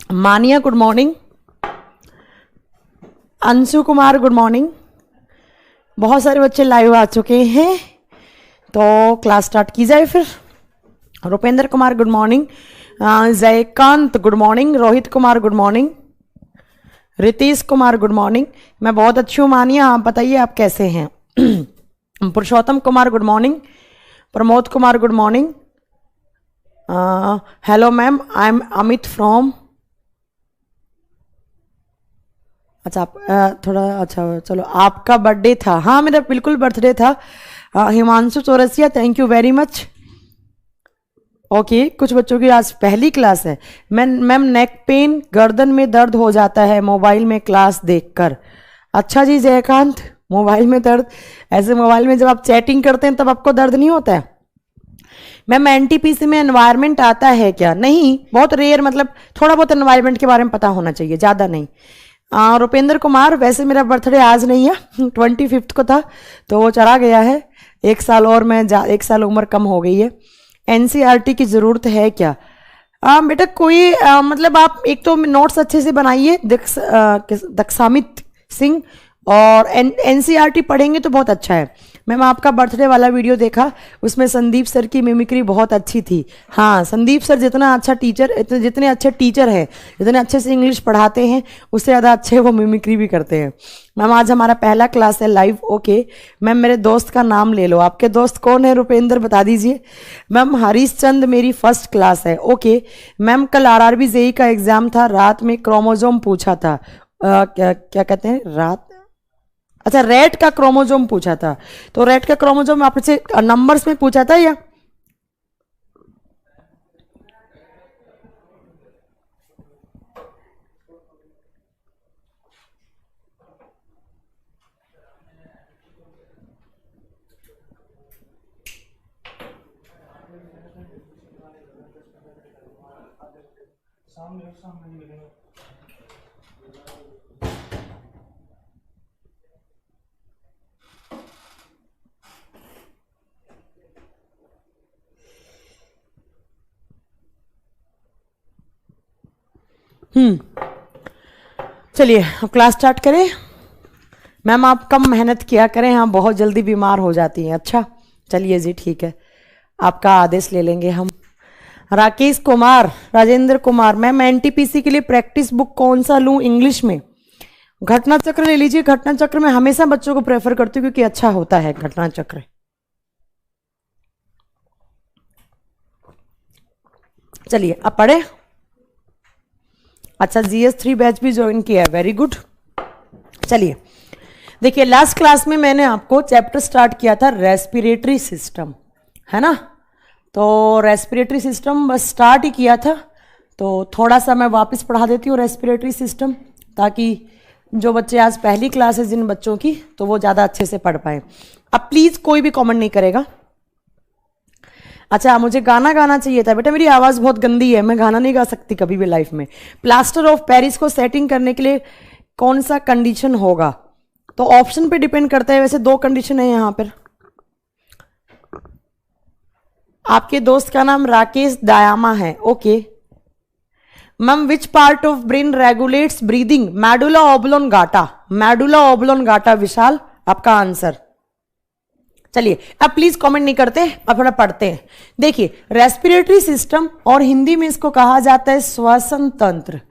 मानिया good morning, Anshu Kumar good morning. बहुत सारे बच्चे लाइव आ चुके हैं तो क्लास स्टार्ट की जाए फिर। Rupendra Kumar good morning, Jaykant good morning, Rohit Kumar good morning, Ritesh Kumar good morning. मैं बहुत अच्छी हूँ मानिया, आप बताइए आप कैसे हैं। Purushottam Kumar good morning, Pramod Kumar good morning. Hello ma'am, I am Amit from. अच्छा आप थोड़ा अच्छा चलो, आपका बर्थडे था? हाँ मेरा बिल्कुल बर्थडे था। Himanshu Chaurasia thank you very much. Okay कुछ बच्चों की आज पहली क्लास है। मैम नेक पेन, गर्दन में दर्द हो जाता है मोबाइल में क्लास देखकर। अच्छा जी जयकांत, मोबाइल में दर्द, ऐसे मोबाइल में जब आप चैटिंग करते हैं तब आपको दर्द नहीं होता है? मैम एनटीपीसी में एनवायरनमेंट आता है क्या? नहीं, बहुत रेयर, मतलब थोड़ा बहुत एनवायरनमेंट के बारे में पता होना चाहिए, ज़्यादा नहीं। रुपेंद्र कुमार, वैसे मेरा बर्थडे आज नहीं है, 25 को था तो वो चला गया है। एक साल और मैं 1 साल उम्र कम हो गई है। एनसीईआरटी की ज़रूरत है क्या? बेटा कोई मतलब आप एक तो नोट्स अच्छे से बनाइए, दक्षामित सिंह, और एनसीईआरटी पढ़ेंगे तो बहुत अच्छा है। मैम आपका बर्थडे वाला वीडियो देखा, उसमें संदीप सर की मिमिक्री बहुत अच्छी थी। हाँ संदीप सर जितना अच्छा टीचर, जितने अच्छे टीचर हैं, जितने अच्छे से इंग्लिश पढ़ाते हैं, उससे ज़्यादा अच्छे वो मिमिक्री भी करते हैं। मैम आज हमारा पहला क्लास है लाइव। ओके मैम मेरे दोस्त का नाम ले लो। आपके दोस्त कौन है रुपेंद्र, बता दीजिए। मैम हरीश चंद मेरी फर्स्ट क्लास है। ओके मैम कल आरआरबी जेई का एग्ज़ाम था, रात में क्रोमोजोम पूछा था। क्या कहते हैं रात, अच्छा रेट का क्रोमोजोम पूछा था। तो रेट का क्रोमोजोम आपसे नंबर्स में पूछा था या? चलिए अब क्लास स्टार्ट करें। मैम आप कम मेहनत किया करें, हाँ बहुत जल्दी बीमार हो जाती हैं। अच्छा चलिए जी ठीक है, आपका आदेश ले लेंगे हम। राकेश कुमार, राजेंद्र कुमार, मैम एनटीपीसी के लिए प्रैक्टिस बुक कौन सा लूँ इंग्लिश में? घटना चक्र ले लीजिए। घटना चक्र में हमेशा बच्चों को प्रेफर करती हूँ क्योंकि अच्छा होता है घटना चक्र। चलिए अब पढ़े। अच्छा GS3 बैच भी ज्वाइन किया है, वेरी गुड। चलिए देखिए लास्ट क्लास में मैंने आपको चैप्टर स्टार्ट किया था रेस्पिरेटरी सिस्टम, है ना? तो रेस्पिरेटरी सिस्टम बस स्टार्ट ही किया था, तो थोड़ा सा मैं वापस पढ़ा देती हूँ रेस्पिरेटरी सिस्टम, ताकि जो बच्चे आज पहली क्लास है जिन बच्चों की, तो वो ज़्यादा अच्छे से पढ़ पाए। अब प्लीज़ कोई भी कमेंट नहीं करेगा। अच्छा मुझे गाना गाना चाहिए था बेटा, मेरी आवाज़ बहुत गंदी है, मैं गाना नहीं गा सकती कभी भी लाइफ में। प्लास्टर ऑफ पेरिस को सेटिंग करने के लिए कौन सा कंडीशन होगा? तो ऑप्शन पे डिपेंड करता है। वैसे 2 कंडीशन है यहाँ पर। आपके दोस्त का नाम राकेश दयामा है। Okay ma'am which part of brain regulates breathing? Medulla oblongata. Medulla oblongata Vishal आपका आंसर। चलिए अब प्लीज कमेंट नहीं करते, अब थोड़ा पढ़ते हैं। देखिए रेस्पिरेटरी सिस्टम, और हिंदी में इसको कहा जाता है श्वसन तंत्र।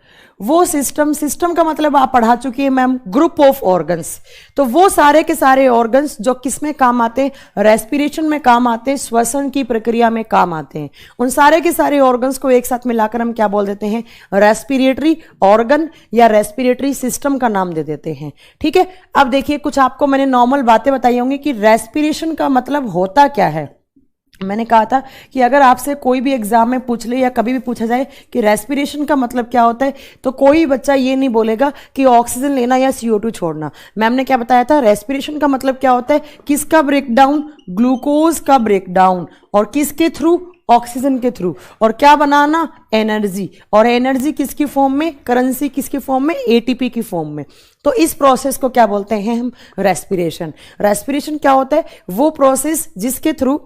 वो सिस्टम का मतलब आप पढ़ा चुकी है मैम, ग्रुप ऑफ ऑर्गन्स। तो वो सारे के सारे ऑर्गन्स जो किस में काम आते हैं? रेस्पिरेशन में काम आते हैं, श्वसन की प्रक्रिया में काम आते हैं। उन सारे के सारे ऑर्गन्स को एक साथ मिलाकर हम क्या बोल देते हैं? रेस्पिरेटरी ऑर्गन या रेस्पिरेटरी सिस्टम का नाम दे देते हैं। ठीक है, अब देखिए कुछ आपको मैंने नॉर्मल बातें बताई होंगी कि रेस्पिरेशन का मतलब होता क्या है। मैंने कहा था कि अगर आपसे कोई भी एग्जाम में पूछ ले या कभी भी पूछा जाए कि रेस्पिरेशन का मतलब क्या होता है, तो कोई बच्चा ये नहीं बोलेगा कि ऑक्सीजन लेना या CO2 छोड़ना। मैम ने क्या बताया था? रेस्पिरेशन का मतलब क्या होता है? किसका ब्रेकडाउन? ग्लूकोज का ब्रेकडाउन। और किसके थ्रू? ऑक्सीजन के थ्रू। और क्या बनाना? एनर्जी। और एनर्जी किसकी फॉर्म में? करेंसी किसकी फॉर्म में? ATP की फॉर्म में। तो इस प्रोसेस को क्या बोलते हैं हम? रेस्पिरेशन। रेस्पिरेशन क्या होता है? वो प्रोसेस जिसके थ्रू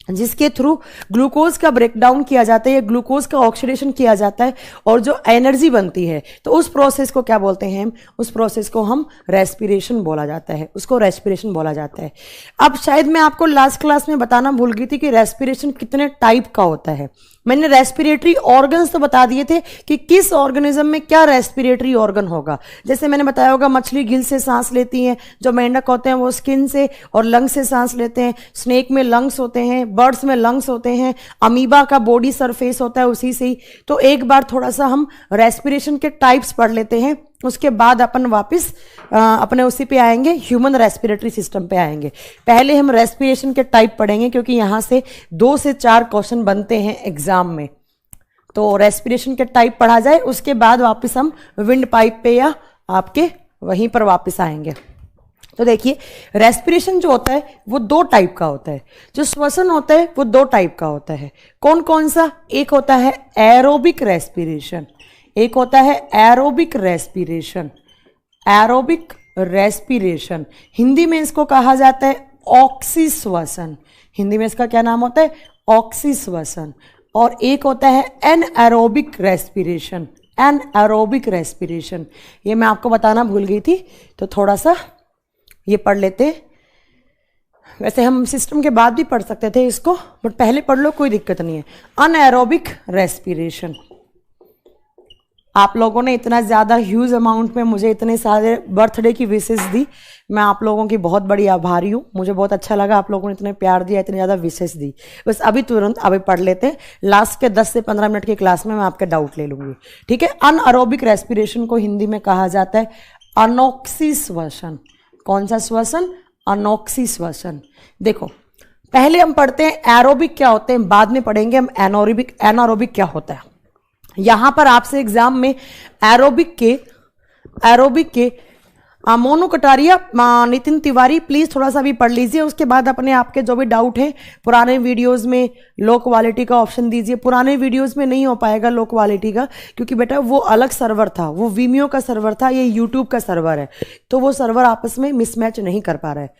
जिसके थ्रू ग्लूकोज का ब्रेकडाउन किया जाता है या ग्लूकोज का ऑक्सीडेशन किया जाता है और जो एनर्जी बनती है, तो उस प्रोसेस को क्या बोलते हैं हम? उस प्रोसेस को हम रेस्पिरेशन बोला जाता है, उसको रेस्पिरेशन बोला जाता है। अब शायद मैं आपको लास्ट क्लास में बताना भूल गई थी कि रेस्पिरेशन कितने टाइप का होता है। मैंने रेस्पिरेटरी ऑर्गन्स तो बता दिए थे कि किस ऑर्गेनिज्म में क्या रेस्पिरेटरी ऑर्गन होगा। जैसे मैंने बताया होगा, मछली गिल से सांस लेती हैं, जो मेंढक होते हैं वो स्किन से और लंग से सांस लेते हैं, स्नेक में लंग्स होते हैं, बर्ड्स में लंग्स होते हैं, अमीबा का बॉडी सरफेस होता है उसी से ही। तो एक बार थोड़ा सा हम रेस्पिरेशन के टाइप्स पढ़ लेते हैं, उसके बाद अपन वापस अपने उसी पे आएंगे, ह्यूमन रेस्पिरेटरी सिस्टम पे आएंगे। पहले हम रेस्पिरेशन के टाइप पढ़ेंगे क्योंकि यहाँ से 2 से 4 क्वेश्चन बनते हैं एग्जाम में। तो रेस्पिरेशन के टाइप पढ़ा जाए, उसके बाद वापस हम विंड पाइप पे या आपके वहीं पर वापस आएंगे। तो देखिए, रेस्पिरेशन जो होता है वो 2 टाइप का होता है। जो श्वसन होता है वो 2 टाइप का होता है। कौन कौन सा? एक होता है एरोबिक रेस्पिरेशन, एक होता है aerobic respiration. Aerobic respiration Hindi में इसको कहा जाता है ऑक्सीश्वसन। हिंदी में इसका क्या नाम होता है? ऑक्सीश्वसन। और एक होता है एनएरोबिक रेस्पिरेशन। एनएरोबिक रेस्पिरेशन ये मैं आपको बताना भूल गई थी, तो थोड़ा सा ये पढ़ लेते। वैसे हम सिस्टम के बाद भी पढ़ सकते थे इसको, बट पहले पढ़ लो, कोई दिक्कत नहीं है। Anaerobic respiration. आप लोगों ने इतना ज़्यादा ह्यूज अमाउंट में मुझे इतने सारे बर्थडे की विशेस दी, मैं आप लोगों की बहुत बड़ी आभारी हूँ। मुझे बहुत अच्छा लगा, आप लोगों ने इतने प्यार दिया, इतनी ज़्यादा विशेस दी। बस अभी तुरंत अभी पढ़ लेते हैं, लास्ट के 10 से 15 मिनट की क्लास में मैं आपके डाउट ले लूँगी, ठीक है। अनएरोबिक रेस्पिरेशन को हिंदी में कहा जाता है अनॉक्सीश्वसन। कौन सा श्वसन? अनॉक्सीश्वसन। देखो, पहले हम पढ़ते हैं एरोबिक क्या होते हैं, बाद में पढ़ेंगे हम एनारोबिक। एनारोबिक क्या होता है? यहां पर आपसे एग्जाम में एरोबिक के मोनू कटारिया, नितिन तिवारी, प्लीज थोड़ा सा भी पढ़ लीजिए। उसके बाद अपने आपके जो भी डाउट है पुराने वीडियोस में लो क्वालिटी का ऑप्शन दीजिए। पुराने वीडियोस में नहीं हो पाएगा लो क्वालिटी का, क्योंकि बेटा वो अलग सर्वर था, वो वीमियो का सर्वर था, ये यूट्यूब का सर्वर है, तो वो सर्वर आपस में मिसमैच नहीं कर पा रहा है।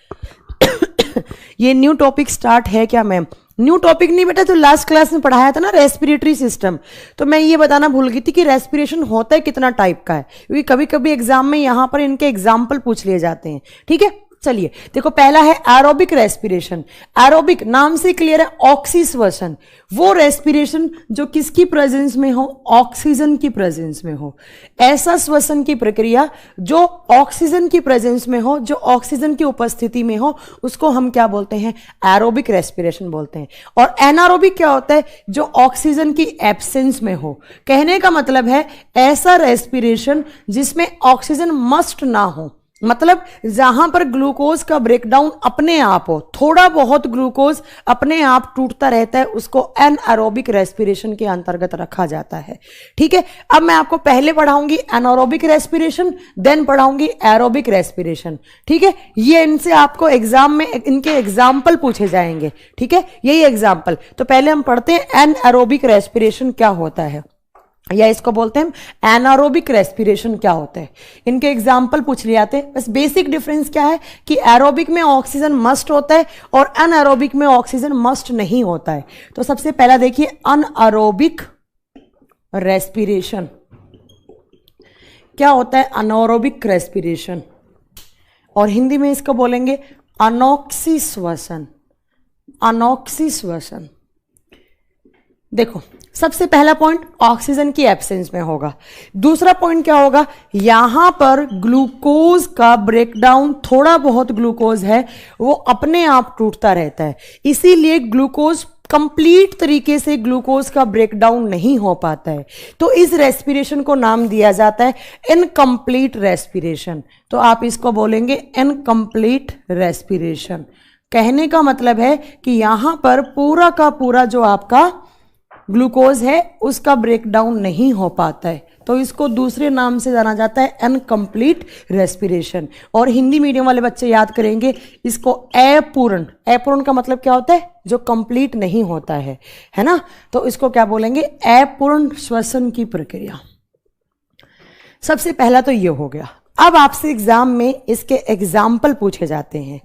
ये न्यू टॉपिक स्टार्ट है क्या मैम? न्यू टॉपिक नहीं बेटा, जो लास्ट क्लास में पढ़ाया था ना रेस्पिरेटरी सिस्टम, तो मैं ये बताना भूल गई थी कि रेस्पिरेशन होता है कितना टाइप का है, क्योंकि कभी कभी एग्जाम में यहां पर इनके एग्जाम्पल पूछ लिए जाते हैं, ठीक है। चलिए देखो, पहला है एरोबिक रेस्पिरेशन। एरोबिक नाम से क्लियर है, ऑक्सीश्वसन, वो रेस्पिरेशन जो किसकी प्रेजेंस में हो? ऑक्सीजन की प्रेजेंस में हो। ऐसा श्वसन की प्रक्रिया जो ऑक्सीजन की प्रेजेंस में हो, जो ऑक्सीजन की उपस्थिति में हो, उसको हम क्या बोलते हैं? एरोबिक रेस्पिरेशन बोलते हैं। और एनारोबिक क्या होता है? जो ऑक्सीजन की एब्सेंस में हो। कहने का मतलब है ऐसा रेस्पिरेशन जिसमें ऑक्सीजन मस्ट ना हो, मतलब जहां पर ग्लूकोज का ब्रेकडाउन अपने आप हो, थोड़ा बहुत ग्लूकोज अपने आप टूटता रहता है, उसको एनएरोबिक रेस्पिरेशन के अंतर्गत रखा जाता है, ठीक है। अब मैं आपको पहले पढ़ाऊंगी एनारोबिक रेस्पिरेशन, देन पढ़ाऊंगी एरोबिक रेस्पिरेशन, ठीक है। ये इनसे आपको एग्जाम में इनके एग्जाम्पल पूछे जाएंगे, ठीक है, यही एग्जाम्पल। तो पहले हम पढ़ते हैं एनएरोबिक रेस्पिरेशन क्या होता है, या इसको बोलते हैं एनारोबिक रेस्पिरेशन क्या होता है। इनके एग्जाम्पल पूछ लिए जाते हैं। बस बेसिक डिफरेंस क्या है कि एरोबिक में ऑक्सीजन मस्ट होता है और अनएरोबिक में ऑक्सीजन मस्ट नहीं होता है। तो सबसे पहला देखिए अनएरोबिक रेस्पिरेशन क्या होता है। अनएरोबिक रेस्पिरेशन, और हिंदी में इसको बोलेंगे अनॉक्सीश्वसन। अनॉक्सीश्वसन, देखो सबसे पहला पॉइंट ऑक्सीजन की एब्सेंस में होगा। दूसरा पॉइंट क्या होगा, यहां पर ग्लूकोज का ब्रेकडाउन, थोड़ा बहुत ग्लूकोज है वो अपने आप टूटता रहता है, इसीलिए ग्लूकोज कंप्लीट तरीके से ग्लूकोज का ब्रेकडाउन नहीं हो पाता है। तो इस रेस्पिरेशन को नाम दिया जाता है इनकम्प्लीट रेस्पिरेशन। तो आप इसको बोलेंगे इनकम्प्लीट रेस्पिरेशन। कहने का मतलब है कि यहां पर पूरा का पूरा जो आपका ग्लूकोज है उसका ब्रेकडाउन नहीं हो पाता है, तो इसको दूसरे नाम से जाना जाता है इनकम्प्लीट रेस्पिरेशन। और हिंदी मीडियम वाले बच्चे याद करेंगे इसको अपूर्ण। अपूर्ण का मतलब क्या होता है? जो कंप्लीट नहीं होता है ना। तो इसको क्या बोलेंगे? अपूर्ण श्वसन की प्रक्रिया। सबसे पहला तो ये हो गया अब आपसे एग्जाम में इसके एग्जाम्पल पूछे जाते हैं।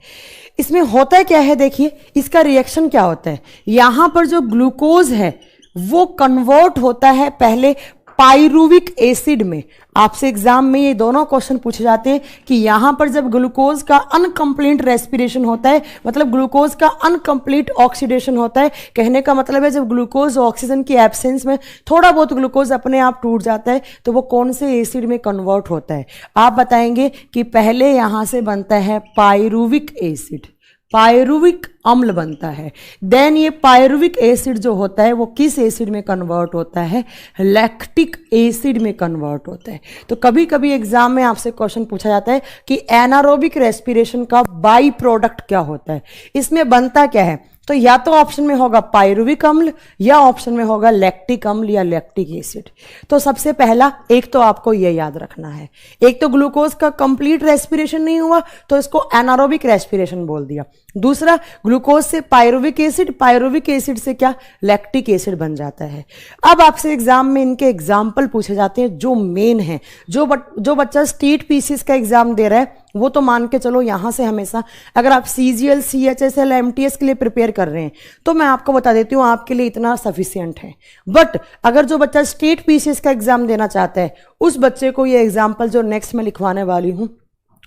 इसमें होता क्या है, देखिए इसका रिएक्शन क्या होता है। यहां पर जो ग्लूकोज है वो कन्वर्ट होता है पहले पाइरुविक एसिड में। आपसे एग्जाम में ये दोनों क्वेश्चन पूछे जाते हैं कि यहां पर जब ग्लूकोज का अनकंप्लीट रेस्पिरेशन होता है, मतलब ग्लूकोज का अनकंप्लीट ऑक्सीडेशन होता है, कहने का मतलब है जब ग्लूकोज ऑक्सीजन की एब्सेंस में थोड़ा बहुत ग्लूकोज अपने आप टूट जाता है तो वो कौन से एसिड में कन्वर्ट होता है। आप बताएंगे कि पहले यहां से बनता है पाइरुविक एसिड, पाइरुविक अम्ल बनता है। देन ये पाइरुविक एसिड जो होता है वो किस एसिड में कन्वर्ट होता है, लैक्टिक एसिड में कन्वर्ट होता है। तो कभी कभी एग्जाम में आपसे क्वेश्चन पूछा जाता है कि एनारोबिक रेस्पिरेशन का बाई प्रोडक्ट क्या होता है, इसमें बनता क्या है। तो या तो ऑप्शन में होगा पाइरुविक अम्ल या ऑप्शन में होगा लैक्टिक अम्ल या लैक्टिक एसिड। तो सबसे पहला एक तो आपको ये याद रखना है, एक तो ग्लूकोज का कंप्लीट रेस्पिरेशन नहीं हुआ तो इसको एनारोबिक रेस्पिरेशन बोल दिया। दूसरा, ग्लूकोज से पाइरुविक एसिड, पाइरुविक एसिड से क्या, लैक्टिक एसिड बन जाता है। अब आपसे एग्जाम में इनके एग्जाम्पल पूछे जाते हैं जो मेन है। जो बच्चा स्टेट पीसीएस का एग्जाम दे रहा है वो तो मान के चलो यहां से हमेशा, अगर आप सीजीएल, सीएचएसएल, एमटीएस के लिए प्रिपेयर कर रहे हैं तो मैं आपको बता देती हूँ आपके लिए इतना सफिशिएंट है। बट अगर जो बच्चा स्टेट पीसीएस का एग्जाम देना चाहता है उस बच्चे को ये एग्जाम्पल जो नेक्स्ट में लिखवाने वाली हूँ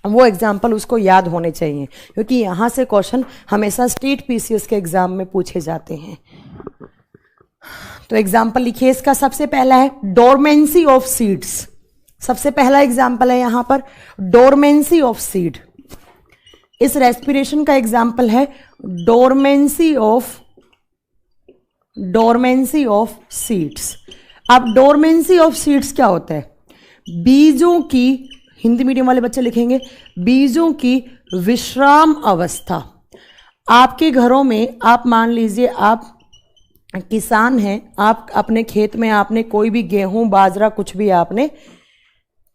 वो एग्जाम्पल उसको याद होने चाहिए, क्योंकि यहां से क्वेश्चन हमेशा स्टेट पीसीएस के एग्जाम में पूछे जाते हैं। तो एग्जाम्पल लिखिए इसका। सबसे पहला है डोरमेंसी ऑफ सीड्स। सबसे पहला एग्जाम्पल है यहां पर डोरमेंसी ऑफ सीड। इस रेस्पिरेशन का एग्जाम्पल है डोरमेंसी ऑफ सीड्स। अब डोरमेंसी ऑफ सीड्स क्या होता है, बीजों की, हिंदी मीडियम वाले बच्चे लिखेंगे बीजों की विश्राम अवस्था। आपके घरों में, आप मान लीजिए आप किसान हैं, आप अपने खेत में आपने कोई भी गेहूं बाजरा कुछ भी आपने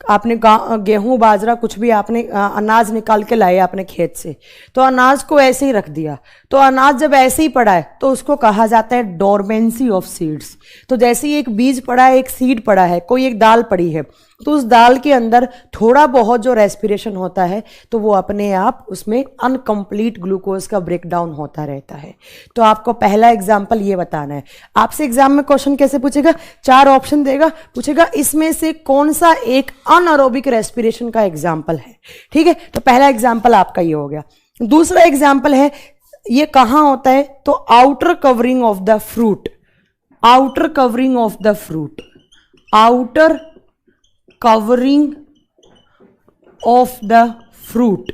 गेहूं बाजरा कुछ भी आपने अनाज निकाल के लाए अपने खेत से, तो अनाज को ऐसे ही रख दिया। तो अनाज जब ऐसे ही पड़ा है तो उसको कहा जाता है डोरमेंसी ऑफ सीड्स। तो जैसे ही एक बीज पड़ा है, एक सीड पड़ा है, कोई एक दाल पड़ी है, तो उस दाल के अंदर थोड़ा बहुत जो रेस्पिरेशन होता है तो वो अपने आप उसमें अनकंप्लीट ग्लूकोज का ब्रेकडाउन होता रहता है। तो आपको पहला एग्जाम्पल ये बताना है। आपसे एग्जाम में क्वेश्चन कैसे पूछेगा, 4 ऑप्शन देगा, पूछेगा इसमें से कौन सा एक अनएरोबिक रेस्पिरेशन का एग्जाम्पल है। ठीक है, तो पहला एग्जाम्पल आपका ये हो गया। दूसरा एग्जाम्पल है, ये कहां होता है, तो outer covering of the fruit, outer covering of the fruit, outer covering of the fruit.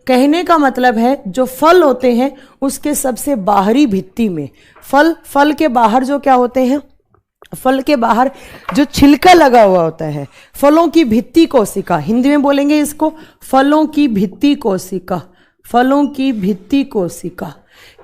कहने का मतलब है जो फल होते हैं उसके सबसे बाहरी भित्ति में, फल के बाहर जो क्या होते हैं, फल के बाहर जो छिलका लगा हुआ होता है, फलों की भित्ति कोशिका, हिंदी में बोलेंगे इसको फलों की भित्ति कोशिका, फलों की भित्ति कोशिका।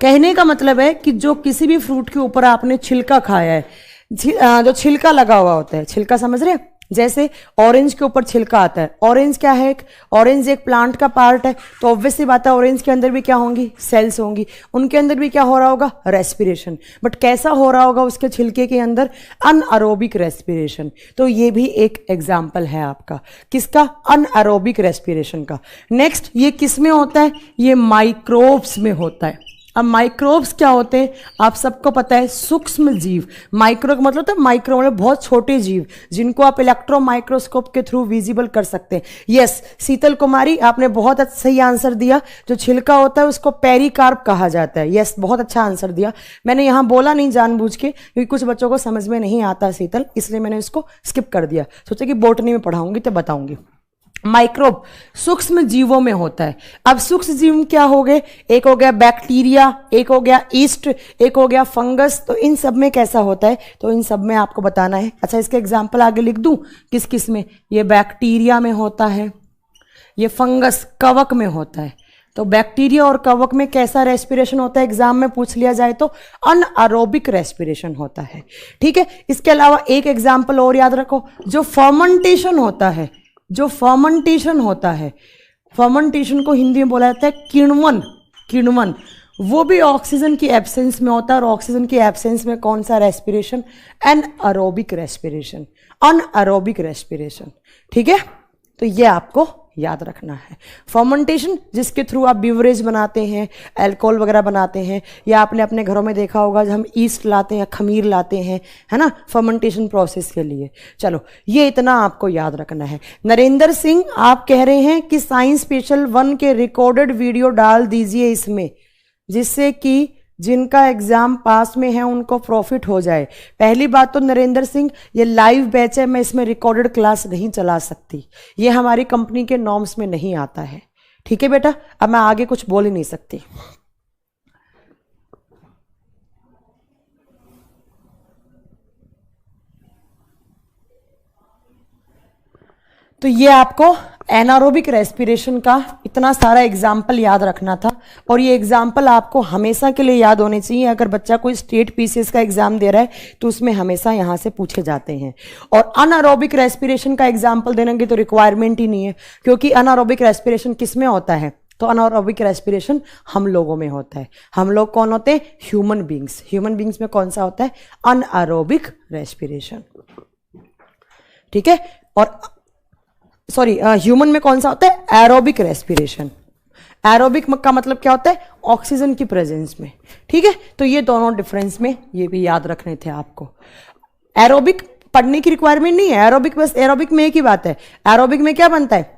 कहने का मतलब है कि जो किसी भी फ्रूट के ऊपर आपने छिलका खाया है, जो छिलका लगा हुआ होता है, छिलका समझ रहे हैं, जैसे ऑरेंज के ऊपर छिलका आता है। ऑरेंज क्या है, ऑरेंज एक प्लांट का पार्ट है, तो ऑब्वियस सी बात है ऑरेंज के अंदर भी क्या होंगी, सेल्स होंगी, उनके अंदर भी क्या हो रहा होगा, रेस्पिरेशन। बट कैसा हो रहा होगा उसके छिलके के अंदर, अनएरोबिक रेस्पिरेशन। तो ये भी एक एग्जाम्पल है आपका, किसका, अनएरोबिक रेस्पिरेशन का। नेक्स्ट, ये किस में होता है, ये माइक्रोब्स में होता है। अब माइक्रोब्स क्या होते हैं, आप सबको पता है, सूक्ष्म जीव। माइक्रो का मतलब होता है, माइक्रो मतलब बहुत छोटे जीव, जिनको आप इलेक्ट्रो माइक्रोस्कोप के थ्रू विजिबल कर सकते हैं। यस, शीतल कुमारी आपने बहुत सही आंसर दिया। जो छिलका होता है उसको पेरिकार्प कहा जाता है। यस, बहुत अच्छा आंसर दिया। मैंने यहाँ बोला नहीं जानबूझ के, क्योंकि कुछ बच्चों को समझ में नहीं आता शीतल, इसलिए मैंने इसको स्किप कर दिया। सोचा कि बोटनी में पढ़ाऊंगी तो बताऊंगी। माइक्रोब सूक्ष्म जीवों में होता है। अब सूक्ष्म जीव क्या हो गए, एक हो गया बैक्टीरिया, एक हो गया ईस्ट, एक हो गया फंगस। तो इन सब में कैसा होता है, तो इन सब में आपको बताना है। अच्छा, इसके एग्जाम्पल आगे लिख दूं, किस किस में, ये बैक्टीरिया में होता है, ये फंगस कवक में होता है। तो बैक्टीरिया और कवक में कैसा रेस्पिरेशन होता है, एग्जाम में पूछ लिया जाए तो अनएरोबिक रेस्पिरेशन होता है। ठीक है, इसके अलावा एक एग्जाम्पल और याद रखो, जो फर्मेंटेशन होता है, जो फर्मेंटेशन होता है, फर्मेंटेशन को हिंदी में बोला जाता है किण्वन, किण्वन, वो भी ऑक्सीजन की एब्सेंस में होता है। और ऑक्सीजन की एब्सेंस में कौन सा respiration, anaerobic respiration, anaerobic respiration. ठीक है, तो ये आपको याद रखना है। फर्मेंटेशन जिसके थ्रू आप बिवरेज बनाते हैं, अल्कोहल वगैरह बनाते हैं, या आपने अपने घरों में देखा होगा जब हम ईस्ट लाते हैं, खमीर लाते हैं, है ना, फर्मेंटेशन प्रोसेस के लिए। चलो ये इतना आपको याद रखना है। नरेंद्र सिंह आप कह रहे हैं कि साइंस स्पेशल 1 के रिकॉर्डेड वीडियो डाल दीजिए इसमें, जिससे कि जिनका एग्जाम पास में है उनको प्रॉफिट हो जाए। पहली बात तो नरेंद्र सिंह, ये लाइव बैच है, मैं इसमें रिकॉर्डेड क्लास नहीं चला सकती, ये हमारी कंपनी के नॉर्म्स में नहीं आता है। ठीक है बेटा, अब मैं आगे कुछ बोल ही नहीं सकती। तो ये आपको एनारोबिक रेस्पिरेशन का इतना सारा एग्जाम्पल याद रखना था, और ये एग्जाम्पल आपको हमेशा के लिए याद होने चाहिए। अगर बच्चा कोई स्टेट पीसीएस का एग्जाम दे रहा है तो उसमें हमेशा यहाँ से पूछे जाते हैं। और अनारोबिक रेस्पिरेशन का एग्जाम्पल देने की तो रिक्वायरमेंट ही नहीं है, क्योंकि अनारोबिक रेस्पिरेशन किस में होता है? तो अनारोबिक रेस्पिरेशन हम लोगों में होता है। हम लोग कौन होते हैं? Human beings. ह्यूमन बींग्स में कौन सा होता है? Anaerobic respiration. ठीक है, और सॉरी, ह्यूमन में कौन सा होता है? Aerobic respiration. एरोबिक का मतलब क्या होता है? ऑक्सीजन की प्रेजेंस में। ठीक है, तो ये दोनों डिफरेंस में ये भी याद रखने थे आपको। एरोबिक पढ़ने की रिक्वायरमेंट नहीं है, एरोबिक बस एरोबिक में एक ही बात है। एरोबिक में क्या बनता है?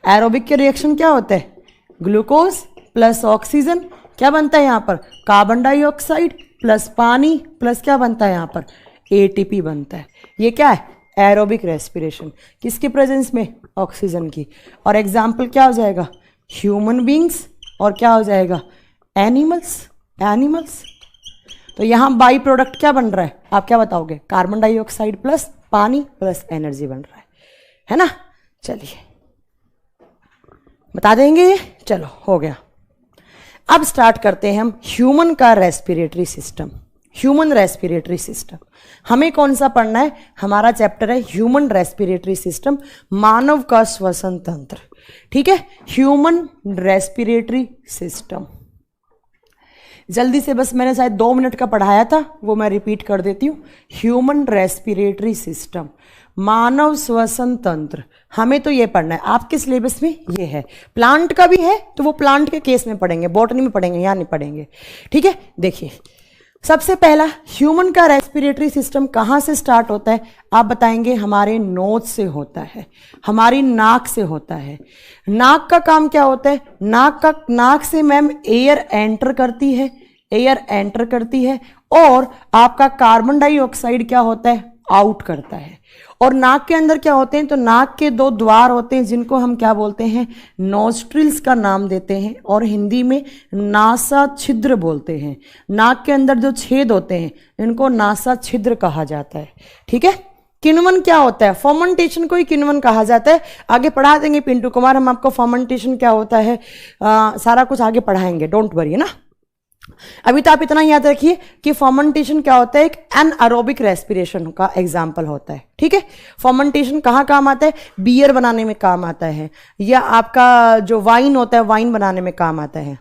एरोबिक के रिएक्शन क्या होता है? ग्लूकोज प्लस ऑक्सीजन, क्या बनता है यहाँ पर? कार्बन डाइऑक्साइड प्लस पानी प्लस क्या बनता है यहाँ पर? एटीपी बनता है। ये क्या है? Aerobic respiration. किसकी प्रेजेंस में? ऑक्सीजन की। और एग्जाम्पल क्या हो जाएगा? ह्यूमन बींग्स, और क्या हो जाएगा? एनिमल्स। एनिमल्स। तो यहां बाई प्रोडक्ट क्या बन रहा है? आप क्या बताओगे? कार्बन डाइऑक्साइड प्लस पानी प्लस एनर्जी बन रहा है ना? चलिए बता देंगे। चलो हो गया। अब स्टार्ट करते हैं हम ह्यूमन का respiratory system. Human respiratory system हमें कौन सा पढ़ना है? हमारा चैप्टर है ह्यूमन रेस्पिरेटरी सिस्टम, मानव का श्वसन तंत्र। ठीक है, ह्यूमन रेस्पिरेटरी सिस्टम। जल्दी से, बस मैंने शायद 2 मिनट का पढ़ाया था, वो मैं रिपीट कर देती हूँ। ह्यूमन रेस्पिरेटरी सिस्टम, मानव श्वसन तंत्र, हमें तो ये पढ़ना है। आपके सिलेबस में ये है। प्लांट का भी है तो वो प्लांट के केस में पढ़ेंगे, बॉटनी में पढ़ेंगे, यहाँ नहीं पढ़ेंगे। ठीक है, देखिए सबसे पहला ह्यूमन का रेस्पिरेटरी सिस्टम कहाँ से स्टार्ट होता है? आप बताएंगे हमारे नोज से होता है, हमारी नाक से होता है। नाक का काम क्या होता है? नाक से मैम एयर एंटर करती है, एयर एंटर करती है, और आपका कार्बन डाइऑक्साइड क्या होता है? आउट करता है। और नाक के अंदर क्या होते हैं? तो नाक के 2 द्वार होते हैं, जिनको हम क्या बोलते हैं? नोस्ट्रिल्स का नाम देते हैं, और हिंदी में नासा छिद्र बोलते हैं। नाक के अंदर जो छेद होते हैं इनको नासा छिद्र कहा जाता है। ठीक है, किण्वन क्या होता है? फर्मेंटेशन को ही किण्वन कहा जाता है। आगे पढ़ा देंगे पिंटू कुमार हम आपको फर्मेंटेशन क्या होता है, सारा कुछ आगे पढ़ाएंगे, डोंट वरी, है ना। अभी तो आप इतना याद रखिए कि फर्मेंटेशन क्या होता है? एक एनएरोबिक रेस्पिरेशन का एग्जाम्पल होता है। ठीक है, फर्मेंटेशन कहाँ काम आता है? बियर बनाने में काम आता है, या आपका जो वाइन होता है वाइन बनाने में काम आता है।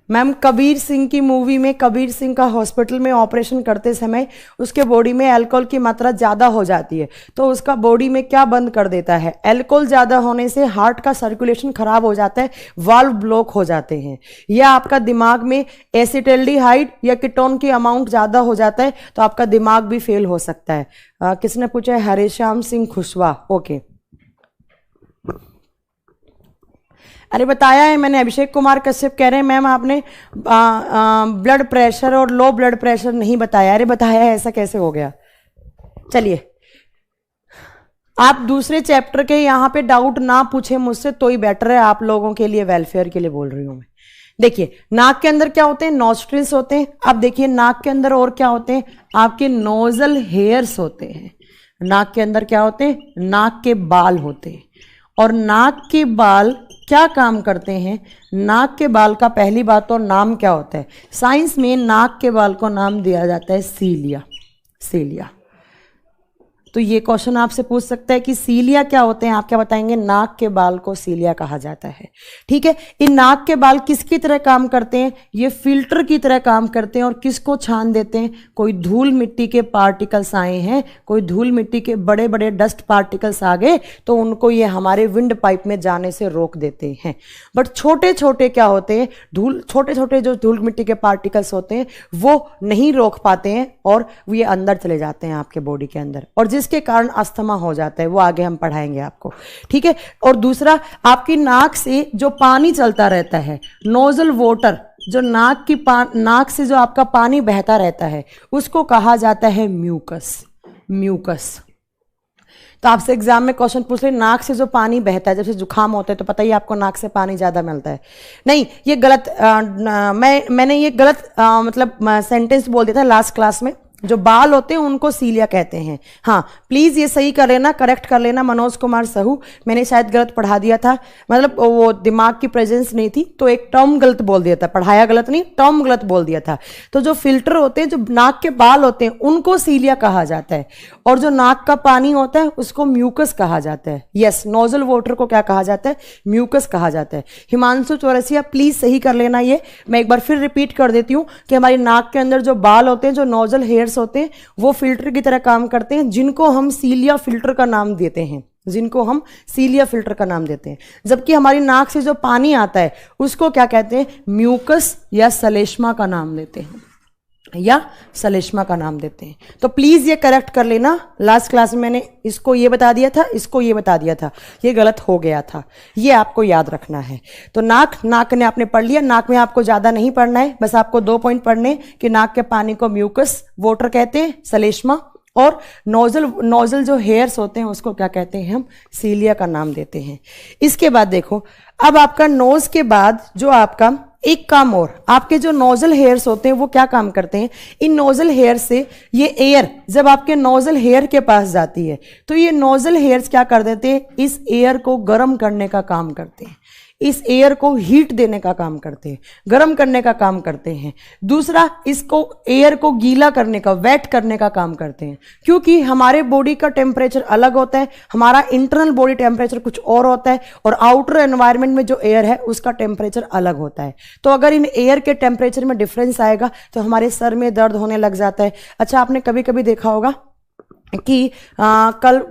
मैम कबीर सिंह की मूवी में कबीर सिंह का हॉस्पिटल में ऑपरेशन करते समय उसके बॉडी में अल्कोहल की मात्रा ज़्यादा हो जाती है, तो उसका बॉडी में क्या बंद कर देता है? अल्कोहल ज़्यादा होने से हार्ट का सर्कुलेशन खराब हो जाता है, वाल्व ब्लॉक हो जाते हैं, या आपका दिमाग में एसिटाल्डिहाइड या कीटोन की अमाउंट ज़्यादा हो जाता है तो आपका दिमाग भी फेल हो सकता है। किसने पूछा है? हरिश्याम सिंह खुशवाह। ओके, अरे बताया है मैंने। अभिषेक कुमार कश्यप कह रहे हैं मैम आपने ब्लड प्रेशर और लो ब्लड प्रेशर नहीं बताया। अरे बताया है, ऐसा कैसे हो गया? चलिए, आप दूसरे चैप्टर के यहाँ पे डाउट ना पूछे मुझसे तो ही बेटर है, आप लोगों के लिए, वेलफेयर के लिए बोल रही हूँ मैं। देखिए नाक के अंदर क्या होते हैं? नॉस्ट्रिल्स होते हैं। अब देखिए नाक के अंदर और क्या होते हैं? आपके नोजल हेयर्स होते हैं। नाक के अंदर क्या होते हैं? नाक के बाल होते हैं। और नाक के बाल क्या काम करते हैं? नाक के बाल का पहली बात तो नाम क्या होता है? साइंस में नाक के बाल को नाम दिया जाता है सीलिया। सीलिया। तो ये क्वेश्चन आपसे पूछ सकता है कि सीलिया क्या होते हैं, आप क्या बताएंगे? नाक के बाल को सीलिया कहा जाता है। ठीक है, इन नाक के बाल किसकी तरह काम करते हैं? ये फिल्टर की तरह काम करते हैं और किसको छान देते हैं? कोई धूल मिट्टी के पार्टिकल्स आए हैं, कोई धूल मिट्टी के बड़े बड़े डस्ट पार्टिकल्स आ गए तो उनको ये हमारे विंड पाइप में जाने से रोक देते हैं। बट छोटे छोटे क्या होते हैं, छोटे छोटे जो धूल मिट्टी के पार्टिकल्स होते हैं वो नहीं रोक पाते हैं और ये अंदर चले जाते हैं आपके बॉडी के अंदर, और जिसके कारण अस्थमा हो जाता है। वो आगे हम पढ़ाएंगे आपको। ठीक है, और दूसरा, आपकी नाक से जो पानी चलता रहता है, नोजल वाटर, जो नाक से जो आपका पानी बहता रहता है उसको कहा जाता है म्यूकस। म्यूकस। तो आपसे एग्जाम में क्वेश्चन पूछ रहे, नाक से जो पानी बहता है, जैसे जुकाम होता है तो पता ही आपको नाक से पानी ज्यादा मिलता है। नहीं, ये गलत, मैंने ये गलत मतलब सेंटेंस बोल दिया था लास्ट क्लास में। जो बाल होते हैं उनको सीलिया कहते हैं। हाँ, प्लीज ये सही कर लेना, करेक्ट कर लेना मनोज कुमार सहू, मैंने शायद गलत पढ़ा दिया था, मतलब वो दिमाग की प्रेजेंस नहीं थी तो एक टर्म गलत बोल दिया था, पढ़ाया गलत नहीं, टर्म गलत बोल दिया था। तो जो फिल्टर होते हैं, जो नाक के बाल होते हैं उनको सीलिया कहा जाता है, और जो नाक का पानी होता है उसको म्यूकस कहा जाता है। यस, नोजल वाटर को क्या कहा जाता है? म्यूकस कहा जाता है। हिमांशु चौरसिया प्लीज सही कर लेना। ये मैं एक बार फिर रिपीट कर देती हूँ कि हमारी नाक के अंदर जो बाल होते हैं, जो नोजल हेयर होते हैं, वो फिल्टर की तरह काम करते हैं, जिनको हम सीलिया फिल्टर का नाम देते हैं, जिनको हम सीलिया फिल्टर का नाम देते हैं। जबकि हमारी नाक से जो पानी आता है उसको क्या कहते हैं? म्यूकस या सलेष्मा का नाम देते हैं, या सलेष्मा का नाम देते हैं। तो प्लीज ये करेक्ट कर लेना। लास्ट क्लास में मैंने इसको ये बता दिया था, इसको ये बता दिया था, ये गलत हो गया था, ये आपको याद रखना है। तो नाक ने आपने पढ़ लिया। नाक में आपको ज्यादा नहीं पढ़ना है, बस आपको 2 पॉइंट पढ़ने कि नाक के पानी को म्यूकस वाटर कहते हैं, सलेष्मा, और नोजल जो हेयर्स होते हैं उसको क्या कहते हैं? हम सीलिया का नाम देते हैं। इसके बाद देखो, अब आपका नोज के बाद जो आपका एक काम और, आपके जो नोजल हेयर्स होते हैं वो क्या काम करते हैं? इन नोजल हेयर से ये एयर जब आपके नोजल हेयर के पास जाती है तो ये नोजल हेयर्स क्या कर देते हैं? इस एयर को गर्म करने का काम करते हैं, इस एयर को हीट देने का काम करते हैं, गर्म करने का काम करते हैं। दूसरा, इसको एयर को गीला करने का, वेट करने का काम करते हैं, क्योंकि हमारे बॉडी का टेम्परेचर अलग होता है, हमारा इंटरनल बॉडी टेम्परेचर कुछ और होता है, और आउटर एनवायरनमेंट में जो एयर है उसका टेम्परेचर अलग होता है। तो अगर इन एयर के टेम्परेचर में डिफरेंस आएगा तो हमारे सर में दर्द होने लग जाता है। अच्छा, आपने कभी कभी देखा होगा कि मतलब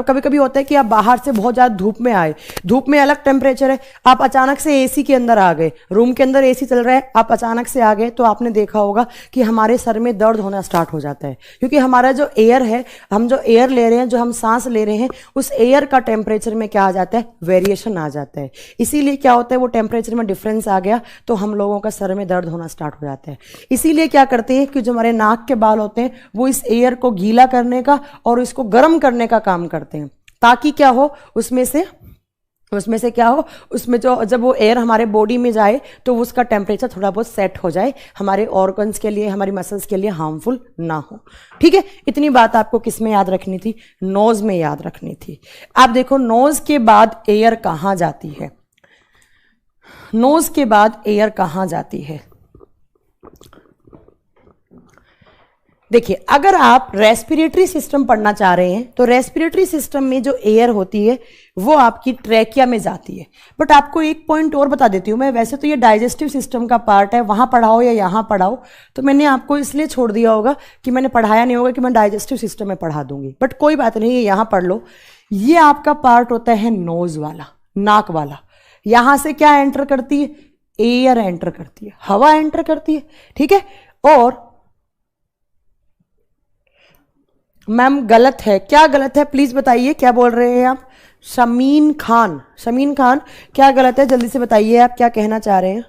कभी कभी होता है कि आप बाहर से बहुत ज्यादा धूप में आए, धूप में अलग टेम्परेचर है, आप अचानक से एसी के अंदर आ गए, रूम के अंदर एसी चल रहा है, आप अचानक से आ गए, तो आपने देखा होगा कि हमारे सर में दर्द होना स्टार्ट हो जाता है, क्योंकि हमारा जो एयर है, हम जो एयर ले रहे हैं, जो हम सांस ले रहे हैं, उस एयर का टेम्परेचर में क्या आ जाता है? वेरिएशन आ जाता है। इसीलिए क्या होता है, वो टेम्परेचर में डिफरेंस आ गया तो हम लोगों का सर में दर्द होना स्टार्ट हो जाता है। इसीलिए क्या करते हैं कि जो हमारे नाक के बाल होते हैं वो इस एयर को गीला करने का और इसको गर्म करने का काम करते हैं, ताकि क्या हो, उसमें से क्या हो, उसमें जो जब वो एयर हमारे बॉडी में जाए तो उसका टेम्परेचर थोड़ा बहुत सेट हो जाए, हमारे ऑर्गन्स के लिए, हमारी मसल्स के लिए हार्मफुल ना हो। ठीक है, इतनी बात आपको किस में याद रखनी थी? नोज में याद रखनी थी। आप देखो, नोज के बाद एयर कहां जाती है? नोज के बाद एयर कहां जाती है? देखिए, अगर आप रेस्पिरेटरी सिस्टम पढ़ना चाह रहे हैं तो रेस्पिरेटरी सिस्टम में जो एयर होती है वो आपकी ट्रैकिया में जाती है। बट आपको एक पॉइंट और बता देती हूँ मैं, वैसे तो ये डाइजेस्टिव सिस्टम का पार्ट है, वहां पढ़ाओ या यहाँ पढ़ाओ, तो मैंने आपको इसलिए छोड़ दिया होगा कि मैंने पढ़ाया नहीं होगा कि मैं डाइजेस्टिव सिस्टम में पढ़ा दूंगी, बट कोई बात नहीं, ये यहाँ पढ़ लो। ये आपका पार्ट होता है नोज वाला, नाक वाला। यहां से क्या एंटर करती है? एयर एंटर करती है, हवा एंटर करती है। ठीक है, और मैम गलत है, क्या गलत है प्लीज बताइए, क्या बोल रहे हैं आप? शमीन खान, क्या गलत है? जल्दी से बताइए, आप क्या कहना चाह रहे हैं?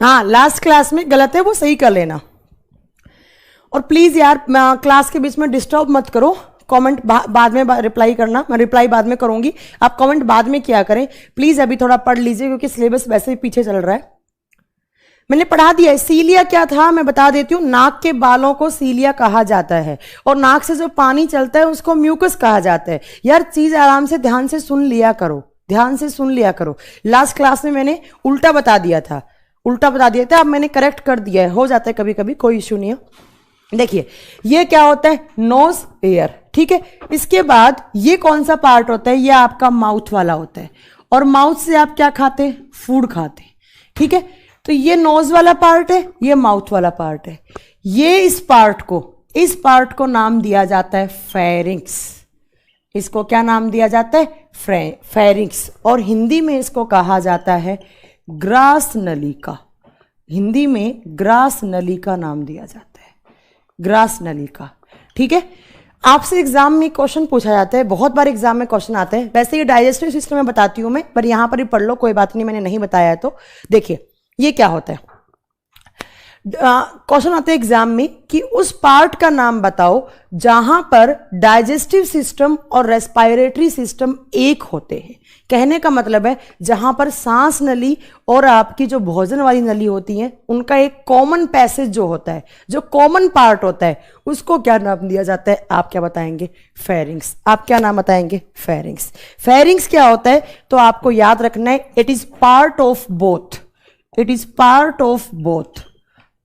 हाँ, लास्ट क्लास में गलत है, वो सही कर लेना। और प्लीज यार क्लास के बीच में डिस्टर्ब मत करो, कमेंट बाद में रिप्लाई करना, मैं रिप्लाई बाद में करूंगी, आप कमेंट बाद में किया करें प्लीज। अभी थोड़ा पढ़ लीजिए क्योंकि सिलेबस वैसे ही पीछे चल रहा है। मैंने पढ़ा दिया है। सीलिया क्या था मैं बता देती हूँ। नाक के बालों को सीलिया कहा जाता है और नाक से जो पानी चलता है उसको म्यूकस कहा जाता है। यार चीज आराम से ध्यान से सुन लिया करो, ध्यान से सुन लिया करो। लास्ट क्लास में मैंने उल्टा बता दिया था, अब मैंने करेक्ट कर दिया है, हो जाता है कभी कभी, कोई इश्यू नहीं है। देखिए ये क्या होता है, नोज एयर, ठीक है। इसके बाद ये कौन सा पार्ट होता है, ये आपका माउथ वाला होता है, और माउथ से आप क्या खाते हैं, फूड खाते हैं, ठीक है। तो ये नोज वाला पार्ट है, ये माउथ वाला पार्ट है। ये इस पार्ट को नाम दिया जाता है फेरिंक्स। इसको क्या नाम दिया जाता है, फेरिंक्स, और हिंदी में इसको कहा जाता है ग्रास नलिका। हिंदी में ग्रास नलिका नाम दिया जाता है, ग्रास नलिका, ठीक है। आपसे एग्जाम में क्वेश्चन पूछा जाता है, बहुत बार एग्जाम में क्वेश्चन आते हैं। वैसे ये डाइजेस्टिव सिस्टम में बताती हूं मैं, पर यहां पर ही पढ़ लो, कोई बात नहीं, मैंने नहीं बताया है तो। देखिए ये क्या होता है, क्वेश्चन आते हैं एग्जाम में कि उस पार्ट का नाम बताओ जहां पर डाइजेस्टिव सिस्टम और रेस्पिरेटरी सिस्टम एक होते हैं। कहने का मतलब है जहां पर सांस नली और आपकी जो भोजन वाली नली होती है, उनका एक कॉमन पैसेज जो होता है, जो कॉमन पार्ट होता है, उसको क्या नाम दिया जाता है, आप क्या बताएंगे, फेरिंक्स। आप क्या नाम बताएंगे, फेरिंक्स। फेरिंक्स क्या होता है, तो आपको याद रखना है, it is part of both, it is part of both,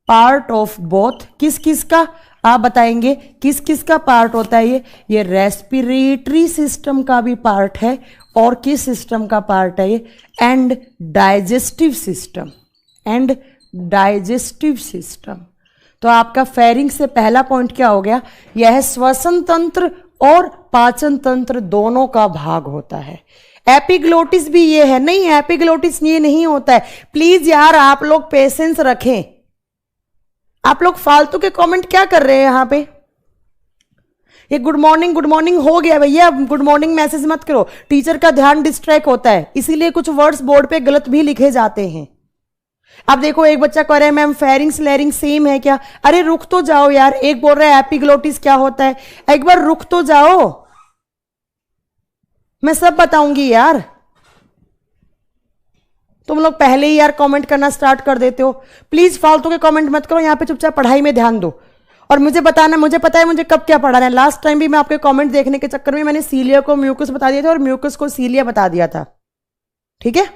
part of both. किस किस का आप बताएंगे, किस किस का पार्ट होता है ये रेस्पिरेटरी सिस्टम का भी पार्ट है, और किस सिस्टम का पार्ट है ये, and digestive system, and digestive system. तो आपका फेरिंग से पहला पॉइंट क्या हो गया, यह श्वसन तंत्र और पाचन तंत्र दोनों का भाग होता है। एपिग्लोटिस भी ये है, नहीं एपिग्लोटिस ये नहीं होता है। प्लीज यार आप लोग पेशेंस रखें, आप लोग फालतू के कमेंट क्या कर रहे हैं यहां पे। ये गुड मॉर्निंग हो गया भैया, गुड मॉर्निंग मैसेज मत करो, टीचर का ध्यान डिस्ट्रैक्ट होता है, इसीलिए कुछ वर्ड्स बोर्ड पे गलत भी लिखे जाते हैं। अब देखो एक बच्चा कह रहा है मैम फेरिंग्स लेरिंग सेम है क्या, अरे रुक तो जाओ यार, एक बोल रहा है एपिग्लोटिस क्या होता है, एक बार रुक तो जाओ, मैं सब बताऊंगी यार। तुम लोग पहले ही यार कमेंट करना स्टार्ट कर देते हो। प्लीज फालतू के कमेंट मत करो, यहां पे चुपचाप पढ़ाई में ध्यान दो, और मुझे बताना, मुझे पता है मुझे कब क्या पढ़ाना है। लास्ट टाइम भी मैं आपके कमेंट देखने के चक्कर में मैंने सीलिया को म्यूकस बता दिया था और म्यूकस को सीलिया बता दिया था, ठीक है।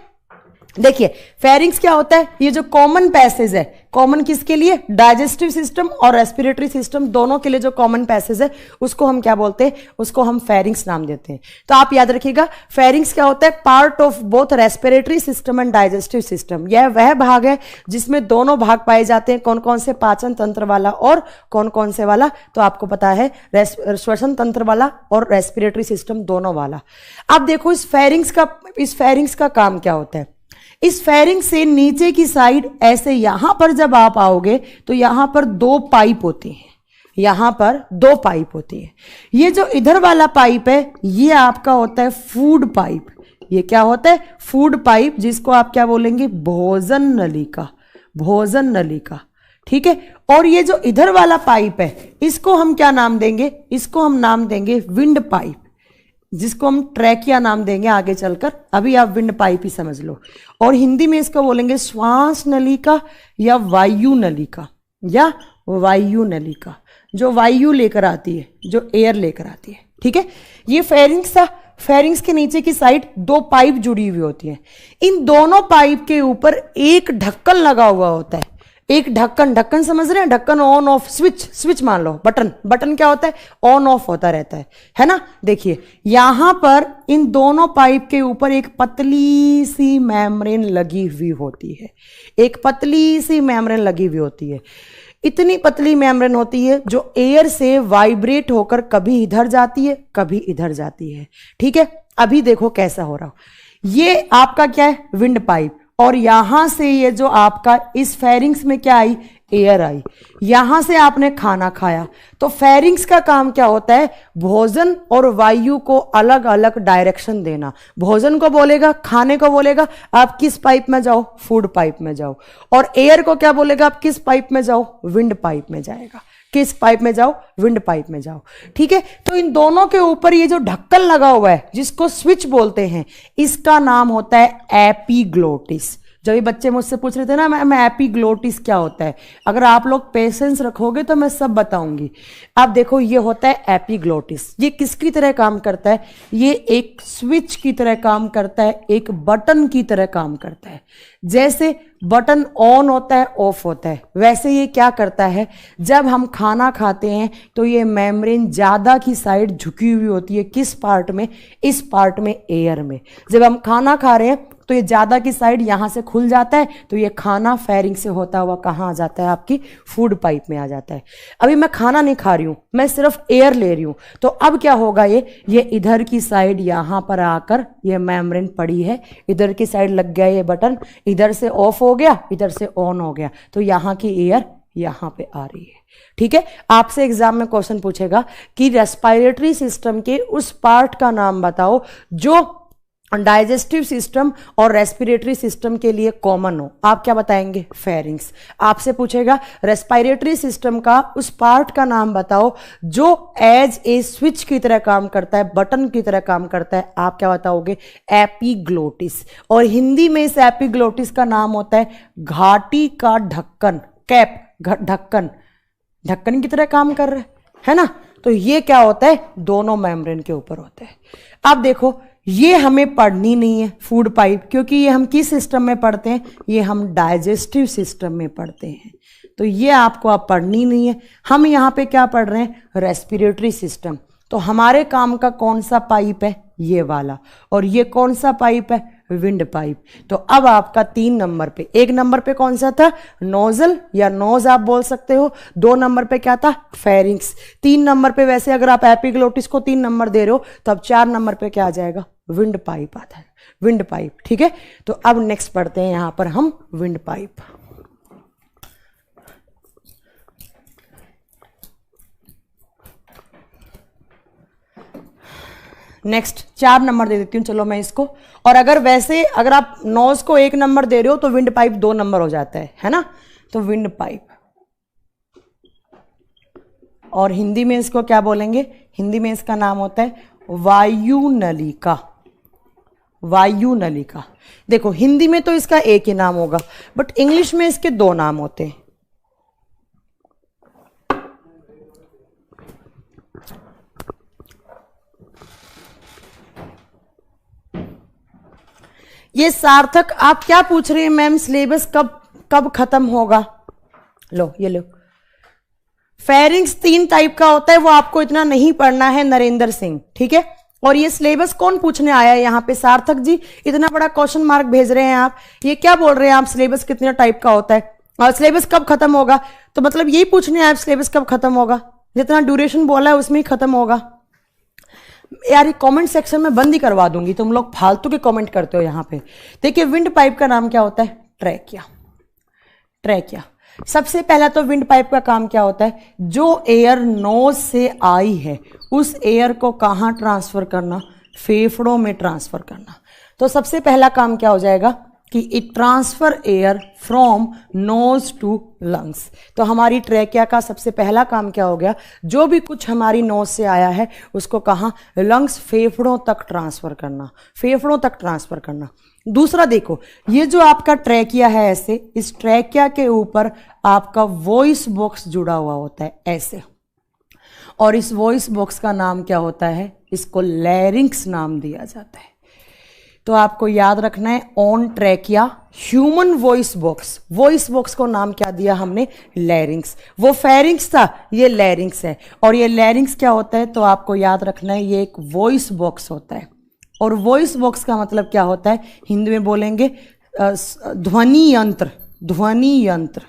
देखिए फेरिंग्स क्या होता है, ये जो कॉमन पैसेज है, कॉमन किसके लिए, डाइजेस्टिव सिस्टम और रेस्पिरेटरी सिस्टम दोनों के लिए जो कॉमन पैसेज है, उसको हम क्या बोलते हैं, उसको हम फेरिंग्स नाम देते हैं। तो आप याद रखिएगा फेरिंग्स क्या होता है, part of both respiratory system and digestive system. यह वह भाग है जिसमें दोनों भाग पाए जाते हैं, कौन कौन से, पाचन तंत्र वाला और कौन कौन से वाला, तो आपको पता है श्वसन तंत्र वाला और रेस्पिरेटरी सिस्टम दोनों वाला। अब देखो इस फेरिंग्स का काम क्या होता है। इस फेरिंग से नीचे की साइड ऐसे यहां पर जब आप आओगे तो यहां पर दो पाइप होती हैं, यहां पर दो पाइप होती है। ये जो इधर वाला पाइप है ये आपका होता है फूड पाइप। ये क्या होता है, फूड पाइप, जिसको आप क्या बोलेंगे, भोजन नलिका, भोजन नलिका, ठीक है। और ये जो इधर वाला पाइप है इसको हम क्या नाम देंगे, इसको हम नाम देंगे विंड पाइप, जिसको हम ट्रैकिया नाम देंगे आगे चलकर, अभी आप विंड पाइप ही समझ लो। और हिंदी में इसको बोलेंगे श्वास नलिका या वायु नलिका, या वायु नलिका, जो वायु लेकर आती है, जो एयर लेकर आती है, ठीक है। ये फेरिंग्स था, फेरिंग्स के नीचे की साइड दो पाइप जुड़ी हुई होती है। इन दोनों पाइप के ऊपर एक ढक्कन लगा हुआ होता है, एक ढक्कन, ढक्कन समझ रहे हैं, ढक्कन ऑन ऑफ, स्विच मान लो, बटन क्या होता है, ऑन ऑफ होता रहता है ना। देखिए यहां पर इन दोनों पाइप के ऊपर एक पतली सी मेम्ब्रेन लगी हुई होती है, एक पतली सी मेम्ब्रेन लगी हुई होती है। इतनी पतली मेम्ब्रेन होती है जो एयर से वाइब्रेट होकर कभी इधर जाती है, कभी इधर जाती है, ठीक है। अभी देखो कैसा हो रहा, ये आपका क्या है, विंड पाइप, और यहां से ये जो आपका इस फेरिंग्स में क्या आई, एयर आई, यहां से आपने खाना खाया। तो फेरिंग्स का काम क्या होता है, भोजन और वायु को अलग अलग डायरेक्शन देना। भोजन को बोलेगा, खाने को बोलेगा आप किस पाइप में जाओ, फूड पाइप में जाओ, और एयर को क्या बोलेगा, आप किस पाइप में जाओ, विंड पाइप में जाएगा, किस पाइप में जाओ, विंड पाइप में जाओ, ठीक है। तो इन दोनों के ऊपर ये जो ढक्कन लगा हुआ है जिसको स्विच बोलते हैं, इसका नाम होता है एपिग्लोटिस। जब ये बच्चे मुझसे पूछ रहे थे ना मैम एपिग्लोटिस क्या होता है, अगर आप लोग पेशेंस रखोगे तो मैं सब बताऊंगी। अब देखो ये होता है एपिग्लोटिस। ये किसकी तरह काम करता है, ये एक स्विच की तरह काम करता है, एक बटन की तरह काम करता है। जैसे बटन ऑन होता है ऑफ होता है, वैसे ये क्या करता है, जब हम खाना खाते हैं तो ये मेम्ब्रेन ज्यादा की साइड झुकी हुई होती है। किस पार्ट में, इस पार्ट में, एयर में। जब हम खाना खा रहे हैं तो ये ज्यादा की साइड यहां से खुल जाता है, तो ये खाना फेरिंग से होता हुआ कहां आ जाता है, आपकी फूड पाइप में आ जाता है। अभी मैं खाना नहीं खा रही हूं, मैं सिर्फ एयर ले रही हूं, तो अब क्या होगा, ये इधर की साइड यहां पर आकर ये मेम्ब्रेन पड़ी है, इधर की साइड लग गया ये बटन, इधर से ऑफ हो गया, इधर से ऑन हो गया, तो यहां की एयर यहां पे आ रही है। ठीक है, आपसे एग्जाम में क्वेश्चन पूछेगा कि रेस्पिरेटरी सिस्टम के उस पार्ट का नाम बताओ जो डाइजेस्टिव सिस्टम और रेस्पिरेटरी सिस्टम के लिए कॉमन हो। आप क्या बताएंगे, फेरिंग्स। आपसे पूछेगा रेस्पिरेटरी सिस्टम का उस पार्ट का नाम बताओ जो एज ए स्विच की तरह काम करता है, बटन की तरह काम करता है। आप क्या बताओगे, एपिग्लोटिस। और हिंदी में इस एपिग्लोटिस का नाम होता है घाटी का ढक्कन, कैप, ढक्कन, ढक्कन की तरह काम कर रहा है ना। तो ये क्या होता है, दोनों मेम्ब्रेन के ऊपर होता है। अब देखो ये हमें पढ़नी नहीं है फूड पाइप, क्योंकि ये हम किस सिस्टम में पढ़ते हैं, ये हम डाइजेस्टिव सिस्टम में पढ़ते हैं, तो ये आपको अब पढ़नी नहीं है। हम यहाँ पे क्या पढ़ रहे हैं, रेस्पिरेटरी सिस्टम। तो हमारे काम का कौन सा पाइप है, ये वाला, और ये कौन सा पाइप है, विंड पाइप। तो अब आपका 3 नंबर पे, 1 नंबर पे कौन सा था, नोजल या नोज आप बोल सकते हो, 2 नंबर पे क्या था, फेरिंग्स, 3 नंबर पे वैसे अगर आप एपिग्लोटिस को 3 नंबर दे रहे हो तो अब 4 नंबर पे क्या आ जाएगा, विंड पाइप आता है, विंड पाइप। ठीक है, तो अब नेक्स्ट पढ़ते हैं यहां पर हम विंड पाइप। नेक्स्ट 4 नंबर दे देती हूं, चलो मैं इसको। और अगर वैसे अगर आप नोज को 1 नंबर दे रहे हो तो विंड पाइप 2 नंबर हो जाता है ना। तो विंड पाइप, और हिंदी में इसको क्या बोलेंगे, हिंदी में इसका नाम होता है वायुनलिका, वायुनलिका। देखो हिंदी में तो इसका एक ही नाम होगा, बट इंग्लिश में इसके 2 नाम होते हैं। ये सार्थक, आप क्या पूछ रहे हैं मैम, सिलेबस कब कब खत्म होगा, लो ये लो। फेरिंग्स 3 टाइप का होता है, वो आपको इतना नहीं पढ़ना है नरेंद्र सिंह, ठीक है। और ये सिलेबस कौन पूछने आया है यहाँ पे, सार्थक जी, इतना बड़ा क्वेश्चन मार्क भेज रहे हैं आप, ये क्या बोल रहे हैं आप, सिलेबस कितने टाइप का होता है और सिलेबस कब खत्म होगा, तो मतलब यही पूछने आया सिलेबस कब खत्म होगा, जितना ड्यूरेशन बोला है उसमें ही खत्म होगा। यार ये कमेंट सेक्शन में बंद ही करवा दूंगी, तुम लोग फालतू के कमेंट करते हो यहाँ पे। देखिए विंड पाइप का नाम क्या होता है, ट्रैकिया, ट्रैकिया। सबसे पहला तो विंड पाइप का काम क्या होता है, जो एयर नोज से आई है उस एयर को कहाँ ट्रांसफर करना, फेफड़ों में ट्रांसफर करना। तो सबसे पहला काम क्या हो जाएगा कि it transfer air from nose to lungs. तो हमारी ट्रैकिया का सबसे पहला काम क्या हो गया, जो भी कुछ हमारी नोज से आया है उसको कहाँ, लंग्स, फेफड़ों तक ट्रांसफर करना, फेफड़ों तक ट्रांसफर करना। दूसरा देखो, ये जो आपका ट्रैकिया है ऐसे, इस ट्रैकिया के ऊपर आपका वॉइस बॉक्स जुड़ा हुआ होता है ऐसे, और इस वॉइस बॉक्स का नाम क्या होता है, इसको लैरिंक्स नाम दिया जाता है। तो आपको याद रखना है, on trachea human voice box, voice box को नाम क्या दिया हमने, लैरिंक्स। वो फेरिंग्स था, ये लैरिंक्स है। और ये लैरिंक्स क्या होता है, तो आपको याद रखना है ये एक वॉइस बॉक्स होता है। और वॉइस बॉक्स का मतलब क्या होता है, हिंदी में बोलेंगे ध्वनि यंत्र, ध्वनि यंत्र।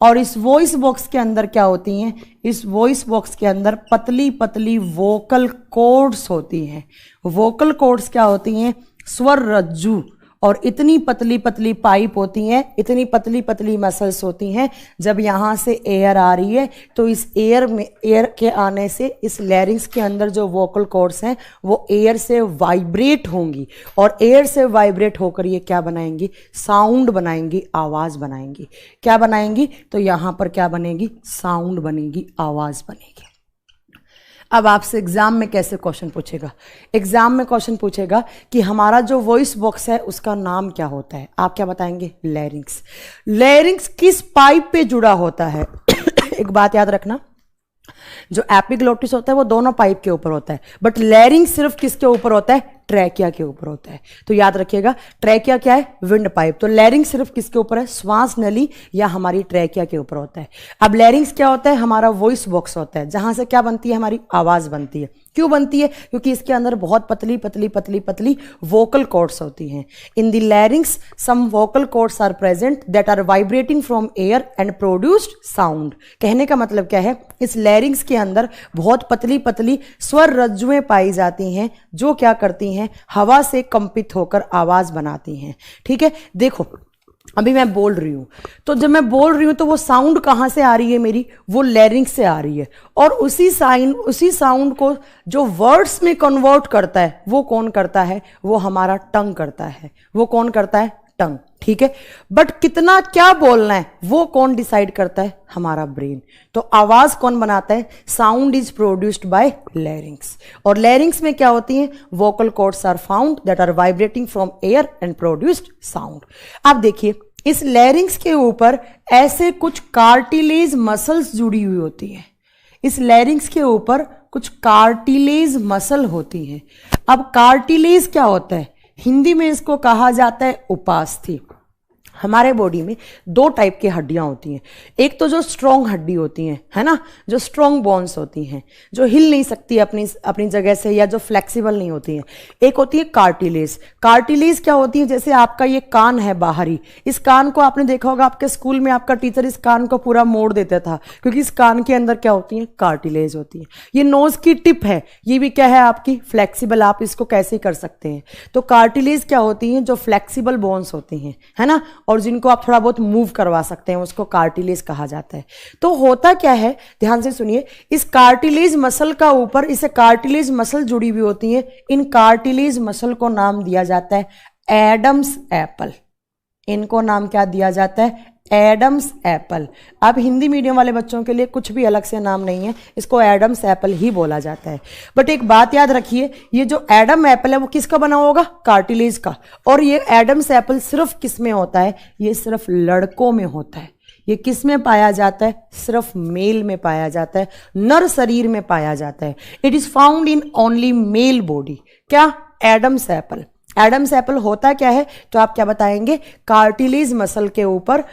और इस वॉइस बॉक्स के अंदर क्या होती हैं, इस वॉइस बॉक्स के अंदर पतली पतली वोकल कॉर्ड्स होती हैं। वोकल कॉर्ड्स क्या होती हैं, स्वर रज्जू, और इतनी पतली पतली पाइप होती हैं, इतनी पतली पतली मसल्स होती हैं। जब यहाँ से एयर आ रही है तो इस एयर में, एयर के आने से इस लैरिंग्स के अंदर जो वोकल कॉर्ड्स हैं वो एयर से वाइब्रेट होंगी, और एयर से वाइब्रेट होकर ये क्या बनाएंगी, साउंड बनाएंगी, आवाज बनाएंगी। क्या बनाएंगी, तो यहाँ पर क्या बनेगी, साउंड बनेगी, आवाज बनेगी। अब आपसे एग्जाम में कैसे क्वेश्चन पूछेगा, एग्जाम में क्वेश्चन पूछेगा कि हमारा जो वॉइस बॉक्स है उसका नाम क्या होता है। आप क्या बताएंगे, लैरिंक्स। लैरिंक्स किस पाइप पे जुड़ा होता है? एक बात याद रखना, जो एपिग्लोटिस होता है वो दोनों पाइप के ऊपर होता है, बट लैरिंक्स सिर्फ किसके ऊपर होता है, ट्रैकिया के ऊपर होता है। तो याद रखिएगा, ट्रैकिया क्या है, विंड पाइप। तो लैरिंक्स सिर्फ किसके ऊपर है, श्वास नली या हमारी ट्रैकिया के ऊपर होता है। अब लैरिंक्स क्या होता है, हमारा वॉइस बॉक्स होता है, जहां से क्या बनती है, हमारी आवाज बनती है। क्यों बनती है, क्योंकि इसके अंदर बहुत पतली पतली पतली पतली वोकल कॉर्ड्स होती हैं। In the larynx some vocal cords are present that are vibrating from air and produced sound. कहने का मतलब क्या है, इस लैरिंक्स के अंदर बहुत पतली पतली स्वर रज्जुएं पाई जाती हैं जो क्या करती हैं, हवा से कंपित होकर आवाज बनाती हैं। ठीक है, देखो अभी मैं बोल रही हूं, तो जब मैं बोल रही हूं तो वो साउंड कहां से आ रही है मेरी, वो लैरिंक्स से आ रही है। और उसी साउंड को जो वर्ड्स में कन्वर्ट करता है वो कौन करता है, वो हमारा टंग करता है। वो कौन करता है, टंग। ठीक है, बट कितना क्या बोलना है वो कौन डिसाइड करता है, हमारा ब्रेन। तो आवाज कौन बनाता है, sound is produced by larynx. और लैरिंक्स में क्या होती है, vocal cords are found that are vibrating from air and produced sound. आप देखिए, इस लैरिंक्स के ऊपर ऐसे कुछ कार्टिलेज मसल्स जुड़ी हुई होती हैं। इस लैरिंक्स के ऊपर कुछ कार्टिलेज मसल होती हैं। अब कार्टिलेज क्या होता है, हिंदी में इसको कहा जाता है उपास्थि। हमारे बॉडी में दो टाइप की हड्डियां होती हैं, एक तो जो स्ट्रॉन्ग हड्डी होती हैं, है ना, जो स्ट्रॉन्ग बोन्स होती हैं, जो हिल नहीं सकती अपनी जगह से या जो फ्लेक्सिबल नहीं होती हैं। एक होती है कार्टिलेज। कार्टिलेज क्या होती है, जैसे आपका ये कान है बाहरी, इस कान को आपने देखा होगा आपके स्कूल में आपका टीचर इस कान को पूरा मोड़ देता था, क्योंकि इस कान के अंदर क्या होती है, कार्टिलेज होती है। ये नोज की टिप है, ये भी क्या है आपकी, फ्लेक्सिबल। आप इसको कैसे कर सकते हैं, तो कार्टिलेज क्या होती हैं, जो फ्लेक्सिबल बोन्स होती हैं, है ना, और जिनको आप थोड़ा बहुत मूव करवा सकते हैं, उसको कार्टिलेज कहा जाता है। तो होता क्या है, ध्यान से सुनिए, इस कार्टिलेज मसल का ऊपर इसे कार्टिलेज मसल जुड़ी हुई होती है। इन कार्टिलेज मसल को नाम दिया जाता है एडम्स एप्पल। इनको नाम क्या दिया जाता है, एडम्स एप्पल। अब हिंदी मीडियम वाले बच्चों के लिए कुछ भी अलग से नाम नहीं है, इसको एडम्स एप्पल ही बोला जाता है। बट एक बात याद रखिए, ये जो एडम एप्पल है वो किसका बना होगा, कार्टिलेज का। और ये एडम्स एप्पल सिर्फ किस में होता है, ये सिर्फ लड़कों में होता है। ये किस में पाया जाता है, सिर्फ मेल में पाया जाता है, नर शरीर में पाया जाता है। It is found in only mail body. क्या, एडम्स एप्पल। एडम्स एप्पल होता क्या है, तो आप क्या बताएंगे, कार्टिलेज मसल के ऊपर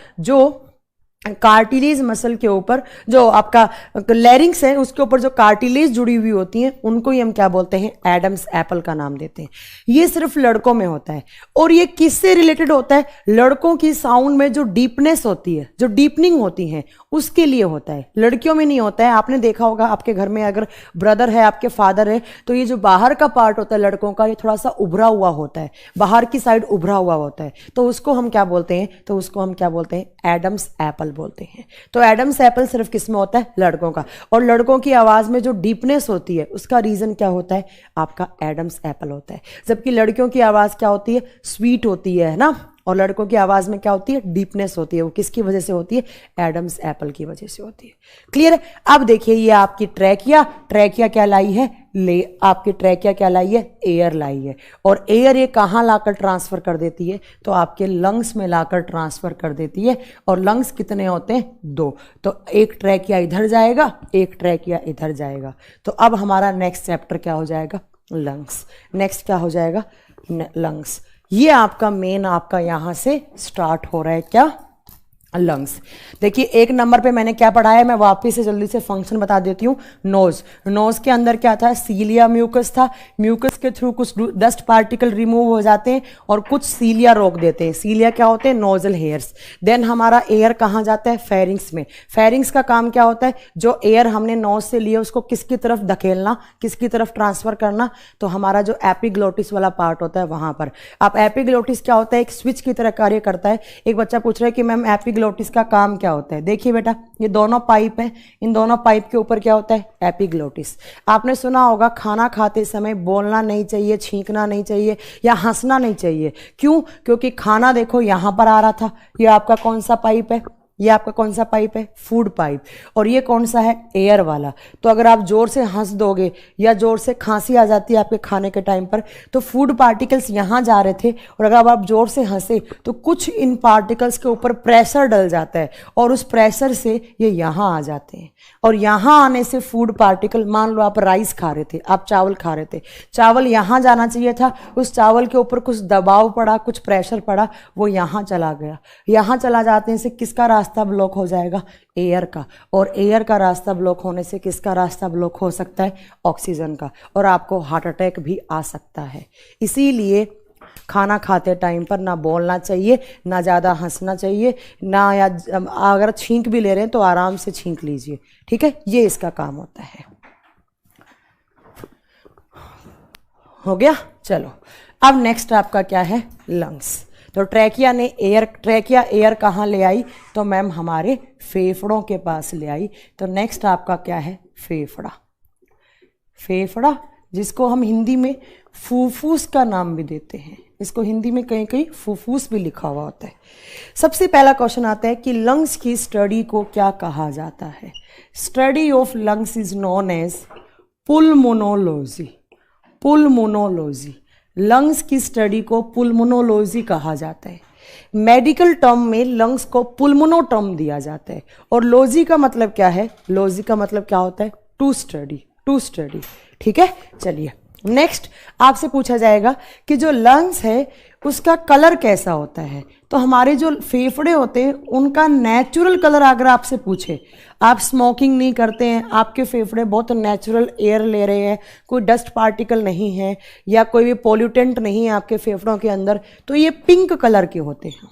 जो आपका लैरिंक्स है उसके ऊपर जो कार्टिलेज जुड़ी हुई होती हैं उनको ही हम क्या बोलते हैं, एडम्स एप्पल का नाम देते हैं। ये सिर्फ लड़कों में होता है। और ये किससे रिलेटेड होता है, लड़कों की साउंड में जो डीपनेस होती है, जो डीपनिंग होती है, उसके लिए होता है, लड़कियों में नहीं होता है। आपने देखा होगा आपके घर में अगर ब्रदर है, आपके फादर है, तो ये जो बाहर का पार्ट होता है लड़कों का, ये थोड़ा सा उभरा हुआ होता है, बाहर की साइड उभरा हुआ होता है। तो उसको हम क्या बोलते हैं, तो उसको हम क्या बोलते हैं, एडम्स एप्पल बोलते हैं। तो एडम्स एप्पल सिर्फ किसमें होता है, लड़कों का। और लड़कों की आवाज में जो डीपनेस होती है उसका रीजन क्या होता है, आपका एडम्स एप्पल होता है। जबकि लड़कियों की आवाज क्या होती है, स्वीट होती है ना, और लड़कों की आवाज में क्या होती है, डीपनेस होती है। वो किसकी वजह से होती है, एडम्स एप्पल की वजह से होती है। क्लियर है। अब देखिए, ये आपकी ट्रैकिया क्या लाई है, आपकी ट्रैकिया क्या लाई है, एयर लाई है। और एयर ये कहाँ लाकर ट्रांसफर कर देती है, तो आपके लंग्स में लाकर ट्रांसफर कर देती है। और लंग्स कितने होते हैं, 2। तो एक ट्रैकिया इधर जाएगा, एक ट्रैकिया इधर जाएगा। तो अब हमारा नेक्स्ट चैप्टर क्या हो जाएगा, लंग्स। नेक्स्ट क्या हो जाएगा, लंग्स। ये आपका मेन आपका यहां से स्टार्ट हो रहा है, क्या, लंग्स। देखिए, एक नंबर पे मैंने क्या पढ़ाया, मैं वापस से जल्दी से फंक्शन बता देती हूँ। नोज के अंदर क्या था, सीलिया म्यूकस था। म्यूकस के थ्रू कुछ डस्ट पार्टिकल रिमूव हो जाते हैं और कुछ सीलिया रोक देते हैं। सीलिया क्या होते हैं, नोजल हेयर्स। देन हमारा एयर कहाँ जाता है, फेरिंग्स में। फेरिंग्स का काम क्या होता है, जो एयर हमने नोज से लिया उसको किसकी तरफ धकेलना, किसकी तरफ ट्रांसफर करना, तो हमारा जो एपिग्लोटिस वाला पार्ट होता है वहां पर। अब एपिग्लोटिस क्या होता है, एक स्विच की तरह कार्य करता है। एक बच्चा पूछ रहा है कि मैम एपिग्लोटिस का काम क्या होता है। देखिए बेटा, ये दोनों पाइप हैं, इन दोनों पाइप के ऊपर क्या होता है, एपिग्लोटिस। आपने सुना होगा खाना खाते समय बोलना नहीं चाहिए, छींकना नहीं चाहिए या हंसना नहीं चाहिए। क्यों, क्योंकि खाना देखो यहां पर आ रहा था, ये आपका कौन सा पाइप है, ये आपका कौन सा पाइप है? Food pipe. और ये कौन सा है? एयर वाला। तो अगर आप जोर से हंस दोगे या जोर से खांसी आ जाती है आपके खाने के टाइम पर, तो फूड पार्टिकल्स यहाँ जा रहे थे, और अगर आप जोर से हंसे तो कुछ इन पार्टिकल्स के ऊपर प्रेशर डल जाता है, और उस प्रेशर से ये यहाँ आ जाते हैं। और यहाँ आने से फूड पार्टिकल, मान लो आप राइस खा रहे थे, आप चावल खा रहे थे, चावल यहाँ जाना चाहिए था, उस चावल के ऊपर कुछ दबाव पड़ा, कुछ प्रेशर पड़ा, वो यहाँ चला गया। यहाँ चला जाने से किसका रास्ता ब्लॉक हो जाएगा? एयर का। और एयर का रास्ता ब्लॉक होने से किसका रास्ता ब्लॉक हो सकता है? ऑक्सीजन का। और आपको हार्ट अटैक भी आ सकता है। इसीलिए खाना खाते टाइम पर ना बोलना चाहिए, ना ज़्यादा हंसना चाहिए, ना, या अगर छींक भी ले रहे हैं तो आराम से छींक लीजिए, ठीक है? ये इसका काम होता है। हो गया? चलो, अब नेक्स्ट आपका क्या है? लंग्स। तो ट्रैकिया एयर कहाँ ले आई? तो मैम हमारे फेफड़ों के पास ले आई। तो नेक्स्ट आपका क्या है? फेफड़ा। फेफड़ा, जिसको हम हिंदी में फूफूस का नाम भी देते हैं, इसको हिंदी में कहीं कहीं फूफूस भी लिखा हुआ होता है। सबसे पहला क्वेश्चन आता है कि लंग्स की स्टडी को क्या कहा जाता है? Study of lungs is known as pulmonology. Pulmonology, lungs की स्टडी को पुल्मोनोलॉजी कहा जाता है। मेडिकल टर्म में लंग्स को पुल्मोनो टर्म दिया जाता है। और लॉजी का मतलब क्या है? लॉजी का मतलब क्या होता है? टू स्टडी, टू स्टडी, ठीक है? चलिए, नेक्स्ट आपसे पूछा जाएगा कि जो लंग्स है उसका कलर कैसा होता है। तो हमारे जो फेफड़े होते हैं उनका नेचुरल कलर अगर आपसे पूछे, आप स्मोकिंग नहीं करते हैं, आपके फेफड़े बहुत नेचुरल एयर ले रहे हैं, कोई डस्ट पार्टिकल नहीं है या कोई भी पोल्यूटेंट नहीं है आपके फेफड़ों के अंदर, तो ये पिंक कलर के होते हैं,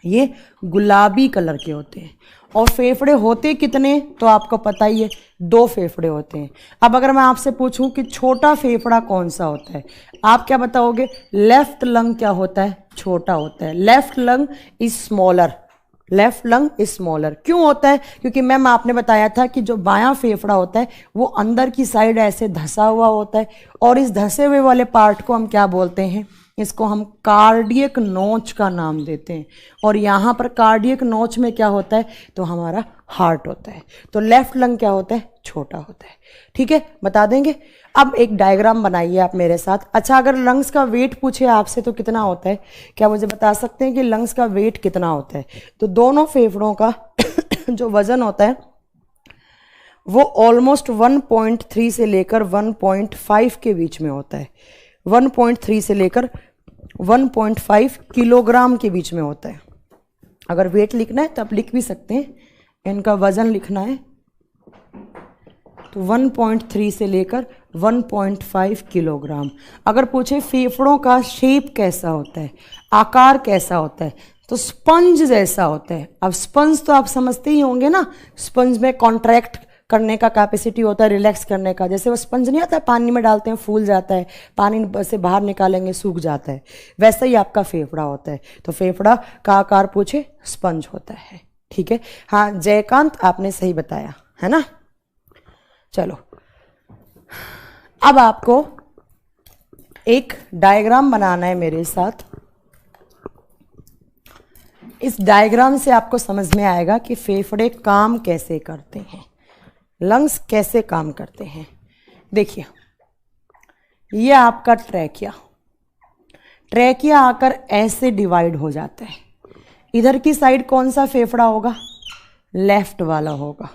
ये गुलाबी कलर के होते हैं। और फेफड़े होते कितने? तो आपको पता ही है, 2 फेफड़े होते हैं। अब अगर मैं आपसे पूछूं कि छोटा फेफड़ा कौन सा होता है, आप क्या बताओगे? लेफ्ट लंग क्या होता है? छोटा होता है। Left lung is smaller. Left lung is smaller. क्यों होता है? क्योंकि मैम आपने बताया था कि जो बायां फेफड़ा होता है वो अंदर की साइड ऐसे धंसा हुआ होता है, और इस धंसे हुए वाले पार्ट को हम क्या बोलते हैं? इसको हम कार्डियक नोच का नाम देते हैं। और यहाँ पर कार्डियक नोच में क्या होता है? तो हमारा हार्ट होता है। तो लेफ्ट लंग क्या होता है? छोटा होता है, ठीक है? बता देंगे। अब एक डायग्राम बनाइए आप मेरे साथ। अच्छा, अगर लंग्स का वेट पूछे आपसे तो कितना होता है? क्या मुझे बता सकते हैं कि लंग्स का वेट कितना होता है? तो दोनों फेफड़ों का जो वजन होता है वो ऑलमोस्ट 1.3 से लेकर 1.5 के बीच में होता है। 1.3 से लेकर 1.5 किलोग्राम के बीच में होता है। अगर वेट लिखना है तो आप लिख भी सकते हैं, इनका वजन लिखना है तो 1.3 से लेकर 1.5 किलोग्राम। अगर पूछे फेफड़ों का शेप कैसा होता है, आकार कैसा होता है, तो स्पंज जैसा होता है। अब स्पंज तो आप समझते ही होंगे ना, स्पंज में कॉन्ट्रैक्ट करने का कैपेसिटी होता है, रिलैक्स करने का। जैसे वो स्पंज नहीं आता है, पानी में डालते हैं फूल जाता है, पानी से बाहर निकालेंगे सूख जाता है, वैसा ही आपका फेफड़ा होता है। तो फेफड़ा का आकार पूछे, स्पंज होता है, ठीक है? हाँ जयकांत, आपने सही बताया है ना। चलो, अब आपको एक डायग्राम बनाना है मेरे साथ। इस डायग्राम से आपको समझ में आएगा कि फेफड़े काम कैसे करते हैं, लंग्स कैसे काम करते हैं। देखिए, ये आपका ट्रैकिया, ट्रैकिया आकर ऐसे डिवाइड हो जाता है। इधर की साइड कौन सा फेफड़ा होगा? लेफ्ट वाला होगा,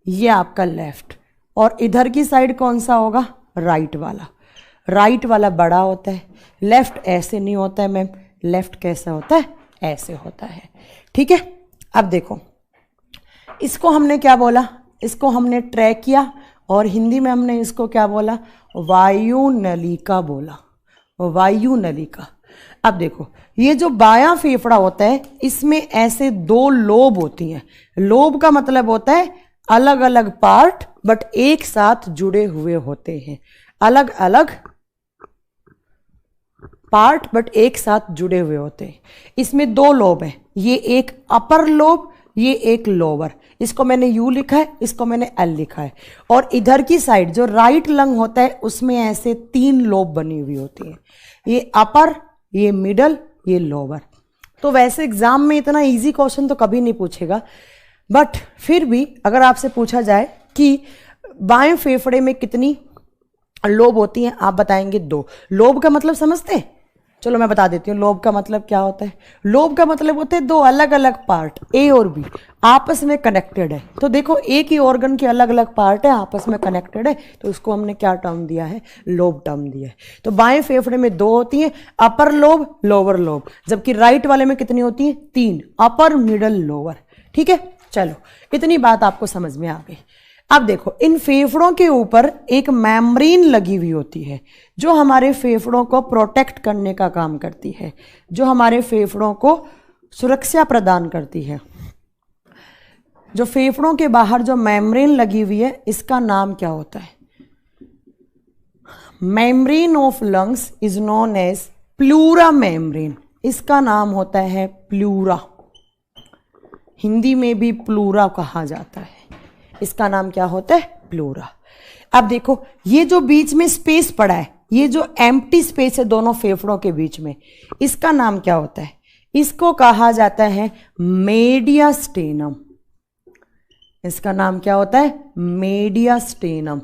ये आपका लेफ्ट। और इधर की साइड कौन सा होगा? राइट वाला। राइट वाला बड़ा होता है, लेफ्ट ऐसे नहीं होता है मैम। लेफ्ट कैसा होता है? ऐसे होता है, ठीक है? अब देखो, इसको हमने क्या बोला? इसको हमने ट्रैकिया, और हिंदी में हमने इसको क्या बोला? वायुनलिका बोला, वायुनलिका। अब देखो, ये जो बायां फेफड़ा होता है इसमें ऐसे 2 लोब होती हैं। लोब का मतलब होता है अलग अलग पार्ट बट एक साथ जुड़े हुए होते हैं। अलग अलग पार्ट बट एक साथ जुड़े हुए होते हैं। इसमें 2 लोब हैं, ये एक अपर लोब, ये एक लोअर। इसको मैंने यू लिखा है, इसको मैंने एल लिखा है। और इधर की साइड जो राइट लंग होता है उसमें ऐसे 3 लोब बनी हुई होती है, ये अपर, ये मिडल, ये लोअर। तो वैसे एग्जाम में इतना इजी क्वेश्चन तो कभी नहीं पूछेगा, बट फिर भी अगर आपसे पूछा जाए कि बाएं फेफड़े में कितनी लोब होती हैं, आप बताएंगे 2। लोब का मतलब समझते हैं? चलो मैं बता देती हूँ लोब का मतलब क्या होता है। लोब का मतलब होते हैं 2 अलग अलग पार्ट, ए और बी आपस में कनेक्टेड है। तो देखो एक ही ऑर्गन के अलग अलग पार्ट है, आपस में कनेक्टेड है, तो उसको हमने क्या टर्म दिया है? लोब टर्म दिया है। तो बाएं फेफड़े में 2 होती हैं, अपर लोब, लोअर लोब, जबकि राइट वाले में कितनी होती है? 3, अपर, मिडल, लोअर। ठीक है, चलो इतनी बात आपको समझ में आ गई। अब देखो इन फेफड़ों के ऊपर एक मेम्ब्रेन लगी हुई होती है जो हमारे फेफड़ों को प्रोटेक्ट करने का काम करती है, जो हमारे फेफड़ों को सुरक्षा प्रदान करती है। जो फेफड़ों के बाहर जो मेम्ब्रेन लगी हुई है इसका नाम क्या होता है? Membrane of lungs is known as pleura membrane. इसका नाम होता है प्लूरा, हिंदी में भी प्लूरा कहा जाता है। इसका नाम क्या होता है? प्लूरा। अब देखो ये जो बीच में स्पेस पड़ा है, ये जो एम्प्टी स्पेस है दोनों फेफड़ों के बीच में, इसका नाम क्या होता है? इसको कहा जाता है मेडियास्टेनम। इसका नाम क्या होता है? मेडियास्टेनम।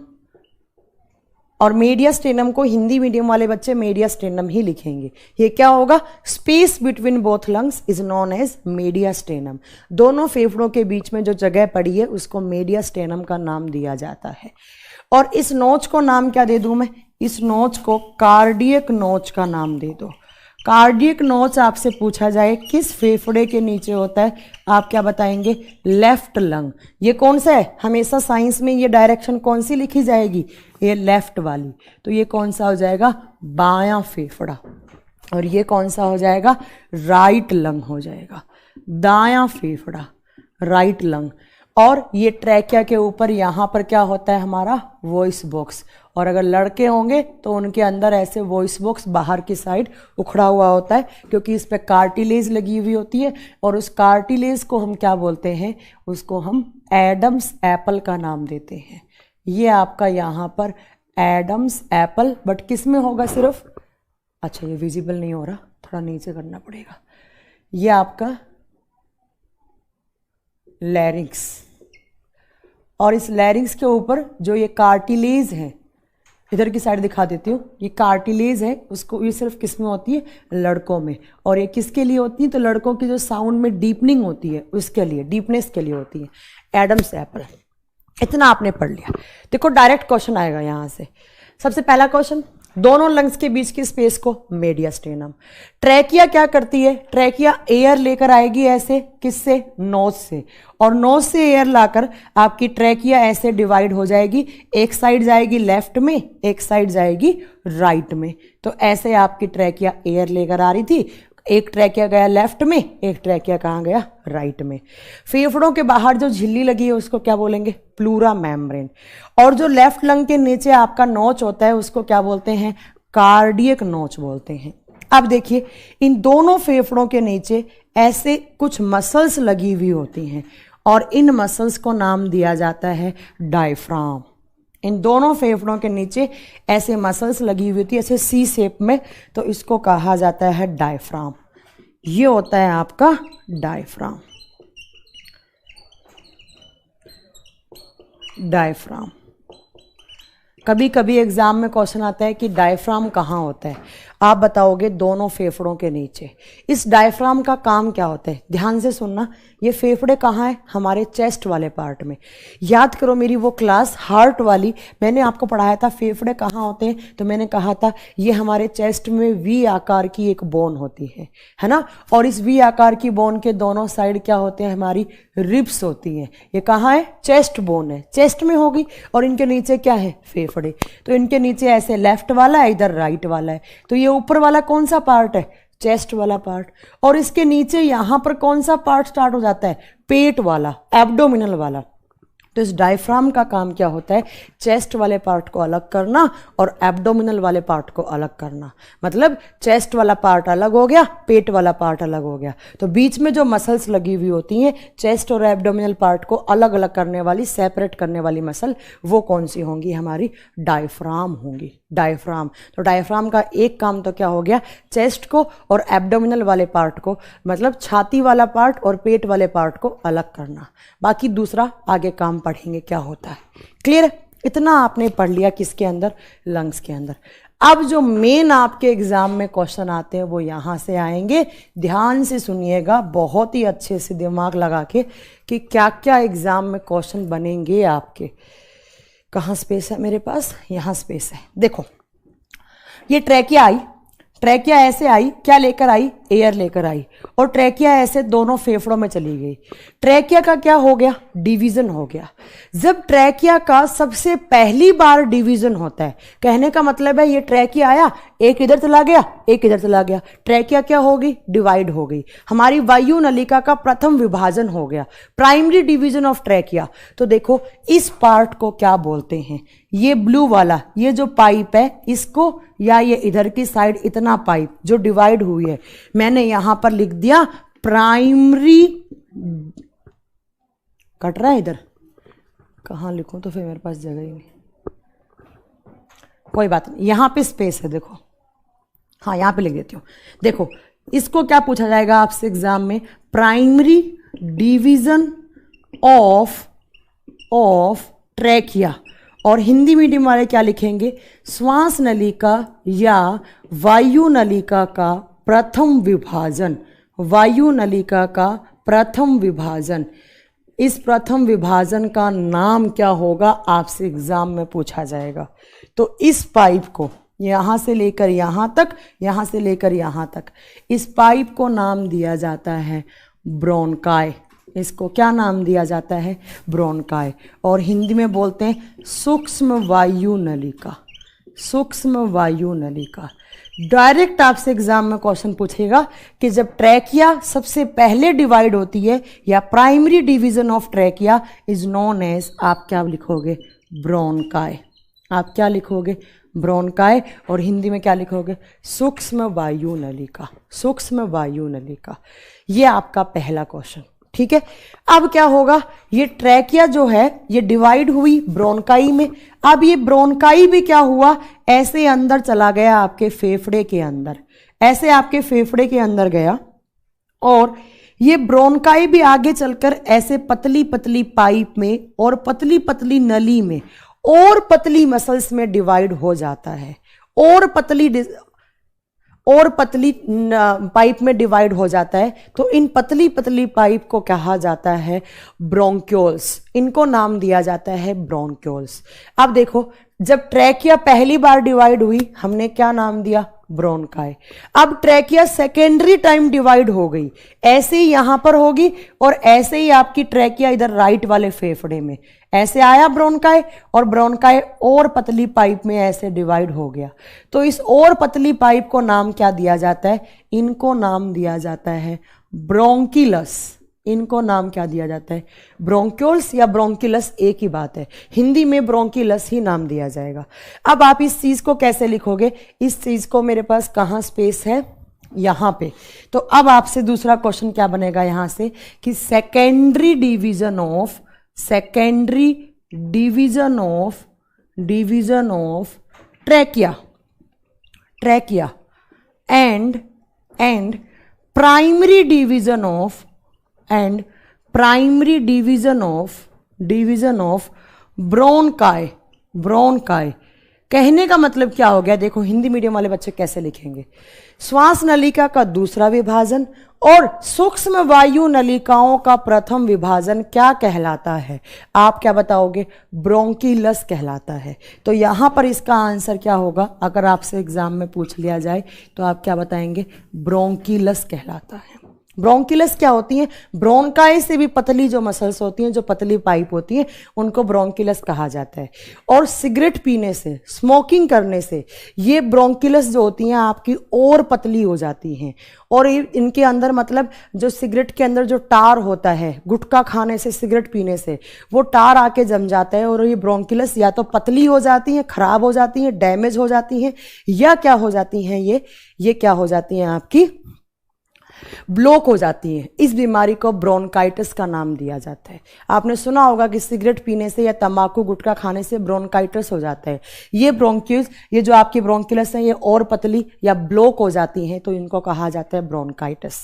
और मेडियास्टेनम को हिंदी मीडियम वाले बच्चे मेडियास्टेनम ही लिखेंगे। ये क्या होगा? Space between both lungs is known as mediastinum. दोनों फेफड़ों के बीच में जो जगह पड़ी है उसको मेडियास्टेनम का नाम दिया जाता है। और इस नोच को नाम क्या दे दूं मैं? इस नोच को कार्डियक नोच का नाम दे दो। कार्डियक नोच आपसे पूछा जाए किस फेफड़े के नीचे होता है, आप क्या बताएंगे? Left lung. ये कौन सा है? हमेशा साइंस में ये डायरेक्शन कौन सी लिखी जाएगी? ये लेफ्ट वाली। तो ये कौन सा हो जाएगा? बायां फेफड़ा। और ये कौन सा हो जाएगा? राइट लंग हो जाएगा। दायां फेफड़ा, राइट लंग। और ये ट्रैकिया के ऊपर यहां पर क्या होता है? हमारा वॉइस बॉक्स। और अगर लड़के होंगे तो उनके अंदर ऐसे वॉइस बॉक्स बाहर की साइड उखड़ा हुआ होता है, क्योंकि इस पे कार्टिलेज लगी हुई होती है। और उस कार्टिलेज को हम क्या बोलते हैं? उसको हम एडम्स एप्पल का नाम देते हैं। ये आपका यहां पर एडम्स एप्पल, बट किस में होगा सिर्फ? अच्छा ये विजिबल नहीं हो रहा, थोड़ा नीचे करना पड़ेगा। ये आपका लैरिंक्स। और इस लैरिंक्स के ऊपर जो ये कार्टिलेज है, इधर की साइड दिखा देती हूँ, ये कार्टिलेज है, उसको ये सिर्फ किस में होती है? लड़कों में। और ये किसके लिए होती है? तो लड़कों की जो साउंड में डीपनिंग होती है उसके लिए, डीपनेस के लिए होती है। Adam's apple. इतना आपने पढ़ लिया। देखो डायरेक्ट क्वेश्चन आएगा यहां से। सबसे पहला क्वेश्चन, दोनों लंग्स के बीच की स्पेस को मेडियास्टेनम। ट्रैकिया क्या करती है? ट्रैकिया एयर लेकर आएगी ऐसे, किससे? नोज से। और नोज से एयर लाकर आपकी ट्रैकिया ऐसे डिवाइड हो जाएगी, एक साइड जाएगी लेफ्ट में, एक साइड जाएगी राइट में। तो ऐसे आपकी ट्रैकिया एयर लेकर आ रही थी, एक ट्रैकिया गया लेफ्ट में, एक ट्रैकिया कहाँ गया? राइट में। फेफड़ों के बाहर जो झिल्ली लगी है उसको क्या बोलेंगे? Pleura membrane. और जो लेफ्ट लंग के नीचे आपका नोच होता है उसको क्या बोलते हैं? कार्डियक नोच बोलते हैं। अब देखिए इन दोनों फेफड़ों के नीचे ऐसे कुछ मसल्स लगी हुई होती हैं और इन मसल्स को नाम दिया जाता है डायफ्राम। इन दोनों फेफड़ों के नीचे ऐसे मसल्स लगी हुई होती है ऐसे सी शेप में, तो इसको कहा जाता है डायफ्राम। ये होता है आपका डायफ्राम। डायफ्राम। कभी कभी एग्जाम में क्वेश्चन आता है कि डायफ्राम कहाँ होता है, आप बताओगे दोनों फेफड़ों के नीचे। इस डायफ्राम का काम क्या होता है? ध्यान से सुनना। ये फेफड़े कहाँ है? हमारे चेस्ट वाले पार्ट में। याद करो मेरी वो क्लास हार्ट वाली, मैंने आपको पढ़ाया था फेफड़े कहाँ होते हैं, तो मैंने कहा था ये हमारे चेस्ट में वी आकार की एक बोन होती है ना। और इस वी आकार की बोन के दोनों साइड क्या होते हैं? हमारी रिब्स होती हैं। ये कहाँ है? चेस्ट बोन है, चेस्ट में होगी। और इनके नीचे क्या है? फेफड़े। तो इनके नीचे ऐसे लेफ्ट वाला है, इधर राइट वाला है। तो ये ऊपर वाला कौन सा पार्ट है? चेस्ट वाला पार्ट। और इसके नीचे यहां पर कौन सा पार्ट स्टार्ट हो जाता है? पेट वाला, एब्डोमिनल वाला। तो इस डायफ्राम का काम क्या होता है? चेस्ट वाले पार्ट को अलग करना और एब्डोमिनल वाले पार्ट को अलग करना। मतलब चेस्ट वाला पार्ट अलग हो गया, पेट वाला पार्ट अलग हो गया। तो बीच में जो मसल्स लगी हुई होती हैं चेस्ट और एब्डोमिनल पार्ट को अलग अलग करने वाली, सेपरेट करने वाली मसल, वो कौन सी होंगी? हमारी डायफ्राम होंगी। डायफ्राम। तो डायफ्राम का एक काम तो क्या हो गया, चेस्ट को और एब्डोमिनल वाले पार्ट को, मतलब छाती वाला पार्ट और पेट वाले पार्ट को अलग करना। बाकी दूसरा आगे काम पढ़ेंगे क्या होता है। क्लियर? इतना आपने पढ़ लिया किसके अंदर, लंग्स के अंदर। अब जो मेन आपके एग्जाम में क्वेश्चन आते हैं वो यहां से आएंगे। ध्यान से सुनिएगा, बहुत ही अच्छे से दिमाग लगा के कि क्या क्या एग्जाम में क्वेश्चन बनेंगे आपके। कहाँ स्पेस है मेरे पास, यहाँ स्पेस है। देखो ये ट्रैकिया आई, ट्रैकिया ऐसे आई, क्या लेकर आई, एयर लेकर आई, और ट्रैकिया ऐसे दोनों फेफड़ों में चली गई। ट्रैकिया का क्या हो गया, डिवीजन हो गया। जब ट्रैकिया का सबसे पहली बार डिवीजन होता है, कहने का मतलब है ये ट्रैकिया आया, एक इधर चला गया, एक इधर चला गया, ट्रैकिया क्या होगी, डिवाइड हो गई। हमारी वायु नलिका का प्रथम विभाजन हो गया, प्राइमरी डिवीजन ऑफ ट्रैकिया। तो देखो इस पार्ट को क्या बोलते हैं, ये ब्लू वाला, ये जो पाइप है इसको, या ये इधर की साइड इतना पाइप जो डिवाइड हुई है, मैंने यहां पर लिख दिया प्राइमरी। कट रहा है इधर, कहां लिखूं तो फिर मेरे पास जगह ही नहीं, कोई बात नहीं, यहां पे स्पेस है देखो, हाँ यहां पे लिख देती हूं। देखो इसको क्या पूछा जाएगा आपसे एग्जाम में, प्राइमरी डिवीजन ऑफ ट्रैकिया, और हिंदी मीडियम वाले क्या लिखेंगे, श्वास नलिका या वायु नलिका का प्रथम विभाजन, वायु नलिका का प्रथम विभाजन। इस प्रथम विभाजन का नाम क्या होगा आपसे एग्जाम में पूछा जाएगा। तो इस पाइप को यहां से लेकर यहां तक, यहां से लेकर यहां तक, इस पाइप को नाम दिया जाता है ब्रोंकाई। इसको क्या नाम दिया जाता है, ब्रोंकाई, और हिंदी में बोलते हैं सूक्ष्म वायु नलिका, सूक्ष्म वायु नलिका। डायरेक्ट आपसे एग्जाम में क्वेश्चन पूछेगा कि जब ट्रैकिया सबसे पहले डिवाइड होती है, या primary division of trachea is known as, आप क्या लिखोगे, ब्रोंकाई। आप क्या लिखोगे, ब्रोंकाई, और हिंदी में क्या लिखोगे, सूक्ष्म वायु नलिका, सूक्ष्म वायु नलिका। ये आपका पहला क्वेश्चन, ठीक है। अब क्या होगा, ये ट्रैकिया जो है ये डिवाइड हुई ब्रोंकाई में। अब ये ब्रोंकाई भी क्या हुआ, ऐसे अंदर चला गया आपके फेफड़े के अंदर, ऐसे आपके फेफड़े के अंदर गया, और ये ब्रोंकाई भी आगे चलकर ऐसे पतली पतली पाइप में और पतली पतली नली में और पतली मसल्स में डिवाइड हो जाता है, और पतली पाइप में डिवाइड हो जाता है। तो इन पतली पतली पाइप को कहा जाता है ब्रोंक्यूल्स, इनको नाम दिया जाता है ब्रोंक्यूल्स। अब देखो जब ट्रैकिया पहली बार डिवाइड हुई हमने क्या नाम दिया, ब्रोंकाई। अब ट्रैकिया सेकेंडरी टाइम डिवाइड हो गई, ऐसे ही यहां पर होगी, और ऐसे ही आपकी ट्रैकिया इधर राइट वाले फेफड़े में ऐसे आया ब्रोंकाई, और ब्रोंकाई और पतली पाइप में ऐसे डिवाइड हो गया। तो इस और पतली पाइप को नाम क्या दिया जाता है, इनको नाम दिया जाता है ब्रोंकिलस। इनको नाम क्या दिया जाता है, ब्रोंक्यूल्स या ब्रोंकिलस, एक ही बात है, हिंदी में ब्रोंकिलस ही नाम दिया जाएगा। अब आप इस चीज को कैसे लिखोगे, इस चीज को मेरे पास कहाँ स्पेस है, यहां पे। तो अब आपसे दूसरा क्वेश्चन क्या बनेगा यहां से, कि secondary division of trachea and primary division of bronchi. कहने का मतलब क्या हो गया, देखो हिंदी मीडियम वाले बच्चे कैसे लिखेंगे, श्वास नलिका का दूसरा विभाजन और सूक्ष्म वायु नलिकाओं का प्रथम विभाजन क्या कहलाता है, आप क्या बताओगे, ब्रोंकिलस कहलाता है। तो यहां पर इसका आंसर क्या होगा, अगर आपसे एग्जाम में पूछ लिया जाए तो आप क्या बताएंगे, ब्रोंकिलस कहलाता है। ब्रोंकिलस क्या होती है, ब्रोंकाई से भी पतली जो मसल्स होती हैं, जो पतली पाइप होती हैं, उनको ब्रोंकिलस कहा जाता है। और सिगरेट पीने से, स्मोकिंग करने से ये ब्रोंकिलस जो होती हैं आपकी और पतली हो जाती हैं, और इनके अंदर मतलब जो सिगरेट के अंदर जो टार होता है, गुटखा खाने से, सिगरेट पीने से वो टार आके जम जाता है, और ये ब्रोंकिलस या तो पतली हो जाती हैं, खराब हो जाती हैं, डैमेज हो जाती हैं, या क्या हो जाती हैं, ये क्या हो जाती हैं आपकी ब्लॉक हो जाती हैं। इस बीमारी को ब्रोंकाइटिस का नाम दिया जाता है। आपने सुना होगा कि सिगरेट पीने से या तंबाकू गुटखा खाने से ब्रोंकाइटिस हो जाता है। ये ब्रोंक्यूल्स, ये जो आपकी ब्रोंकिलस है, ये और पतली या ब्लॉक हो जाती हैं, तो इनको कहा जाता है ब्रोंकाइटिस।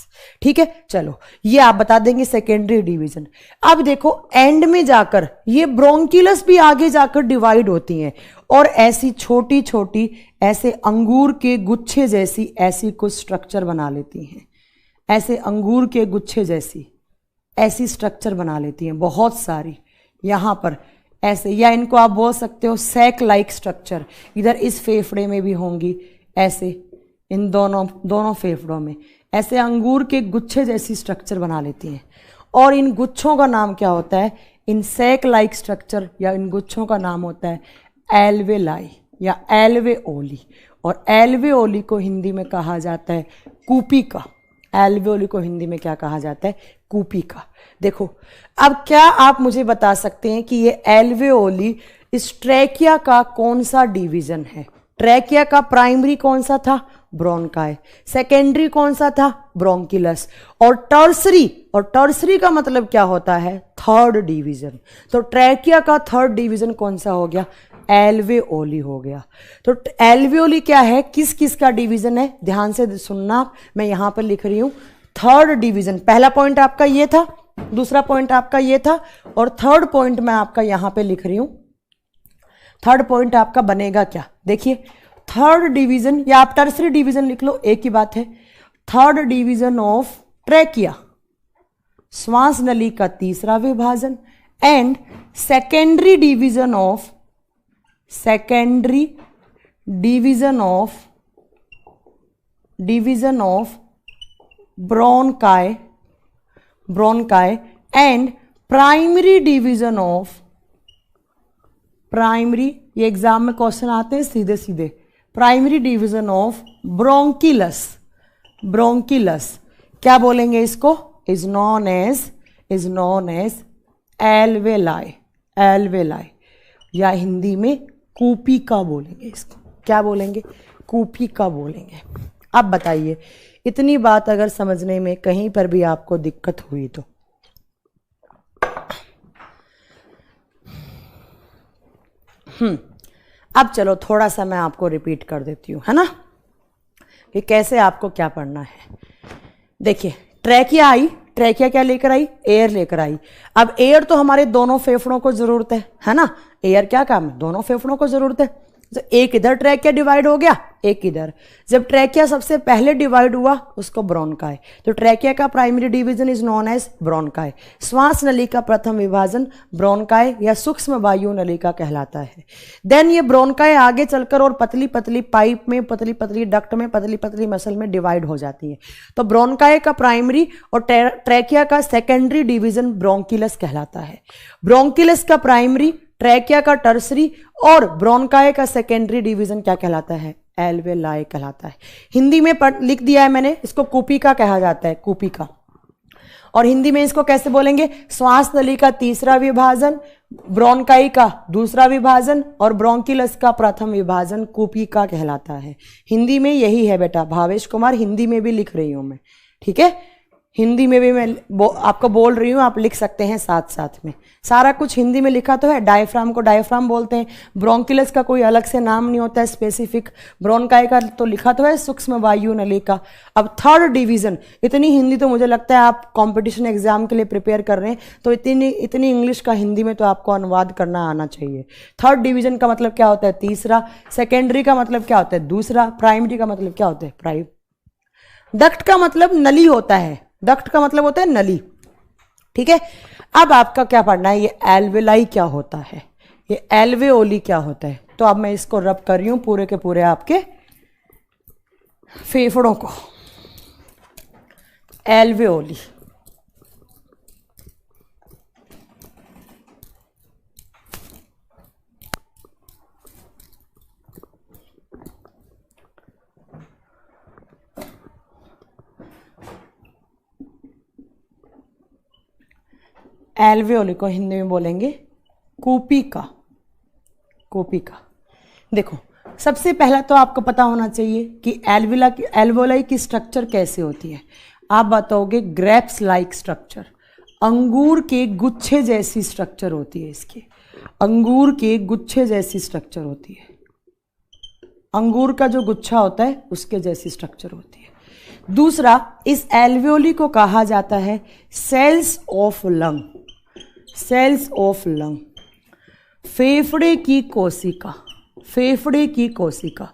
ठीक है, चलो ये आप बता देंगे सेकेंडरी डिवीजन। अब देखो एंड में जाकर ये ब्रोंकिलस भी आगे जाकर डिवाइड होती हैं और ऐसी छोटी छोटी ऐसे अंगूर के गुच्छे जैसी ऐसी कुछ स्ट्रक्चर बना लेती हैं। ऐसे अंगूर के गुच्छे जैसी ऐसी स्ट्रक्चर बना लेती हैं बहुत सारी यहाँ पर ऐसे, या इनको आप बोल सकते हो सैक लाइक स्ट्रक्चर। इधर इस फेफड़े में भी होंगी ऐसे, इन दोनों फेफड़ों में ऐसे अंगूर के गुच्छे जैसी स्ट्रक्चर बना लेती हैं। और इन गुच्छों का नाम क्या होता है? इन सैक लाइक स्ट्रक्चर या इन गुच्छों का नाम होता है एल्वेलाई या एल्वेओली। और एल्वेओली को हिंदी में कहा जाता है कूपिका। एल्वेओली को हिंदी में क्या कहा जाता है? कूपिका। देखो अब क्या आप मुझे बता सकते हैं कि ये एल्वेओली इस ट्रैकिया का कौन सा डिवीजन है? ट्रैकिया का प्राइमरी कौन सा था? ब्रोंकाई। सेकेंडरी कौन सा था? ब्रोंकिलस। और टर्सरी का मतलब क्या होता है? Third division. तो ट्रैकिया का थर्ड डिवीजन कौन सा हो गया? एल्वेओली हो गया। तो एल्वेओली क्या है, किस किस का डिवीजन है? ध्यान से सुनना, मैं यहां पर लिख रही हूं थर्ड डिवीजन। पहला पॉइंट आपका ये था, दूसरा पॉइंट आपका ये था, और थर्ड पॉइंट मैं आपका यहां पे लिख रही हूं। थर्ड पॉइंट आपका बनेगा क्या? देखिए थर्ड डिवीजन, या आप टर्सरी डिवीजन लिख लो, एक ही बात है। थर्ड डिवीजन ऑफ ट्रैकिया, श्वास नली का तीसरा विभाजन, and secondary division of bronchi and primary division of ये एग्जाम में क्वेश्चन आते हैं सीधे सीधे। प्राइमरी डिवीजन ऑफ ब्रोंकिलस क्या बोलेंगे इसको? इज नॉन एज एल्वेलाई, या हिंदी में कूपिका बोलेंगे इसको। क्या बोलेंगे? कूपिका बोलेंगे। अब बताइए, इतनी बात अगर समझने में कहीं पर भी आपको दिक्कत हुई तो अब चलो थोड़ा सा मैं आपको रिपीट कर देती हूँ, है ना, कि कैसे आपको क्या पढ़ना है। देखिए ट्रैकिया आई, ट्रैकिया क्या लेकर आई? एयर लेकर आई। अब एयर तो हमारे दोनों फेफड़ों को जरूरत है ना। एयर क्या काम है? दोनों फेफड़ों को जरूरत है। तो एक इधर ट्रैकिया डिवाइड हो गया, एक इधर। जब ट्रैकिया सबसे पहले डिवाइड हुआ उसको ब्रोंकाई। तो ट्रैकिया का primary division is known as bronchi. श्वास नली का प्रथम विभाजन ब्रोंकाई या सूक्ष्म वायु नलिका कहलाता है। देन ये ब्रोंकाई आगे चलकर और पतली पतली पाइप में, पतली पतली डक्ट में, पतली पतली मसल में डिवाइड हो जाती है। तो ब्रोंकाई का प्राइमरी और ट्रैकिया का सेकेंडरी डिवीजन ब्रोंकिलस कहलाता है। ब्रोंकिलस का प्राइमरी, ट्रैकिया का टर्सरी और ब्रोंकाई का सेकेंडरी डिवीजन क्या कहलाता है? एल्वेलाई कहलाता है। हिंदी में लिख दिया है मैंने, इसको कूपिका कहा जाता है, कूपिका। और हिंदी में इसको कैसे बोलेंगे? श्वास नली का तीसरा विभाजन, ब्रोंकाई का दूसरा विभाजन और ब्रोंकिलस का प्रथम विभाजन कूपिका कहलाता है। हिंदी में यही है बेटा। भावेश कुमार, हिंदी में भी लिख रही हूं मैं, ठीक है? हिंदी में भी मैं आपको बोल रही हूँ, आप लिख सकते हैं साथ साथ में। सारा कुछ हिंदी में लिखा तो है। डायफ्राम को डायफ्राम बोलते हैं। ब्रोंकिलस का कोई अलग से नाम नहीं होता है स्पेसिफिक। ब्रोंकाई का तो लिखा तो है सूक्ष्म वायु नलिका। अब थर्ड डिवीजन, इतनी हिंदी तो मुझे लगता है आप कंपटीशन एग्जाम के लिए प्रिपेयर कर रहे हैं, तो इतनी इंग्लिश का हिंदी में तो आपको अनुवाद करना आना चाहिए। थर्ड डिवीजन का मतलब क्या होता है? तीसरा। सेकेंडरी का मतलब क्या होता है? दूसरा। प्राइमरी का मतलब क्या होता है? प्राइम। डक्ट का मतलब नली होता है। डक्ट का मतलब होता है नली, ठीक है? अब आपका क्या पढ़ना है? ये एल्वेलाई क्या होता है, ये एल्वेओली क्या होता है। तो अब मैं इसको रब कर रही हूं पूरे के पूरे आपके फेफड़ों को। एल्वेओली, एल्वेओली को हिंदी में बोलेंगे कूपिका। कूपिका। देखो सबसे पहला तो आपको पता होना चाहिए कि एल्वेलाई की स्ट्रक्चर कैसे होती है। आप बताओगे ग्रेप्स लाइक स्ट्रक्चर, अंगूर के गुच्छे जैसी स्ट्रक्चर होती है इसकी, अंगूर के गुच्छे जैसी स्ट्रक्चर होती है, अंगूर का जो गुच्छा होता है उसके जैसी स्ट्रक्चर होती है। दूसरा, इस एल्वियोली को कहा जाता है cells of lung, cells lung, फेफड़े की कोशिका, फेफड़े की कोशिका।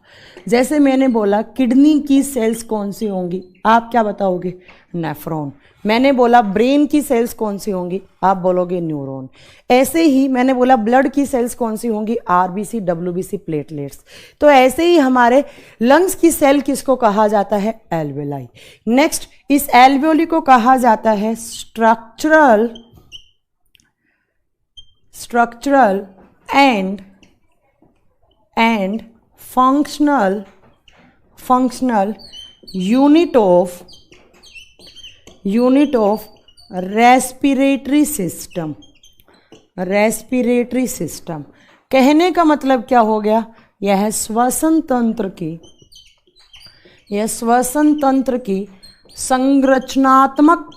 जैसे मैंने बोला किडनी की सेल्स कौन सी होंगी, आप क्या बताओगे, नेफ्रॉन। मैंने बोला ब्रेन की सेल्स कौन सी होंगी, आप बोलोगे न्यूरॉन। ऐसे ही मैंने बोला ब्लड की सेल्स कौन सी होंगी, आरबीसी, डब्ल्यूबीसी, प्लेटलेट्स। तो ऐसे ही हमारे लंग्स की सेल किसको कहा जाता है, एल्वेलाई। नेक्स्ट, इस एल्वेओली को कहा जाता है structural and functional unit of respiratory system, respiratory system. कहने का मतलब क्या हो गया, यह श्वसन तंत्र की संरचनात्मक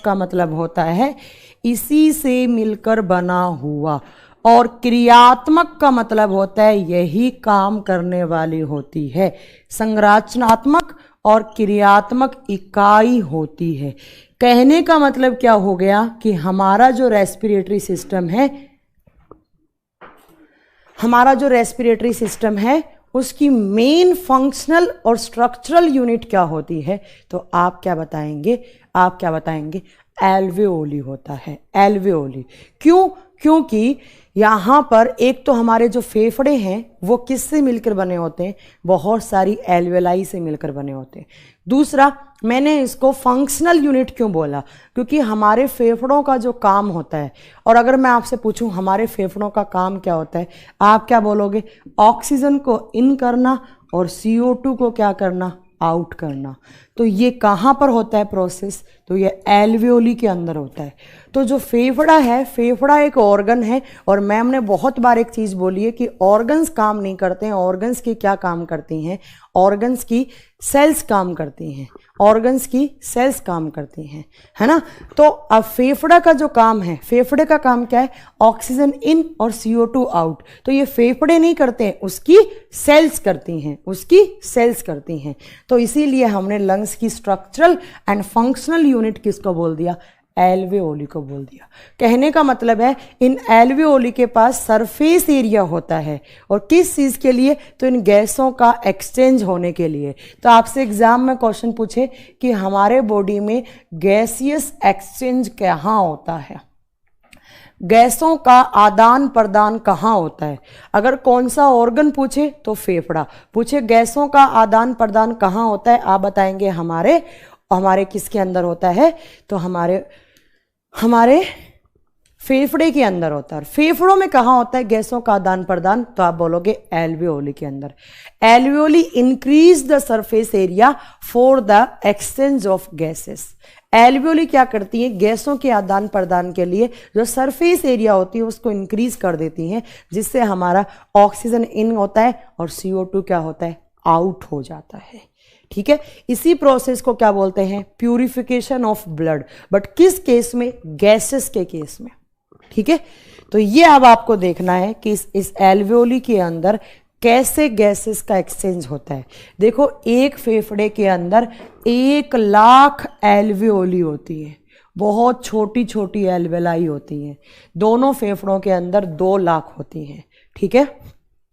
का मतलब होता है इसी से मिलकर बना हुआ, और क्रियात्मक का मतलब होता है यही काम करने वाली होती है। संरचनात्मक और क्रियात्मक इकाई होती है। कहने का मतलब क्या हो गया कि हमारा जो रेस्पिरेटरी सिस्टम है उसकी मेन फंक्शनल और स्ट्रक्चरल यूनिट क्या होती है, तो आप क्या बताएंगे, एल्वेओली होता है, एल्वेओली। क्यों, क्योंकि यहाँ पर एक तो हमारे जो फेफड़े हैं वो किससे मिलकर बने होते हैं, बहुत सारी एल्वेलाई से मिलकर बने होते हैं। दूसरा, मैंने इसको फंक्शनल यूनिट क्यों बोला, क्योंकि हमारे फेफड़ों का जो काम होता है, और अगर मैं आपसे पूछूं हमारे फेफड़ों का काम क्या होता है, आप क्या बोलोगे, ऑक्सीजन को इन करना और CO2 को क्या करना, आउट करना। तो ये कहाँ पर होता है प्रोसेस, तो ये एल्वेओली के अंदर होता है। तो जो फेफड़ा है, फेफड़ा एक ऑर्गन है, और मैम ने बहुत बार एक चीज़ बोली है कि ऑर्गन्स काम नहीं करते हैं, ऑर्गन्स की क्या काम करती हैं, ऑर्गन्स की सेल्स काम करती हैं, ऑर्गन्स की सेल्स काम करती हैं, है ना। तो अब फेफड़ा का जो काम है, फेफड़े का काम क्या है, ऑक्सीजन इन और CO2 आउट। तो ये फेफड़े नहीं करते हैं, उसकी सेल्स करती हैं, उसकी सेल्स करती हैं। तो इसीलिए हमने लंग्स की स्ट्रक्चरल एंड फंक्शनल यूनिट किसको बोल दिया, एल्वेओली को बोल दिया। कहने का मतलब है इन एल्वेओली के पास सरफेस एरिया होता है, और किस चीज़ के लिए, तो इन गैसों का एक्सचेंज होने के लिए। तो आपसे एग्जाम में क्वेश्चन पूछे कि हमारे बॉडी में गैसियस एक्सचेंज कहाँ होता है, गैसों का आदान प्रदान कहाँ होता है। अगर कौन सा ऑर्गन पूछे तो फेफड़ा पूछे, गैसों का आदान प्रदान कहाँ होता है, आप बताएंगे हमारे किसके अंदर होता है, तो हमारे फेफड़े के अंदर होता है। फेफड़ों में कहाँ होता है गैसों का आदान प्रदान, तो आप बोलोगे एल्वेओली के अंदर। Alveoli increase the surface area for the exchange of gases. Alveoli क्या करती है, गैसों के आदान प्रदान के लिए जो सरफेस एरिया होती है उसको इंक्रीज कर देती हैं, जिससे हमारा ऑक्सीजन इन होता है और CO2 क्या होता है, आउट हो जाता है। ठीक है, इसी प्रोसेस को क्या बोलते हैं, प्यूरिफिकेशन ऑफ ब्लड। बट किस केस में, गैसेस के केस में। ठीक है, तो ये अब आपको देखना है कि इस एल्वेओली के अंदर कैसे गैसेस का एक्सचेंज होता है। देखो, एक फेफड़े के अंदर 1,00,000 एल्वेओली होती है, बहुत छोटी छोटी एल्वेलाई होती हैं। दोनों फेफड़ों के अंदर 2,00,000 होती हैं। ठीक है,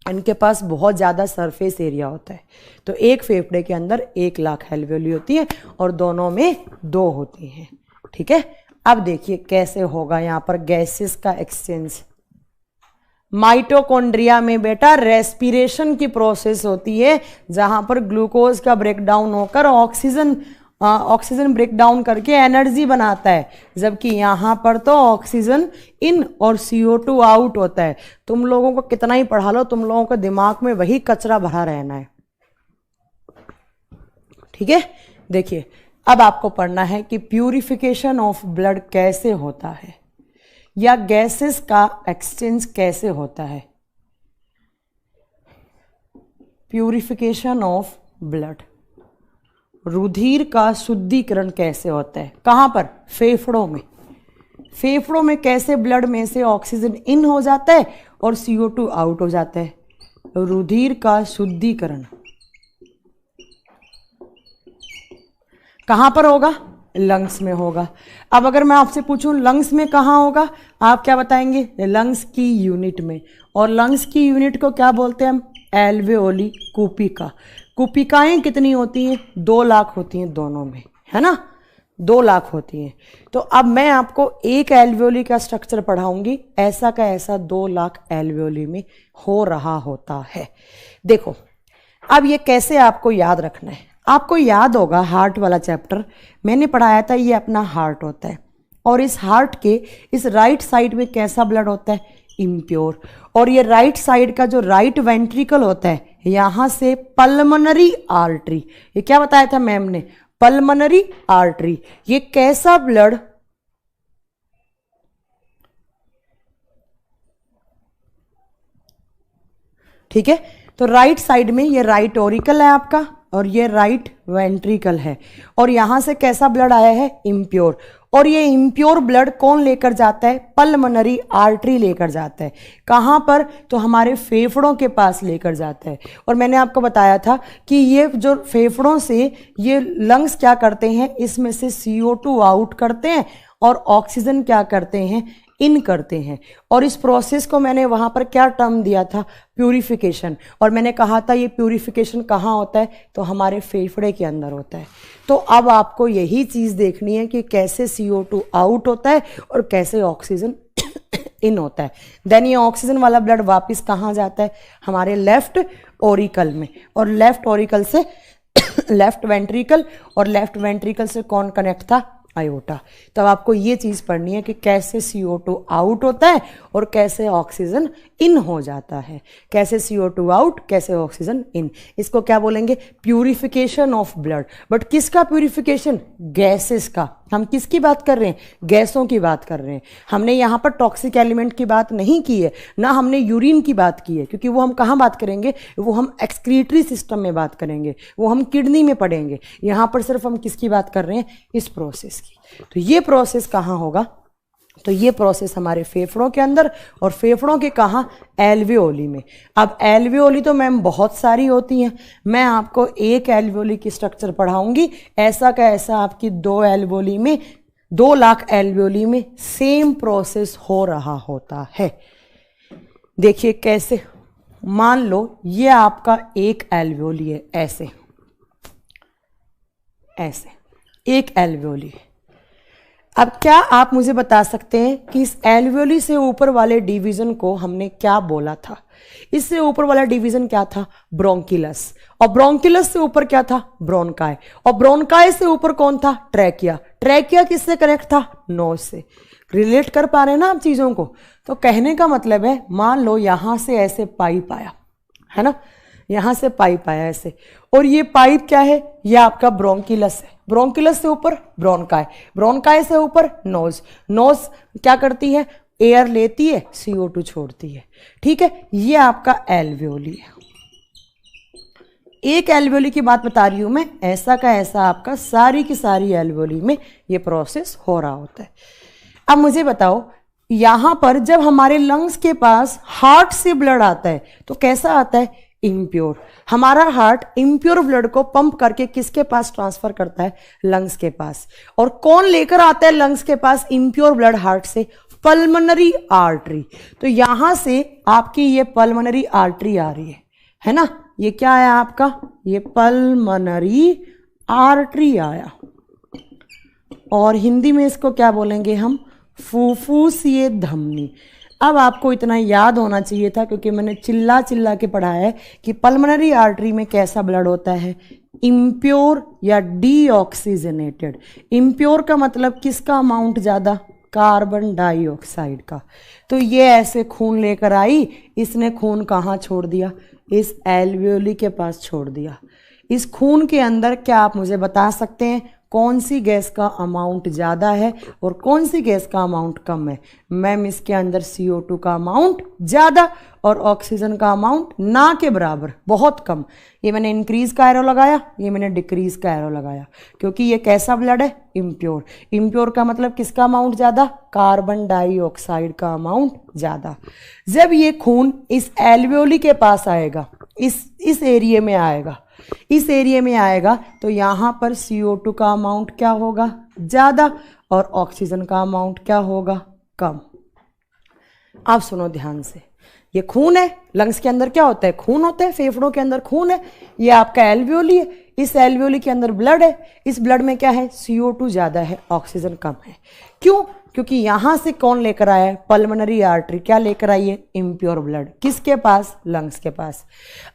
इनके पास बहुत ज़्यादा सरफेस एरिया होता है। तो एक फेफड़े के अंदर 1,00,000 एल्वेओली होती है और दोनों में 2 होती हैं। ठीक है, अब देखिए कैसे होगा यहाँ पर गैसेस का एक्सचेंज। माइटोकॉन्ड्रिया में बेटा रेस्पिरेशन की प्रोसेस होती है, जहां पर ग्लूकोज का ब्रेकडाउन होकर ऑक्सीजन ब्रेकडाउन करके एनर्जी बनाता है, जबकि यहाँ पर तो ऑक्सीजन इन और CO2 आउट होता है। तुम लोगों को कितना ही पढ़ा लो, तुम लोगों के दिमाग में वही कचरा भरा रहना है। ठीक है, देखिए अब आपको पढ़ना है कि प्यूरिफिकेशन ऑफ ब्लड कैसे होता है, या गैसेस का एक्सचेंज कैसे होता है। प्यूरिफिकेशन ऑफ ब्लड, रुधिर का शुद्धिकरण कैसे होता है? कहाँ पर? फेफड़ों में। फेफड़ों में कैसे ब्लड में से ऑक्सीजन इन हो जाता है और CO2 आउट हो जाता है? रुधिर का शुद्धिकरण कहाँ पर होगा? लंग्स में होगा। अब अगर मैं आपसे पूछूं लंग्स में कहाँ होगा, आप क्या बताएंगे? लंग्स की यूनिट में। और लंग्स की यूनिट को क्या बोलते हैं हम? एल्वेओली कुपिका। कुपिकाएं कितनी होती हैं? 2 लाख होती हैं दोनों में, है ना? 2 लाख होती हैं। तो अब मैं आपको एक एल्वेओली का स्ट्रक्चर पढ़ाऊंगी, ऐसा का ऐसा 2 लाख एल्वेओली में हो रहा होता है। देखो अब ये कैसे आपको याद रखना है। आपको याद होगा हार्ट वाला चैप्टर मैंने पढ़ाया था, ये अपना हार्ट होता है और इस हार्ट के इस राइट साइड में कैसा ब्लड होता है? इम्प्योर। और ये राइट साइड का जो राइट वेंट्रिकल होता है, यहां से पल्मोनरी आर्टरी, ये क्या बताया था मैम ने? Pulmonary artery. ये कैसा ब्लड? ठीक है, तो राइट साइड में ये राइट ऑरिकल है आपका और ये राइट वेंट्रिकल है और यहां से कैसा ब्लड आया है? इम्प्योर। और ये इम्प्योर ब्लड कौन लेकर जाता है? पल्मोनरी आर्टरी लेकर जाता है। कहां पर? तो हमारे फेफड़ों के पास लेकर जाता है। और मैंने आपको बताया था कि ये जो फेफड़ों से ये लंग्स क्या करते हैं, इसमें से CO2 आउट करते हैं और ऑक्सीजन क्या करते हैं? इन करते हैं। और इस प्रोसेस को मैंने वहां पर क्या टर्म दिया था? प्यूरिफिकेशन। और मैंने कहा था ये प्यूरिफिकेशन कहाँ होता है? तो हमारे फेफड़े के अंदर होता है। तो अब आपको यही चीज़ देखनी है कि कैसे CO2 आउट होता है और कैसे ऑक्सीजन इन होता है। देन ये ऑक्सीजन वाला ब्लड वापस कहाँ जाता है? हमारे लेफ्ट ओरिकल में। और लेफ्ट ओरिकल से लेफ्ट वेंट्रिकल, और लेफ्ट वेंट्रिकल से कौन कनेक्ट था? आयोटा। तब आपको ये चीज पढ़नी है कि कैसे CO2 आउट होता है और कैसे ऑक्सीजन इन हो जाता है। कैसे CO2 आउट, कैसे ऑक्सीजन इन। इसको क्या बोलेंगे? Purification of blood. बट किसका प्यूरिफिकेशन? गैसेस का। हम किसकी बात कर रहे हैं? गैसों की बात कर रहे हैं। हमने यहाँ पर टॉक्सिक एलिमेंट की बात नहीं की है, ना हमने यूरिन की बात की है, क्योंकि वो हम कहाँ बात करेंगे? वो हम एक्सक्रीटरी सिस्टम में बात करेंगे, वो हम किडनी में पढ़ेंगे। यहाँ पर सिर्फ हम किसकी बात कर रहे हैं? इस प्रोसेस की। तो ये प्रोसेस कहाँ होगा? तो ये प्रोसेस हमारे फेफड़ों के अंदर, और फेफड़ों के कहाँ? एल्वेओली में। अब एल्वेओली तो मैम बहुत सारी होती हैं, मैं आपको एक एल्वेओली की स्ट्रक्चर पढ़ाऊंगी, ऐसा का ऐसा आपकी 2 एल्वेओली में, 2 लाख एल्वेओली में सेम प्रोसेस हो रहा होता है। देखिए कैसे। मान लो ये आपका एक एल्वेओली है, ऐसे ऐसे एक एल्वेओली है। अब क्या आप मुझे बता सकते हैं कि इस एल्वेओली से ऊपर वाले डिवीजन को हमने क्या बोला था? इससे ऊपर वाला डिवीजन क्या था? ब्रोंकिलस। और ब्रोंकिलस से ऊपर क्या था? ब्रोनकाई। और ब्रोनकाई से ऊपर कौन था? ट्रैकिया। ट्रैकिया किससे कनेक्ट था? नोज से। रिलेट कर पा रहे हैं ना आप चीजों को? तो कहने का मतलब है, मान लो यहां से ऐसे पाइप आया, है ना, यहां से पाइप आया ऐसे, और ये पाइप क्या है? ये आपका ब्रोंकिलस है। ब्रोंकिलस से ऊपर ब्रोनकाई, ब्रोनकाई से ऊपर नोज। नोज क्या करती है? एयर लेती है, CO2 छोड़ती है। ठीक है, ये आपका एल्वेओली है। एक एल्वेओली की बात बता रही हूं मैं, ऐसा का ऐसा आपका सारी की सारी एल्वेओली में ये प्रोसेस हो रहा होता है। अब मुझे बताओ, यहां पर जब हमारे लंग्स के पास हार्ट से ब्लड आता है तो कैसा आता है? इम्प्योर। हमारा हार्ट इम्प्योर ब्लड को पंप करके किसके पास ट्रांसफर करता है? लंग्स के पास। और कौन लेकर आता है लंग्स के पास इम्प्योर ब्लड हार्ट से? Pulmonary artery. तो यहां से आपकी ये पल्मोनरी आर्टरी आ रही है ना? ये क्या है आपका? ये पल्मोनरी आर्टरी आया, और हिंदी में इसको क्या बोलेंगे हम? फुफ्फुसीय धमनी। अब आपको इतना याद होना चाहिए था, क्योंकि मैंने चिल्ला चिल्ला के पढ़ाया है कि पल्मोनरी आर्टरी में कैसा ब्लड होता है? इम्प्योर या डीऑक्सीजनेटेड। इम्प्योर का मतलब किसका अमाउंट ज्यादा? कार्बन डाइऑक्साइड का। तो ये ऐसे खून लेकर आई, इसने खून कहाँ छोड़ दिया? इस एल्वेओली के पास छोड़ दिया। इस खून के अंदर क्या आप मुझे बता सकते हैं कौन सी गैस का अमाउंट ज़्यादा है और कौन सी गैस का अमाउंट कम है। मैम इसके अंदर CO2 का अमाउंट ज़्यादा और ऑक्सीजन का अमाउंट ना के बराबर, बहुत कम। ये मैंने इंक्रीज का एरो लगाया, ये मैंने डिक्रीज का एरो लगाया, क्योंकि ये कैसा ब्लड है, इम्प्योर। इम्प्योर का मतलब किसका अमाउंट ज़्यादा, कार्बन डाइऑक्साइड का अमाउंट ज़्यादा। जब ये खून इस एल्वियोली के पास आएगा, इस एरिया में आएगा, इस एरिया में आएगा, तो यहाँ पर CO2 का अमाउंट क्या होगा, ज़्यादा, और ऑक्सीजन का अमाउंट क्या होगा, कम। आप सुनो ध्यान से, ये खून है, लंग्स के अंदर क्या होता है, खून होता है, फेफड़ों के अंदर खून है, ये आपका एल्वियोली है, इस एल्वियोली के अंदर ब्लड है, इस ब्लड में क्या है, CO2 ज़्यादा है, ऑक्सीजन कम है। क्यों? क्योंकि यहाँ से कौन लेकर आया है, पल्मोनरी आर्टरी क्या लेकर आई है, इम्प्योर ब्लड, किसके पास, लंग्स के पास।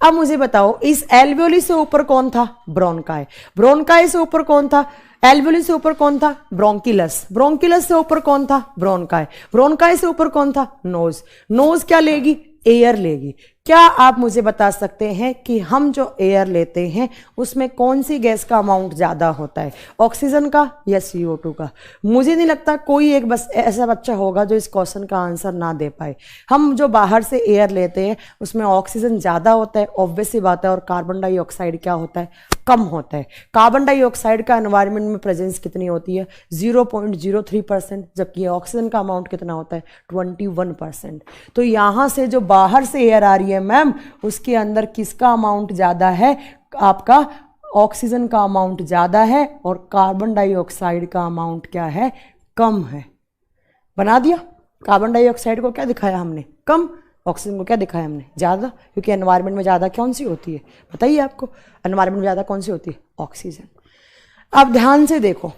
अब मुझे बताओ, इस एल्वियोली से ऊपर कौन था, ब्रोंकाई। ब्रोंकाई से ऊपर कौन था, एल्वियोली से ऊपर कौन था, ब्रोंकिलस। ब्रोंकिलस से ऊपर कौन था, ब्रोंकाई। ब्रोंकाई से ऊपर कौन था, नोज। नोज क्या लेगी, एयर लेगी। क्या आप मुझे बता सकते हैं कि हम जो एयर लेते हैं उसमें कौन सी गैस का अमाउंट ज़्यादा होता है, ऑक्सीजन का या CO2 का? मुझे नहीं लगता कोई एक बस ऐसा बच्चा होगा जो इस क्वेश्चन का आंसर ना दे पाए। हम जो बाहर से एयर लेते हैं उसमें ऑक्सीजन ज़्यादा होता है, ऑब्वियस सी बात है, और कार्बन डाइऑक्साइड क्या होता है, कम होता है। कार्बन डाइऑक्साइड का एनवायरनमेंट में प्रेजेंस कितनी होती है, 0.03%, जबकि ऑक्सीजन का अमाउंट कितना होता है, 21%। तो यहाँ से जो बाहर से एयर आ रही है मैम, उसके अंदर किसका अमाउंट ज़्यादा है, आपका ऑक्सीजन का अमाउंट ज़्यादा है, और कार्बन डाइऑक्साइड का अमाउंट क्या है, कम है। बना दिया। कार्बन डाइऑक्साइड को क्या दिखाया हमने, कम, ऑक्सीजन को क्या दिखाया हमने, ज़्यादा, क्योंकि एनवायरनमेंट में ज़्यादा कौन सी होती है, बताइए आपको, एनवायरनमेंट में ज़्यादा कौन सी होती है, ऑक्सीजन। अब ध्यान से देखो,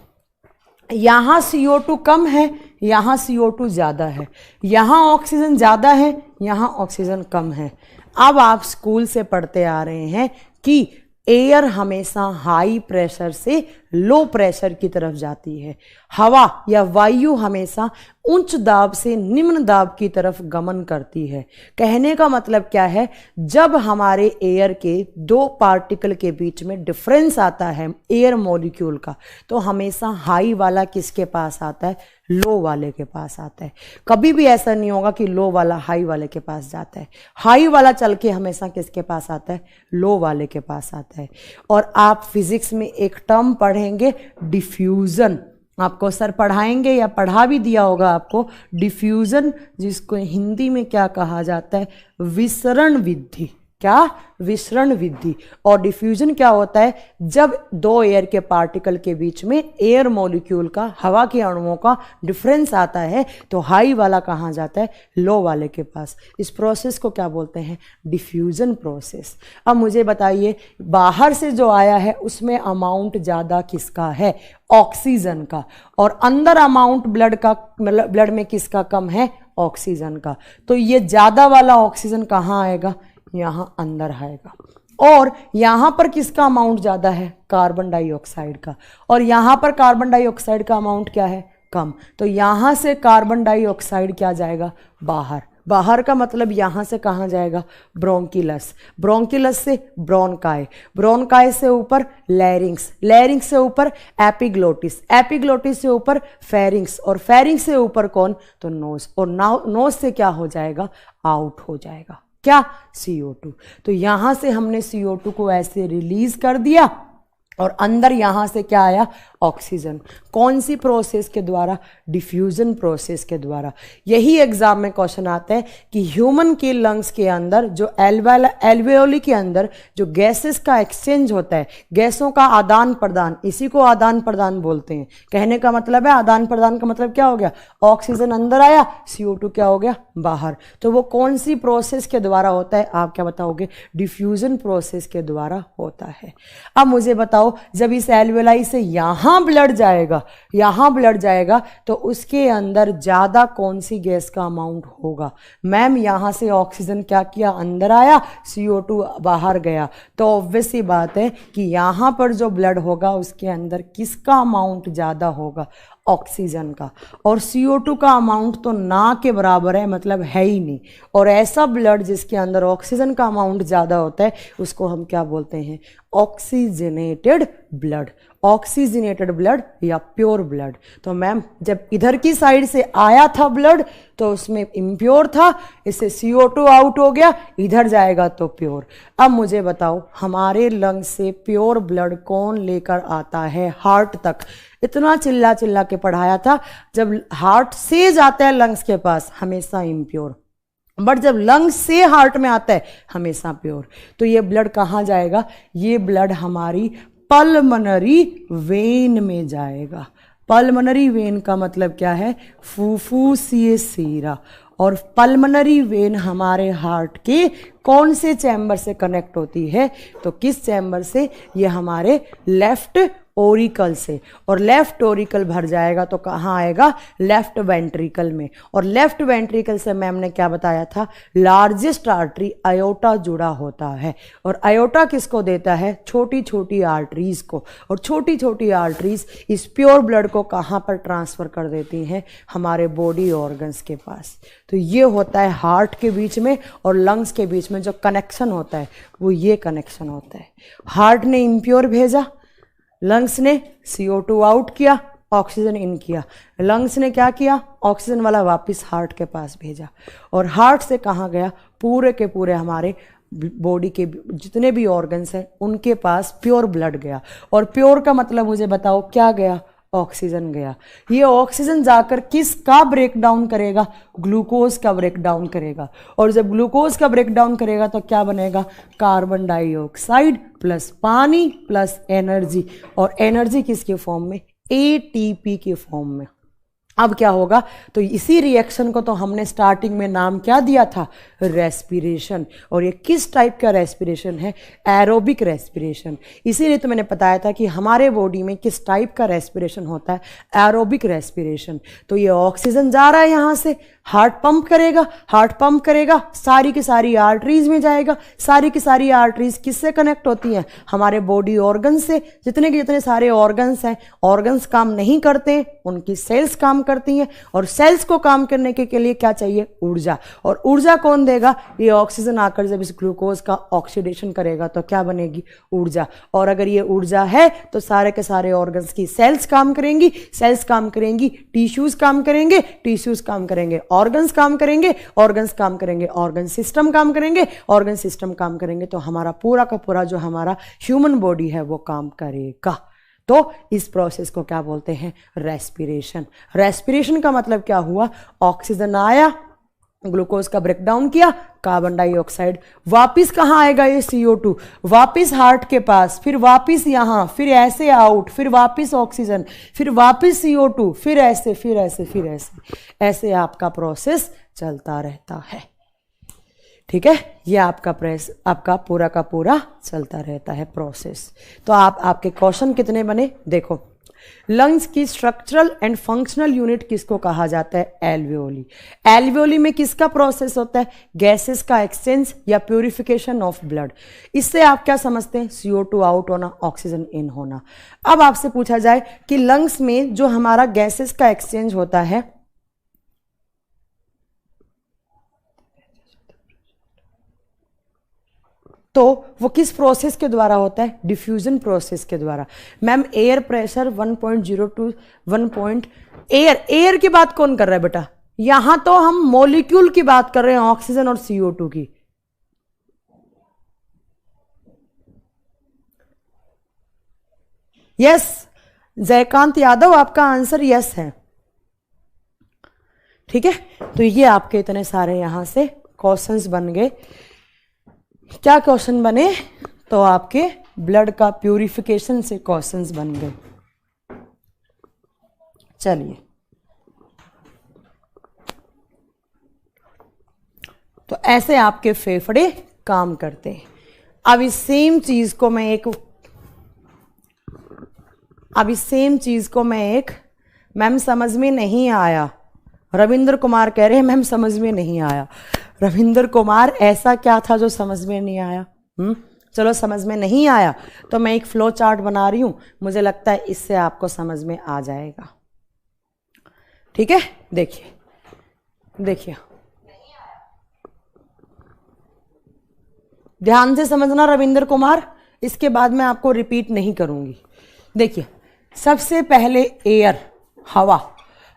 यहाँ CO2 कम है, यहाँ CO2 ज़्यादा है, यहाँ ऑक्सीजन ज़्यादा है, यहाँ ऑक्सीजन कम है। अब आप स्कूल से पढ़ते आ रहे हैं कि एयर हमेशा हाई प्रेशर से लो प्रेशर की तरफ जाती है, हवा या वायु हमेशा उच्च दाब से निम्न दाब की तरफ गमन करती है। कहने का मतलब क्या है, जब हमारे एयर के दो पार्टिकल के बीच में डिफरेंस आता है एयर मॉलिक्यूल का, तो हमेशा हाई वाला किसके पास आता है, लो वाले के पास आता है। कभी भी ऐसा नहीं होगा कि लो वाला हाई वाले के पास जाता है, हाई वाला चल के हमेशा किसके पास आता है, लो वाले के पास आता है। और आप फिजिक्स में एक टर्म पढ़ेंगे, डिफ्यूजन, आपको सर पढ़ाएंगे या पढ़ा भी दिया होगा आपको, डिफ्यूजन, जिसको हिंदी में क्या कहा जाता है, विसरण विधि। क्या, विसरण विधि। और डिफ्यूजन क्या होता है, जब दो एयर के पार्टिकल के बीच में एयर मॉलिक्यूल का, हवा के अणुओं का डिफरेंस आता है, तो हाई वाला कहाँ जाता है, लो वाले के पास। इस प्रोसेस को क्या बोलते हैं, डिफ्यूजन प्रोसेस। अब मुझे बताइए, बाहर से जो आया है उसमें अमाउंट ज़्यादा किसका है, ऑक्सीजन का, और अंदर अमाउंट ब्लड का, मतलब ब्लड में किसका कम है, ऑक्सीजन का। तो ये ज़्यादा वाला ऑक्सीजन कहाँ आएगा, यहाँ अंदर आएगा। और यहाँ पर किसका अमाउंट ज़्यादा है, कार्बन डाइऑक्साइड का, और यहाँ पर कार्बन डाइऑक्साइड का अमाउंट क्या है, कम। तो यहाँ से कार्बन डाइऑक्साइड क्या जाएगा, बाहर। बाहर का मतलब यहाँ से कहाँ जाएगा, ब्रोंकिलस। ब्रोंकिलस से ब्रोंकाई, ब्रोंकाई से ऊपर लैरिंग्स, लैरिंग्स से ऊपर एपिग्लोटिस, एपिग्लोटिस से ऊपर फेरिंग्स, और फेरिंग्स से ऊपर कौन, तो नोज, और नोज से क्या हो जाएगा, आउट हो जाएगा, क्या, CO2। तो यहां से हमने CO2 को ऐसे रिलीज कर दिया, और अंदर यहां से क्या आया, ऑक्सीजन। कौन सी प्रोसेस के द्वारा, डिफ्यूजन प्रोसेस के द्वारा। यही एग्जाम में क्वेश्चन आता है कि ह्यूमन के लंग्स के अंदर जो एल्वेओली के अंदर जो गैसेस का एक्सचेंज होता है, गैसों का आदान प्रदान, इसी को आदान प्रदान बोलते हैं। कहने का मतलब है, आदान प्रदान का मतलब क्या हो गया, ऑक्सीजन अंदर आया, CO2 क्या हो गया, बाहर। तो वो कौन सी प्रोसेस के द्वारा होता है, आप क्या बताओगे, डिफ्यूजन प्रोसेस के द्वारा होता है। अब मुझे बताओ, जब इस एल्वेलाई से यहां ब्लड जाएगा, यहां ब्लड जाएगा, तो उसके अंदर ज्यादा कौन सी गैस का अमाउंट होगा। मैम यहां से ऑक्सीजन क्या किया, अंदर आया, CO2 बाहर गया, तो ऑब्वियस सी बात है कि यहां पर जो ब्लड होगा उसके अंदर किसका अमाउंट ज्यादा होगा, ऑक्सीजन का। और CO2 का अमाउंट तो ना के बराबर है, मतलब है ही नहीं। और ऐसा ब्लड जिसके अंदर ऑक्सीजन का अमाउंट ज़्यादा होता है उसको हम क्या बोलते हैं, ऑक्सीजनेटेड ब्लड। ऑक्सीजनेटेड ब्लड या प्योर ब्लड। तो मैम जब इधर की साइड से आया था ब्लड तो उसमें इम्प्योर था, इससे CO2 आउट हो गया, इधर जाएगा तो प्योर। अब मुझे बताओ हमारे लंग्स से प्योर ब्लड कौन लेकर आता है हार्ट तक? इतना चिल्ला चिल्ला के पढ़ाया था, जब हार्ट से जाता है लंग्स के पास हमेशा इम्प्योर, बट जब लंग्स से हार्ट में आता है हमेशा प्योर। तो ये ब्लड कहाँ जाएगा? ये ब्लड हमारी पल्मनरी वेन में जाएगा। पल्मनरी वेन का मतलब क्या है? फुफ्फुसीय सीरा। और पल्मनरी वेन हमारे हार्ट के कौन से चैम्बर से कनेक्ट होती है? तो किस चैम्बर से? ये हमारे लेफ्ट ओरिकल से। और लेफ्ट ओरिकल भर जाएगा तो कहाँ आएगा? लेफ्ट वेंट्रिकल में। और लेफ्ट वेंट्रिकल से मैम ने क्या बताया था? लार्जेस्ट आर्टरी अयोटा जुड़ा होता है। और अयोटा किसको देता है? छोटी छोटी आर्टरीज को। और छोटी छोटी आर्टरीज इस प्योर ब्लड को कहाँ पर ट्रांसफर कर देती हैं? हमारे बॉडी ऑर्गन्स के पास। तो ये होता है हार्ट के बीच में और लंग्स के बीच में जो कनेक्शन होता है वो ये कनेक्शन होता है। हार्ट ने इम्प्योर भेजा, लंग्स ने CO2 आउट किया, ऑक्सीजन इन किया। लंग्स ने क्या किया? ऑक्सीजन वाला वापस हार्ट के पास भेजा। और हार्ट से कहाँ गया? पूरे के पूरे हमारे बॉडी के जितने भी ऑर्गन्स हैं उनके पास प्योर ब्लड गया। और प्योर का मतलब मुझे बताओ क्या गया? ऑक्सीजन गया। ये ऑक्सीजन जाकर किसका ब्रेक डाउन करेगा? ग्लूकोज का ब्रेक डाउन करेगा। और जब ग्लूकोज का ब्रेक डाउन करेगा तो क्या बनेगा? कार्बन डाइऑक्साइड प्लस पानी प्लस एनर्जी। और एनर्जी किसके फॉर्म में? ATP के फॉर्म में। अब क्या होगा? तो इसी रिएक्शन को तो हमने स्टार्टिंग में नाम क्या दिया था? रेस्पिरेशन। और ये किस टाइप का रेस्पिरेशन है? Aerobic respiration. इसीलिए तो मैंने बताया था कि हमारे बॉडी में किस टाइप का रेस्पिरेशन होता है? Aerobic respiration. तो ये ऑक्सीजन जा रहा है यहाँ से, हार्ट पंप करेगा, हार्ट पंप करेगा, सारी की सारी आर्टरीज में जाएगा। सारी की सारी आर्टरीज किससे कनेक्ट होती हैं? हमारे बॉडी ऑर्गन से। जितने के जितने सारे ऑर्गन्स हैं, ऑर्गन्स काम नहीं करते, उनकी सेल्स काम करती हैं। और सेल्स को काम करने के लिए क्या चाहिए? ऊर्जा। और ऊर्जा कौन देगा? ये ऑक्सीजन आकर जब इस ग्लूकोज का ऑक्सीडेशन करेगा तो क्या बनेगी? ऊर्जा। और अगर ये ऊर्जा है तो सारे के सारे ऑर्गन्स की सेल्स काम करेंगी, सेल्स काम करेंगी, टिश्यूज काम करेंगे, टिश्यूज काम करेंगे, ऑर्गन्स काम करेंगे, ऑर्गन्स काम करेंगे, ऑर्गन सिस्टम काम करेंगे, ऑर्गन सिस्टम काम करेंगे। तो हमारा पूरा का पूरा जो हमारा ह्यूमन बॉडी है वो काम करेगा। तो इस प्रोसेस को क्या बोलते हैं? रेस्पिरेशन। रेस्पिरेशन का मतलब क्या हुआ? ऑक्सीजन आया, ग्लूकोज का ब्रेकडाउन किया, कार्बन डाइऑक्साइड वापिस कहाँ आएगा? ये CO2 वापिस हार्ट के पास, फिर वापिस यहाँ, फिर ऐसे आउट, फिर वापिस ऑक्सीजन, फिर वापिस CO2, फिर ऐसे फिर ऐसे फिर ऐसे ऐसे आपका प्रोसेस चलता रहता है। ठीक है, ये आपका पूरा का पूरा चलता रहता है प्रोसेस। तो आपके क्वेश्चन कितने बने देखो। लंग्स की स्ट्रक्चरल एंड फंक्शनल यूनिट किसको कहा जाता है? एल्वियोली। एल्वियोली में किसका प्रोसेस होता है? गैसेस का एक्सचेंज या प्यूरिफिकेशन ऑफ ब्लड। इससे आप क्या समझते हैं? CO2 आउट होना, ऑक्सीजन इन होना। अब आपसे पूछा जाए कि लंग्स में जो हमारा गैसेस का एक्सचेंज होता है तो वो किस प्रोसेस के द्वारा होता है? डिफ्यूजन प्रोसेस के द्वारा। मैम एयर प्रेशर 1.02 एयर की बात कौन कर रहा है बेटा? यहां तो हम मॉलिक्यूल की बात कर रहे हैं, ऑक्सीजन और CO2 की। यस जयकांत यादव, आपका आंसर यस है। ठीक है, तो ये आपके इतने सारे यहां से क्वेश्चंस बन गए। क्या क्वेश्चन बने? तो आपके ब्लड का प्यूरिफिकेशन से क्वेश्चंस बन गए। चलिए, तो ऐसे आपके फेफड़े काम करते हैं। अब इस सेम चीज को मैं एक मैम समझ में नहीं आया, रविंद्र कुमार कह रहे हैं मैम समझ में नहीं आया। रविंद्र कुमार, ऐसा क्या था जो समझ में नहीं आया? चलो, समझ में नहीं आया तो मैं एक फ्लो चार्ट बना रही हूं, मुझे लगता है इससे आपको समझ में आ जाएगा। ठीक है, देखिए ध्यान से समझना रविंद्र कुमार, इसके बाद मैं आपको रिपीट नहीं करूंगी। देखिए, सबसे पहले एयर, हवा,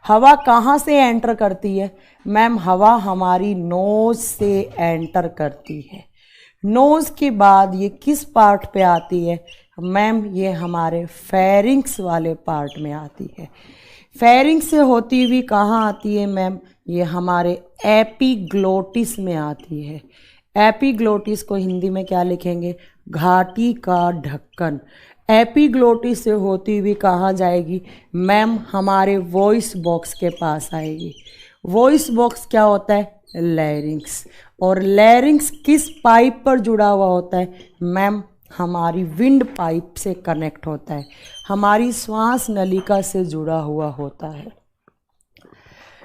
हवा कहाँ से एंटर करती है मैम? हवा हमारी नोज से एंटर करती है। नोज के बाद ये किस पार्ट पे आती है मैम? ये हमारे फेरिंक्स वाले पार्ट में आती है। फेरिंक्स से होती हुई कहाँ आती है मैम? ये हमारे एपिग्लोटिस में आती है। एपिग्लोटिस को हिंदी में क्या लिखेंगे? घाटी का ढक्कन। एपिग्लोटिस से होती हुई कहाँ जाएगी मैम? हमारे वॉइस बॉक्स के पास आएगी। वॉइस बॉक्स क्या होता है? लैरिंक्स। और लैरिंक्स किस पाइप पर जुड़ा हुआ होता है मैम? हमारी विंड पाइप से कनेक्ट होता है, हमारी श्वास नलिका से जुड़ा हुआ होता है,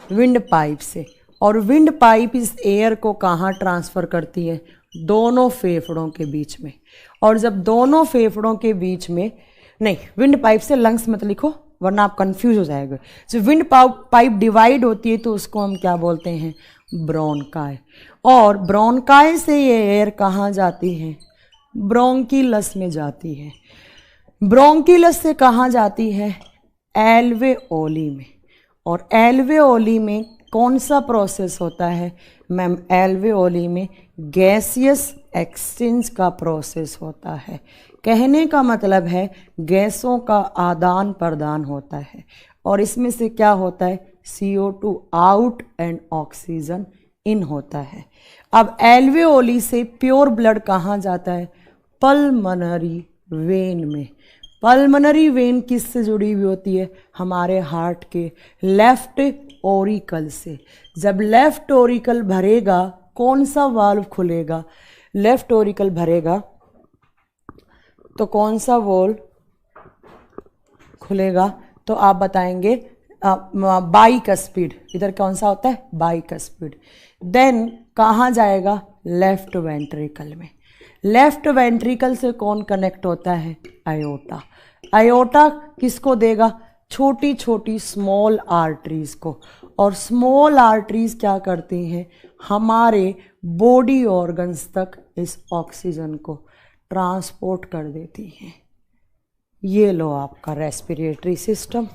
विंड पाइप से। और विंड पाइप इस एयर को कहाँ ट्रांसफ़र करती है? दोनों फेफड़ों के बीच में। और जब दोनों फेफड़ों के बीच में, नहीं, विंड पाइप से लंग्स मत लिखो वरना आप कंफ्यूज हो जाएगा। जब विंड पाइप डिवाइड होती है तो उसको हम क्या बोलते हैं? ब्रोंकाई। और ब्रोंकाई से ये एयर कहाँ जाती है? ब्रोंकिलस में जाती है। ब्रोंकिलस से कहाँ जाती है? एल्वेओली में। और एल्वेओली में कौन सा प्रोसेस होता है मैम? एल्वेओली में गैसियस एक्सचेंज का प्रोसेस होता है। कहने का मतलब है गैसों का आदान प्रदान होता है। और इसमें से क्या होता है? CO2 out and oxygen in होता है। अब एल्वेओली से प्योर ब्लड कहाँ जाता है? पल्मनरी वेन में। पल्मनरी वेन किससे जुड़ी हुई होती है? हमारे हार्ट के लेफ्ट ओरिकल से। जब लेफ्ट ओरिकल भरेगा कौन सा वाल्व खुलेगा? लेफ्ट ओरिकल भरेगा तो कौन सा वॉल्व खुलेगा? तो आप बताएंगे बाइकस्पिड। इधर कौन सा होता है? बाइकस्पिड। देन कहाँ जाएगा? लेफ्ट वेंट्रिकल में। लेफ्ट वेंट्रिकल से कौन कनेक्ट होता है? आयोटा। आयोटा किसको देगा? छोटी छोटी स्मॉल आर्टरीज को। और स्मॉल आर्टरीज क्या करती हैं? हमारे बॉडी ऑर्गन्स तक इस ऑक्सीजन को ट्रांसपोर्ट कर देती हैं। ये लो आपका रेस्पिरेटरी सिस्टम।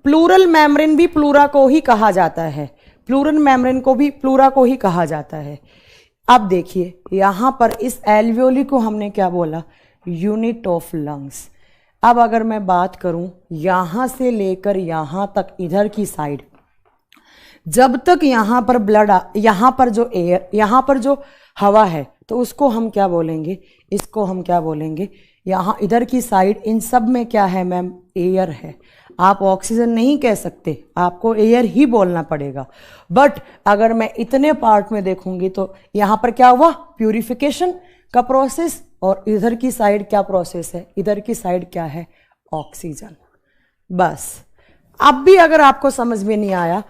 प्लूरल मेम्ब्रेन भी प्लूरा को ही कहा जाता है। प्लूरल मेम्ब्रेन को भी प्लूरा को ही कहा जाता है। अब देखिए यहां पर इस एल्वियोली को हमने क्या बोला? Unit of lungs. अब अगर मैं बात करूं यहां से लेकर यहां तक इधर की साइड, जब तक यहां पर ब्लड, यहां पर जो एयर, यहां पर जो हवा है तो उसको हम क्या बोलेंगे? इसको हम क्या बोलेंगे? यहाँ इधर की साइड इन सब में क्या है मैम? एयर है। आप ऑक्सीजन नहीं कह सकते, आपको एयर ही बोलना पड़ेगा। बट अगर मैं इतने पार्ट में देखूंगी तो यहाँ पर क्या हुआ? प्यूरिफिकेशन का प्रोसेस। और इधर की साइड क्या प्रोसेस है? इधर की साइड क्या है? ऑक्सीजन। बस। अब भी अगर आपको समझ में नहीं आया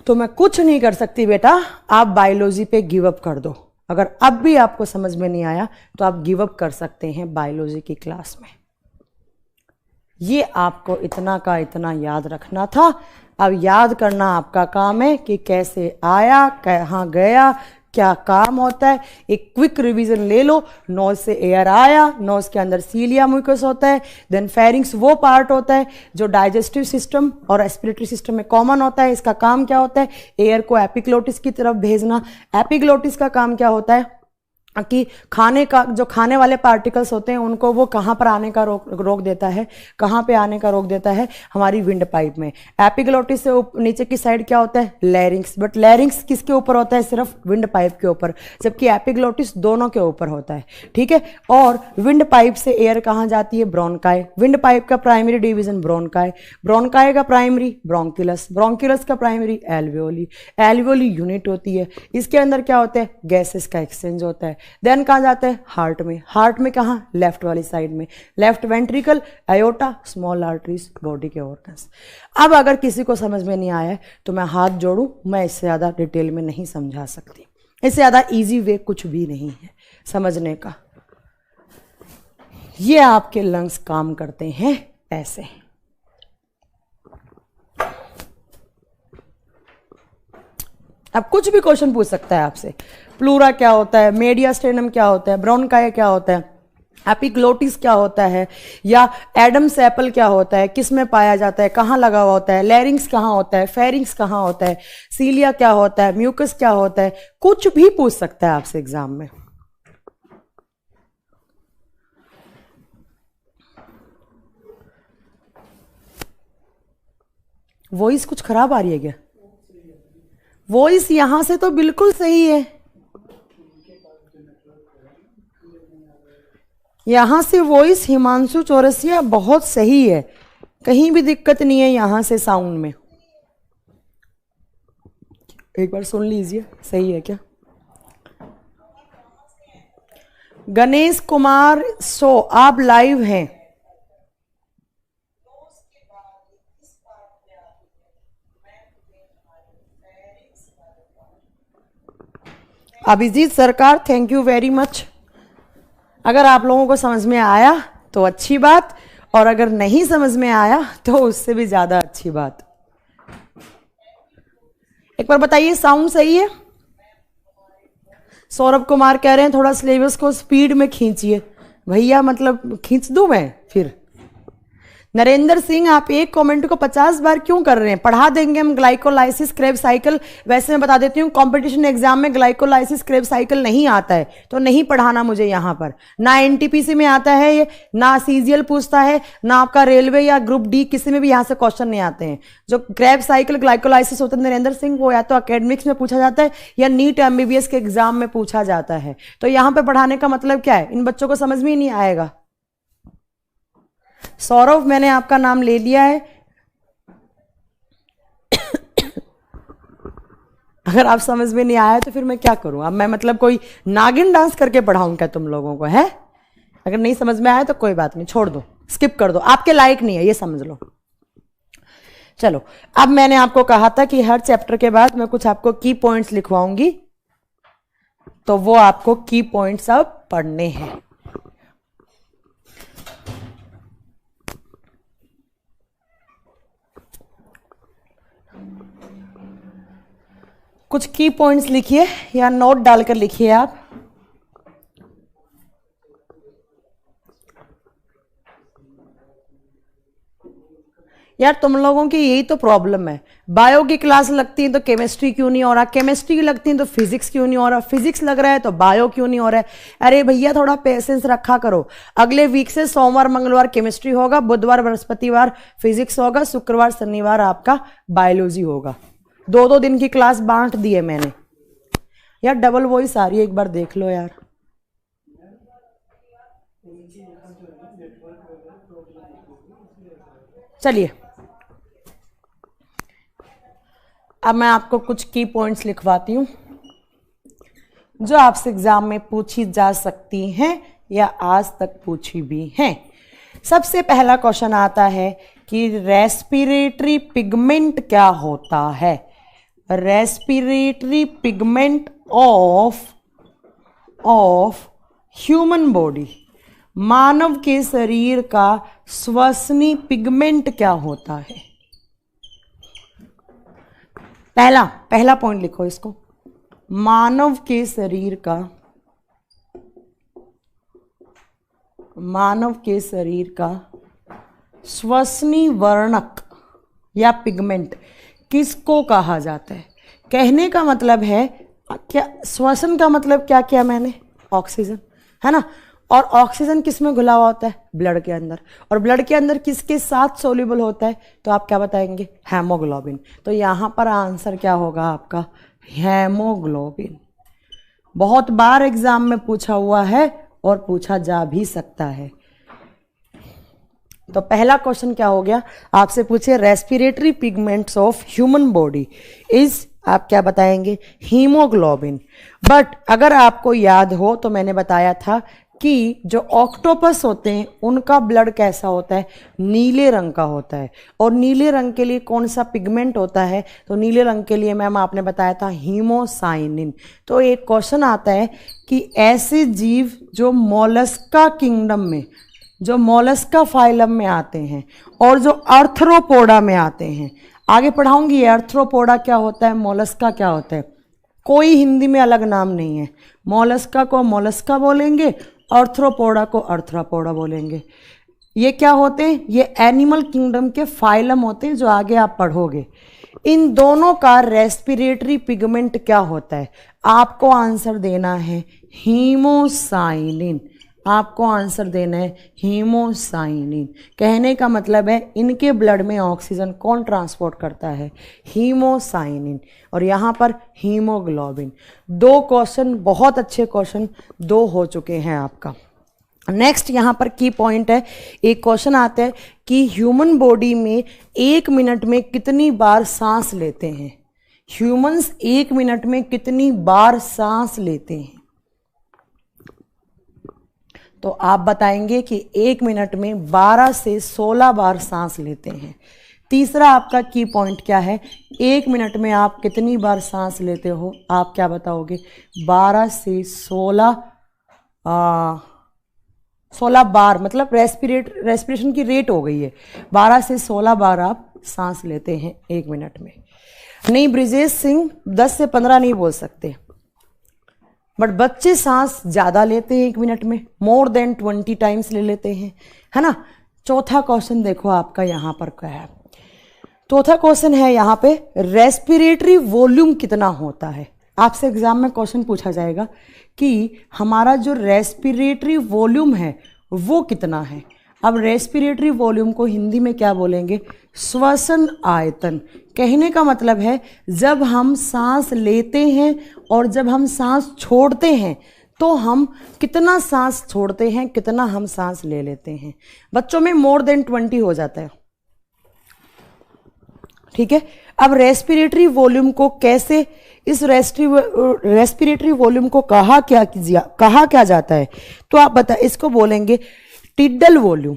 तो मैं कुछ नहीं कर सकती बेटा, आप बायोलॉजी पे गिव अप कर दो। अगर अब भी आपको समझ में नहीं आया तो आप गिव अप कर सकते हैं बायोलॉजी की क्लास में। ये आपको इतना का इतना याद रखना था। अब याद करना आपका काम है कि कैसे आया, कहाँ गया, क्या काम होता है। एक क्विक रिवीजन ले लो। नोज से एयर आया, नोज के अंदर सीलिया म्यूकस होता है, देन फेरिंग्स वो पार्ट होता है जो डाइजेस्टिव सिस्टम और रेस्पिरेटरी सिस्टम में कॉमन होता है। इसका काम क्या होता है? एयर को एपिग्लोटिस की तरफ भेजना। एपिग्लोटिस का काम क्या होता है कि खाने का, जो खाने वाले पार्टिकल्स होते हैं उनको वो कहाँ पर आने का रोक देता है? कहाँ पे आने का रोक देता है? हमारी विंड पाइप में। एपिग्लोटिस से नीचे की साइड क्या होता है? लैरिंक्स। बट लैरिंक्स किसके ऊपर होता है? सिर्फ विंड पाइप के ऊपर, जबकि एपिग्लोटिस दोनों के ऊपर होता है। ठीक है। और विंड पाइप से एयर कहाँ जाती है? ब्रोंकाई। विंड पाइप का प्राइमरी डिवीजन ब्रोंकाई, ब्रोंकाई का प्राइमरी ब्रोंकिलस, ब्रोंकिलस का प्राइमरी एल्वियोली। एल्वियोली यूनिट होती है, इसके अंदर क्या होता है? गैसेस का एक्सचेंज होता है। देन कहाँ जाता है? हार्ट में। हार्ट में कहाँ? लेफ्ट वाली साइड में। Left ventricle, iota, small arteries, body के ऑर्गन्स। अब अगर किसी को समझ में नहीं आया तो मैं हाथ जोड़ूं, मैं इससे ज़्यादा डिटेल में नहीं समझा सकती। इससे ज़्यादा इजी वे कुछ भी नहीं है समझने का। ये आपके लंग्स काम करते हैं ऐसे। अब कुछ भी क्वेश्चन पूछ सकता है आपसे। प्लूरा क्या होता है? मेडियास्टेनम क्या होता है? ब्रोंकाई क्या होता है? एपिग्लोटिस क्या होता है, या एडम्स एप्पल क्या होता है, किस में पाया जाता है, कहाँ लगा हुआ होता है, लैरिंग्स कहाँ होता है, फेरिंग्स कहाँ होता है, सीलिया क्या होता है, म्यूकस क्या होता है, कुछ भी पूछ सकता है आपसे एग्जाम में। वॉइस कुछ खराब आ रही है क्या? वॉइस यहां से तो बिल्कुल सही है, यहां से वॉइस हिमांशु चौरसिया बहुत सही है, कहीं भी दिक्कत नहीं है यहां से साउंड में। एक बार सुन लीजिए, सही है क्या? गणेश कुमार सो आप लाइव हैं? अभिजीत सरकार थैंक यू वेरी मच। अगर आप लोगों को समझ में आया तो अच्छी बात, और अगर नहीं समझ में आया तो उससे भी ज्यादा अच्छी बात। एक बार बताइए साउंड सही है? सौरभ कुमार कह रहे हैं थोड़ा सिलेबस को स्पीड में खींचिए। भैया मतलब खींच दूं मैं फिर? नरेंद्र सिंह आप एक कमेंट को 50 बार क्यों कर रहे हैं? पढ़ा देंगे हम ग्लाइकोलाइसिस क्रेब साइकिल। वैसे मैं बता देती हूँ कंपटीशन एग्जाम में ग्लाइकोलाइसिस क्रेब साइकिल नहीं आता है, तो नहीं पढ़ाना मुझे यहाँ पर। ना एनटीपीसी में आता है ये, ना सीजीएल पूछता है, ना आपका रेलवे या ग्रुप डी किसी में भी यहाँ से क्वेश्चन नहीं आते हैं। जो क्रेब साइकिल ग्लाइकोलाइसिस होता है नरेंद्र सिंह, वो या तो अकेडमिक्स में पूछा जाता है या नीट एमबीबीएस के एग्जाम में पूछा जाता है। तो यहाँ पे पढ़ाने का मतलब क्या है? इन बच्चों को समझ में ही नहीं आएगा। सौरभ मैंने आपका नाम ले लिया है, अगर आप समझ में नहीं आया तो फिर मैं क्या करूं? अब मैं मतलब कोई नागिन डांस करके पढ़ाऊं क्या तुम लोगों को? है अगर नहीं समझ में आया तो कोई बात नहीं, छोड़ दो, स्किप कर दो, आपके लायक नहीं है ये समझ लो। चलो, अब मैंने आपको कहा था कि हर चैप्टर के बाद मैं कुछ आपको की पॉइंट्स लिखवाऊंगी, तो वो आपको की पॉइंट्स अब पढ़ने हैं। कुछ की पॉइंट्स लिखिए या नोट डालकर लिखिए आप। यार तुम लोगों की यही तो प्रॉब्लम है, बायो की क्लास लगती है तो केमिस्ट्री क्यों नहीं हो रहा, केमिस्ट्री की लगती है तो फिजिक्स क्यों नहीं हो रहा, फिजिक्स लग रहा है तो बायो क्यों नहीं हो रहा है। अरे भैया थोड़ा पेशेंस रखा करो। अगले वीक से सोमवार मंगलवार केमिस्ट्री होगा, बुधवार बृहस्पतिवार फिजिक्स होगा, शुक्रवार शनिवार आपका बायोलॉजी होगा। 2-2 दिन की क्लास बांट दी है मैंने। यार डबल वॉइस आ रही है, एक बार देख लो यार। चलिए, अब मैं आपको कुछ की पॉइंट्स लिखवाती हूं जो आपसे एग्जाम में पूछी जा सकती हैं या आज तक पूछी भी हैं। सबसे पहला क्वेश्चन आता है कि रेस्पिरेटरी पिगमेंट क्या होता है? Respiratory pigment of human body, मानव के शरीर का श्वसनी पिगमेंट क्या होता है? पहला पॉइंट लिखो इसको, मानव के शरीर का श्वसनी वर्णक या पिगमेंट किसको कहा जाता है? कहने का मतलब है क्या, श्वसन का मतलब क्या किया मैंने? ऑक्सीजन, है ना। और ऑक्सीजन किस में घुला हुआ होता है? ब्लड के अंदर। और ब्लड के अंदर किसके साथ सोल्यूबल होता है? तो आप क्या बताएंगे? हेमोग्लोबिन। तो यहां पर आंसर क्या होगा आपका? हेमोग्लोबिन। बहुत बार एग्जाम में पूछा हुआ है और पूछा जा भी सकता है। तो पहला क्वेश्चन क्या हो गया? आपसे पूछे respiratory pigments of human body is, आप क्या बताएंगे? हीमोग्लोबिन। बट अगर आपको याद हो तो मैंने बताया था कि जो ऑक्टोपस होते हैं उनका ब्लड कैसा होता है? नीले रंग का होता है। और नीले रंग के लिए कौन सा पिगमेंट होता है? तो नीले रंग के लिए मैम आपने बताया था हीमोसाइनिन। तो एक क्वेश्चन आता है कि ऐसे जीव जो मोलस्का किंगडम में, जो मोलस्का फाइलम में आते हैं और जो आर्थ्रोपोडा में आते हैं, आगे पढ़ाऊंगी ये आर्थ्रोपोडा क्या होता है, मोलस्का क्या होता है। कोई हिंदी में अलग नाम नहीं है। मोलस्का को मोलस्का बोलेंगे आर्थ्रोपोडा को आर्थ्रोपोडा बोलेंगे। ये क्या होते हैं? ये एनिमल किंगडम के फाइलम होते हैं जो आगे आप पढ़ोगे। इन दोनों का रेस्पिरेटरी पिगमेंट क्या होता है? आपको आंसर देना है हीमोसाइनिन। आपको आंसर देना है हीमोसाइनिन। कहने का मतलब है इनके ब्लड में ऑक्सीजन कौन ट्रांसपोर्ट करता है? हीमोसाइनिन। और यहाँ पर हीमोग्लोबिन। 2 क्वेश्चन, बहुत अच्छे क्वेश्चन 2 हो चुके हैं आपका। नेक्स्ट यहाँ पर की पॉइंट है, एक क्वेश्चन आता है कि ह्यूमन बॉडी में 1 मिनट में कितनी बार सांस लेते हैं? ह्यूमंस 1 मिनट में कितनी बार सांस लेते हैं? तो आप बताएंगे कि 1 मिनट में 12 से 16 बार सांस लेते हैं। तीसरा आपका की पॉइंट क्या है? 1 मिनट में आप कितनी बार सांस लेते हो? आप क्या बताओगे? 12 से 16 बार, मतलब रेस्पिरेशन की रेट हो गई है। 12 से 16 बार आप सांस लेते हैं 1 मिनट में। नहीं, ब्रिजेश सिंह 10 से 15 नहीं बोल सकते, बट बच्चे सांस ज़्यादा लेते हैं 1 मिनट में, मोर देन 20 टाइम्स ले लेते हैं, है ना। चौथा क्वेश्चन देखो आपका यहाँ पर क्या है। चौथा क्वेश्चन है यहाँ पे, रेस्पिरेटरी वॉल्यूम कितना होता है? आपसे एग्जाम में क्वेश्चन पूछा जाएगा कि हमारा जो रेस्पिरेटरी वॉल्यूम है वो कितना है। अब रेस्पिरेटरी वॉल्यूम को हिंदी में क्या बोलेंगे? श्वसन आयतन। कहने का मतलब है जब हम सांस लेते हैं और जब हम सांस छोड़ते हैं तो हम कितना सांस छोड़ते हैं, कितना हम सांस ले लेते हैं। बच्चों में मोर देन 20 हो जाता है, ठीक है। अब रेस्पिरेटरी वॉल्यूम को कैसे, इस रेस्पिरेटरी वॉल्यूम को कहा क्या जाता है? तो आप बता, इसको बोलेंगे टिडल वॉल्यूम।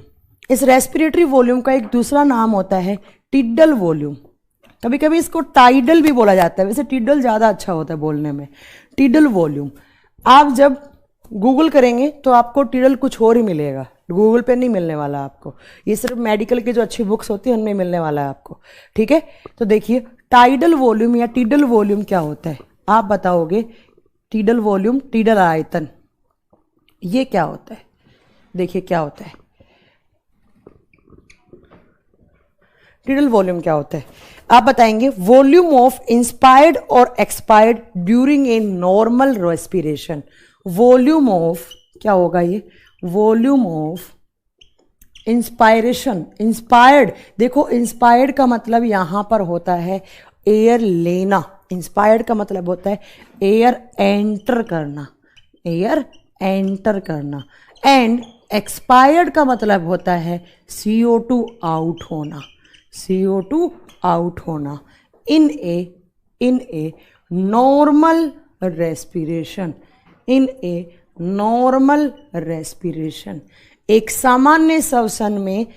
इस रेस्पिरेटरी वॉल्यूम का एक दूसरा नाम होता है टिडल वॉल्यूम। कभी कभी इसको टाइडल भी बोला जाता है, वैसे टिडल ज़्यादा अच्छा होता है बोलने में। टिडल वॉल्यूम आप जब गूगल करेंगे तो आपको टिडल कुछ और ही मिलेगा, गूगल पे नहीं मिलने वाला आपको। ये सिर्फ मेडिकल की जो अच्छी बुक्स होती है उनमें मिलने वाला है आपको, ठीक है। तो देखिए टाइडल वॉल्यूम या टिडल वॉल्यूम क्या होता है? आप बताओगे टिडल वॉल्यूम, टिडल आयतन, ये क्या होता है? देखिए क्या होता है टिडल वॉल्यूम, क्या होता है आप बताएंगे? वॉल्यूम ऑफ इंस्पायर्ड और expired during a normal respiration. Volume of क्या होगा ये? Volume of inspiration, inspired. देखो इंस्पायर्ड का मतलब यहां पर होता है एयर लेना। इंस्पायर्ड का मतलब होता है एयर एंटर करना, एयर एंटर करना। एंड एक्सपायर्ड का मतलब होता है CO2 आउट होना, CO2 आउट होना in a normal respiration, in a normal respiration. एक सामान्य श्वसन में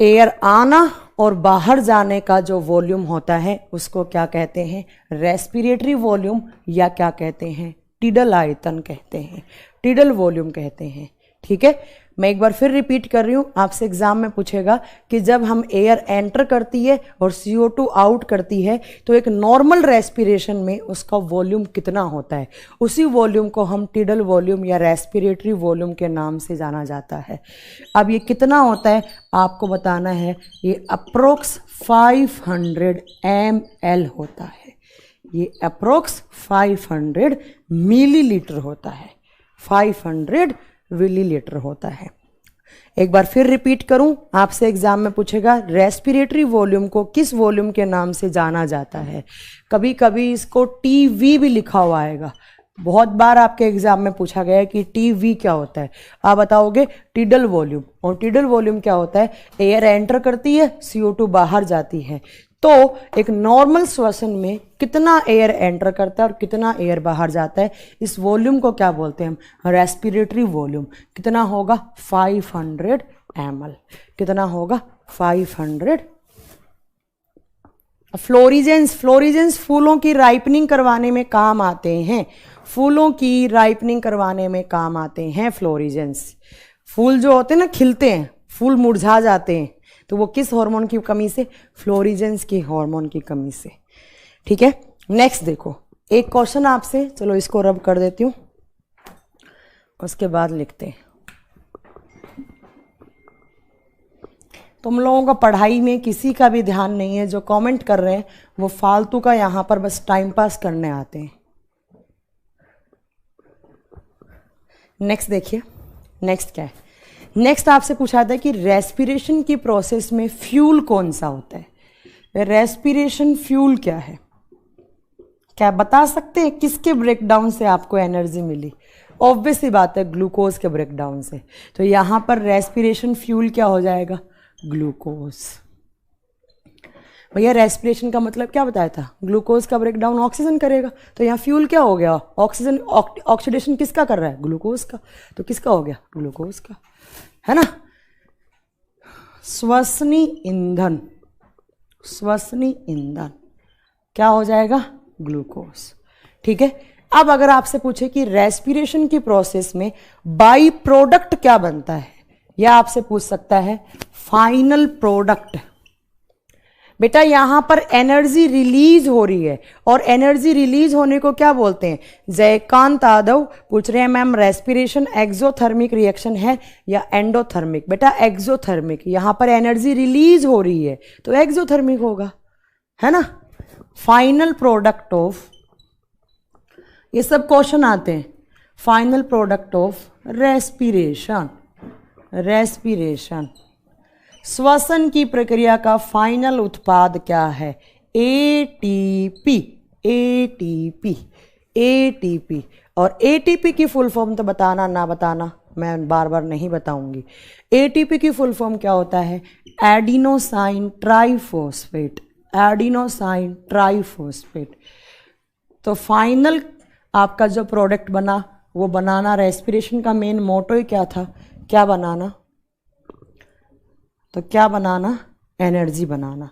एयर आना और बाहर जाने का जो वॉल्यूम होता है उसको क्या कहते हैं? रेस्पिरेटरी वॉल्यूम, या क्या कहते हैं? टिडल आयतन कहते हैं, टिडल वॉल्यूम कहते हैं, ठीक है। मैं एक बार फिर रिपीट कर रही हूँ, आपसे एग्जाम में पूछेगा कि जब हम एयर एंटर करती है और CO2 आउट करती है तो एक नॉर्मल रेस्पिरेशन में उसका वॉल्यूम कितना होता है। उसी वॉल्यूम को हम टिडल वॉल्यूम या रेस्पिरेटरी वॉल्यूम के नाम से जाना जाता है। अब ये कितना होता है आपको बताना है। ये अप्रोक्स 500 ml होता है, ये अप्रोक्स 500 मिलीलीटर होता है, 500 मिलीलीटर होता है। एक बार फिर रिपीट करूं, आपसे एग्जाम में पूछेगा रेस्पिरेटरी वॉल्यूम को किस वॉल्यूम के नाम से जाना जाता है। कभी कभी इसको TV भी लिखा हुआ आएगा, बहुत बार आपके एग्जाम में पूछा गया है कि TV क्या होता है। आप बताओगे टिडल वॉल्यूम, और टिडल वॉल्यूम क्या होता है? एयर एंटर करती है, CO2 बाहर जाती है। तो एक नॉर्मल श्वसन में कितना एयर एंटर करता है और कितना एयर बाहर जाता है, इस वॉल्यूम को क्या बोलते हैं हम? Respiratory volume. कितना होगा? 500 ml। कितना होगा? 500। फ्लोरिजेंस, फ्लोरिजेंस फूलों की राइपनिंग करवाने में काम आते हैं, फूलों की राइपनिंग करवाने में काम आते हैं फ्लोरिजेंस। फूल जो होते हैं ना खिलते हैं, फूल मुरझा जाते हैं, तो वो किस हार्मोन की कमी से? फ्लोरिजेंस की हार्मोन की कमी से, ठीक है। नेक्स्ट देखो एक क्वेश्चन आपसे, चलो इसको रब कर देती हूँ। उसके बाद लिखते हैं। तुम लोगों का पढ़ाई में किसी का भी ध्यान नहीं है, जो कमेंट कर रहे हैं वो फालतू का यहाँ पर बस टाइम पास करने आते हैं। नेक्स्ट देखिए, नेक्स्ट क्या है। नेक्स्ट आपसे पूछा था कि रेस्पिरेशन की प्रोसेस में फ्यूल कौन सा होता है। रेस्पिरेशन फ्यूल क्या है, क्या बता सकते हैं किसके ब्रेकडाउन से आपको एनर्जी मिली? ऑब्वियस सी बात है, ग्लूकोज के ब्रेकडाउन से। तो यहाँ पर रेस्पिरेशन फ्यूल क्या हो जाएगा? ग्लूकोज। भैया रेस्पिरेशन का मतलब क्या बताया था? ग्लूकोज का ब्रेकडाउन ऑक्सीजन करेगा। तो यहाँ फ्यूल क्या हो गया? ऑक्सीजन। ऑक्सीडेशन किसका कर रहा है? ग्लूकोज का। तो किसका हो गया? ग्लूकोज का, है ना। श्वसनी ईंधन, श्वसनी ईंधन क्या हो जाएगा? ग्लूकोज। ठीक है। अब अगर आपसे पूछे कि रेस्पिरेशन की प्रोसेस में बाई प्रोडक्ट क्या बनता है, या आपसे पूछ सकता है फाइनल प्रोडक्ट। बेटा यहां पर एनर्जी रिलीज हो रही है, और एनर्जी रिलीज होने को क्या बोलते हैं? जयकांत यादव पूछ रहे हैं मैम रेस्पिरेशन एक्सोथर्मिक रिएक्शन है या एंडोथर्मिक? बेटा एक्सोथर्मिक। यहां पर एनर्जी रिलीज हो रही है तो एक्सोथर्मिक होगा, है ना। फाइनल प्रोडक्ट ऑफ, ये सब क्वेश्चन आते हैं। Final product of respiration, respiration श्वसन की प्रक्रिया का फाइनल उत्पाद क्या है? ATP, ATP, ATP. और एटीपी की फुल फॉर्म तो बताना ना बताना, मैं बार बार नहीं बताऊंगी। एटीपी की फुल फॉर्म क्या होता है? Adenosine triphosphate, adenosine triphosphate. तो फाइनल आपका जो प्रोडक्ट बना वो बनाना, रेस्पिरेशन का मेन मोटो ही क्या था? क्या बनाना? तो क्या बनाना? एनर्जी बनाना।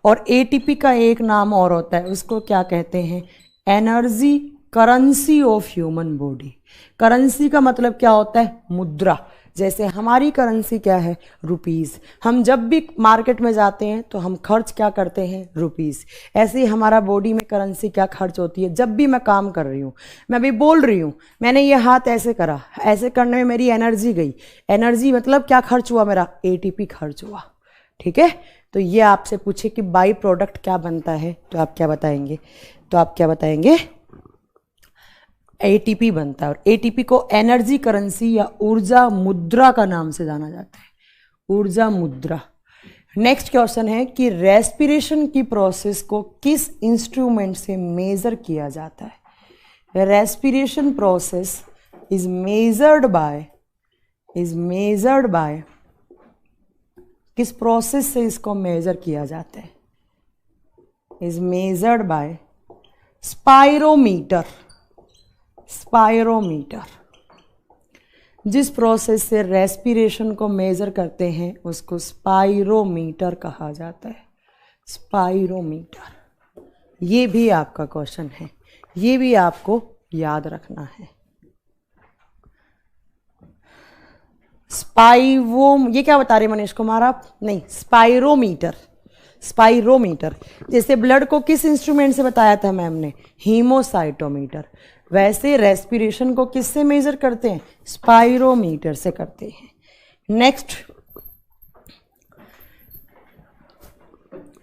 और एटीपी का एक नाम और होता है, उसको क्या कहते हैं? Energy currency of human body. Currency का मतलब क्या होता है? मुद्रा। जैसे हमारी करेंसी क्या है? रुपीज़। हम जब भी मार्केट में जाते हैं तो हम खर्च क्या करते हैं? रुपीज़। ऐसे ही हमारा बॉडी में करेंसी क्या खर्च होती है? जब भी मैं काम कर रही हूँ, मैं भी बोल रही हूँ, मैंने ये हाथ ऐसे करा, ऐसे करने में मेरी एनर्जी गई। एनर्जी मतलब क्या खर्च हुआ? मेरा एटीपी खर्च हुआ। ठीक है। तो ये आपसे पूछे कि बाई प्रोडक्ट क्या बनता है, तो आप क्या बताएंगे? तो आप क्या बताएंगे? एटीपी बनता है। और एटीपी को एनर्जी करेंसी या ऊर्जा मुद्रा का नाम से जाना जाता है, ऊर्जा मुद्रा। नेक्स्ट क्वेश्चन है कि रेस्पिरेशन की प्रोसेस को किस इंस्ट्रूमेंट से मेजर किया जाता है? Respiration process is measured by, किस प्रोसेस से इसको मेजर किया जाता है? Is measured by spirometer, spirometer. जिस प्रोसेस से रेस्पिरेशन को मेजर करते हैं उसको स्पाइरोमीटर कहा जाता है, स्पाइरोमीटर। ये भी आपका क्वेश्चन है, ये भी आपको याद रखना है। ये क्या बता रहे मनीष कुमार आप? नहीं, स्पाइरोमीटर, स्पाइरोमीटर। जैसे ब्लड को किस इंस्ट्रूमेंट से बताया था मैम ने? हीमोसाइटोमीटर। वैसे रेस्पिरेशन को किससे मेजर करते हैं? स्पाइरोमीटर से करते हैं।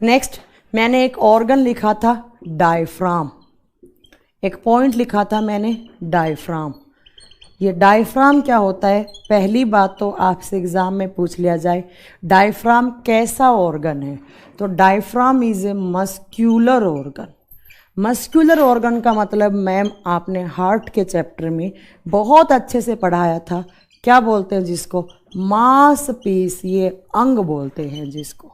नेक्स्ट मैंने एक ऑर्गन लिखा था डायफ्राम, एक पॉइंट लिखा था मैंने डायफ्राम। ये डायफ्राम क्या होता है? पहली बात तो आपसे एग्जाम में पूछ लिया जाए डायफ्राम कैसा ऑर्गन है, तो diaphragm is a muscular organ. Muscular organ का मतलब मैम आपने हार्ट के चैप्टर में बहुत अच्छे से पढ़ाया था। क्या बोलते हैं जिसको? मांसपेशीय अंग बोलते हैं जिसको,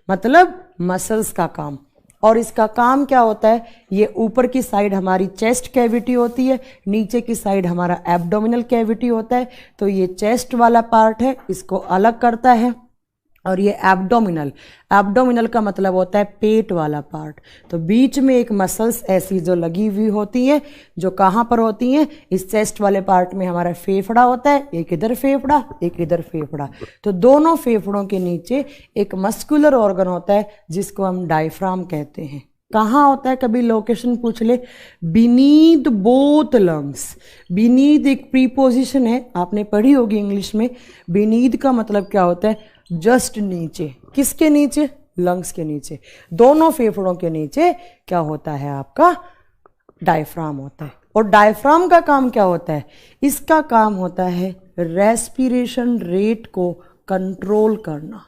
मतलब मसल्स का काम। और इसका काम क्या होता है? ये ऊपर की साइड हमारी चेस्ट कैविटी होती है, नीचे की साइड हमारा एब्डोमिनल कैविटी होता है। तो ये चेस्ट वाला पार्ट है, इसको अलग करता है। और ये एब्डोमिनल का मतलब होता है पेट वाला पार्ट। तो बीच में एक मसल्स ऐसी जो लगी हुई होती है, जो कहाँ पर होती हैं? इस चेस्ट वाले पार्ट में हमारा फेफड़ा होता है, एक इधर फेफड़ा, एक इधर फेफड़ा। तो दोनों फेफड़ों के नीचे एक मस्कुलर ऑर्गन होता है जिसको हम डायफ्राम कहते हैं, कहाँ होता है, कभी लोकेशन पूछ ले, बीनीथ बोथ लंग्स। बीनीथ एक प्रीपोजिशन है, आपने पढ़ी होगी इंग्लिश में। बीनीथ का मतलब क्या होता है, जस्ट नीचे। किसके नीचे, लंग्स के नीचे, दोनों फेफड़ों के नीचे क्या होता है आपका, डायफ्राम होता है। और डायफ्राम का काम क्या होता है, इसका काम होता है रेस्पिरेशन रेट को कंट्रोल करना।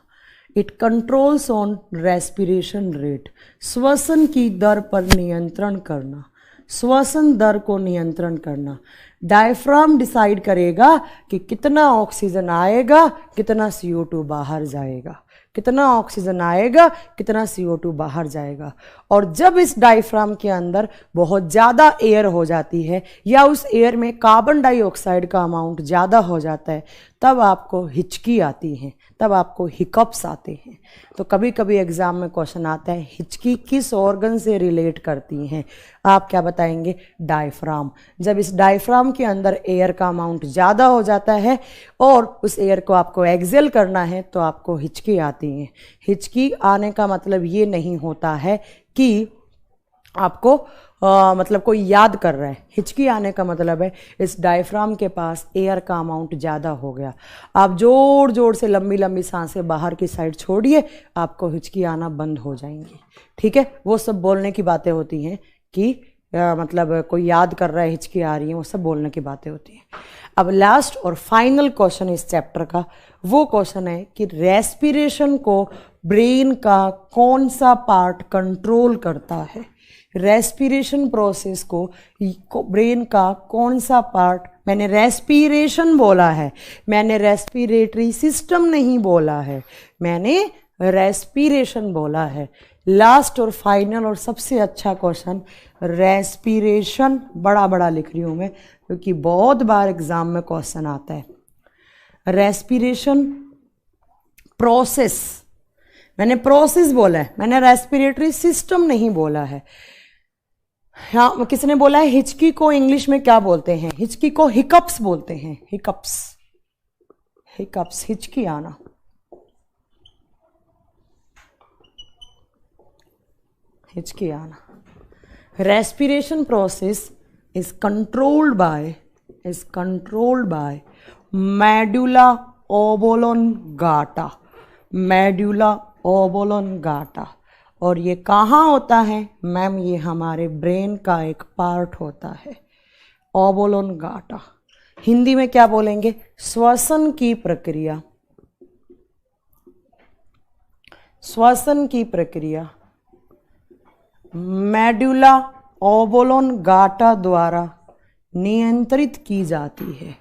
It controls on respiration rate, श्वसन की दर पर नियंत्रण करना, श्वसन दर को नियंत्रण करना। डायफ्राम डिसाइड करेगा कि कितना ऑक्सीजन आएगा, कितना CO2 बाहर जाएगा, कितना ऑक्सीजन आएगा, कितना CO2 बाहर जाएगा। और जब इस डायफ्राम के अंदर बहुत ज़्यादा एयर हो जाती है या उस एयर में कार्बन डाइऑक्साइड का अमाउंट ज़्यादा हो जाता है, तब आपको हिचकी आती है, तब आपको हिकअप्स आते हैं। तो कभी कभी एग्जाम में क्वेश्चन आता है हिचकी किस ऑर्गन से रिलेट करती हैं, आप क्या बताएंगे, डायफ्राम। जब इस डायफ्राम के अंदर एयर का अमाउंट ज़्यादा हो जाता है और उस एयर को आपको एक्सेल करना है तो आपको हिचकी आती है। हिचकी आने का मतलब ये नहीं होता है कि आपको मतलब कोई याद कर रहा है। हिचकी आने का मतलब है इस डायफ्राम के पास एयर का अमाउंट ज़्यादा हो गया। आप जोर जोर से लंबी लंबी सांसें बाहर की साइड छोड़िए, आपको हिचकी आना बंद हो जाएंगी। ठीक है, वो सब बोलने की बातें होती हैं कि मतलब कोई याद कर रहा है, हिचकी आ रही है, वो सब बोलने की बातें होती हैं। अब लास्ट और फाइनल क्वेश्चन इस चैप्टर का वो क्वेश्चन है कि रेस्पिरेशन को ब्रेन का कौन सा पार्ट कंट्रोल करता है। रेस्पिरेशन प्रोसेस को ब्रेन का कौन सा पार्ट, मैंने रेस्पिरेशन बोला है, मैंने रेस्पिरेटरी सिस्टम नहीं बोला है, मैंने रेस्पिरेशन बोला है। लास्ट और फाइनल और सबसे अच्छा क्वेश्चन, रेस्पिरेशन बड़ा बड़ा लिख रही हूं मैं क्योंकि बहुत बार एग्जाम में क्वेश्चन आता है। रेस्पिरेशन प्रोसेस, मैंने प्रोसेस बोला है, मैंने रेस्पिरेटरी सिस्टम नहीं बोला है। हाँ, किसने बोला है हिचकी को इंग्लिश में क्या बोलते हैं, हिचकी को हिकअप्स बोलते हैं, हिकअप्स, हिकअप्स, हिचकी आना। हिचकी आना। Respiration process is controlled by medulla oblongata, medulla oblongata. और ये कहाँ होता है मैम, ये हमारे ब्रेन का एक पार्ट होता है, ओब्लोंगाटा। हिंदी में क्या बोलेंगे, श्वसन की प्रक्रिया, श्वसन की प्रक्रिया मेडुला ओब्लोंगाटा द्वारा नियंत्रित की जाती है,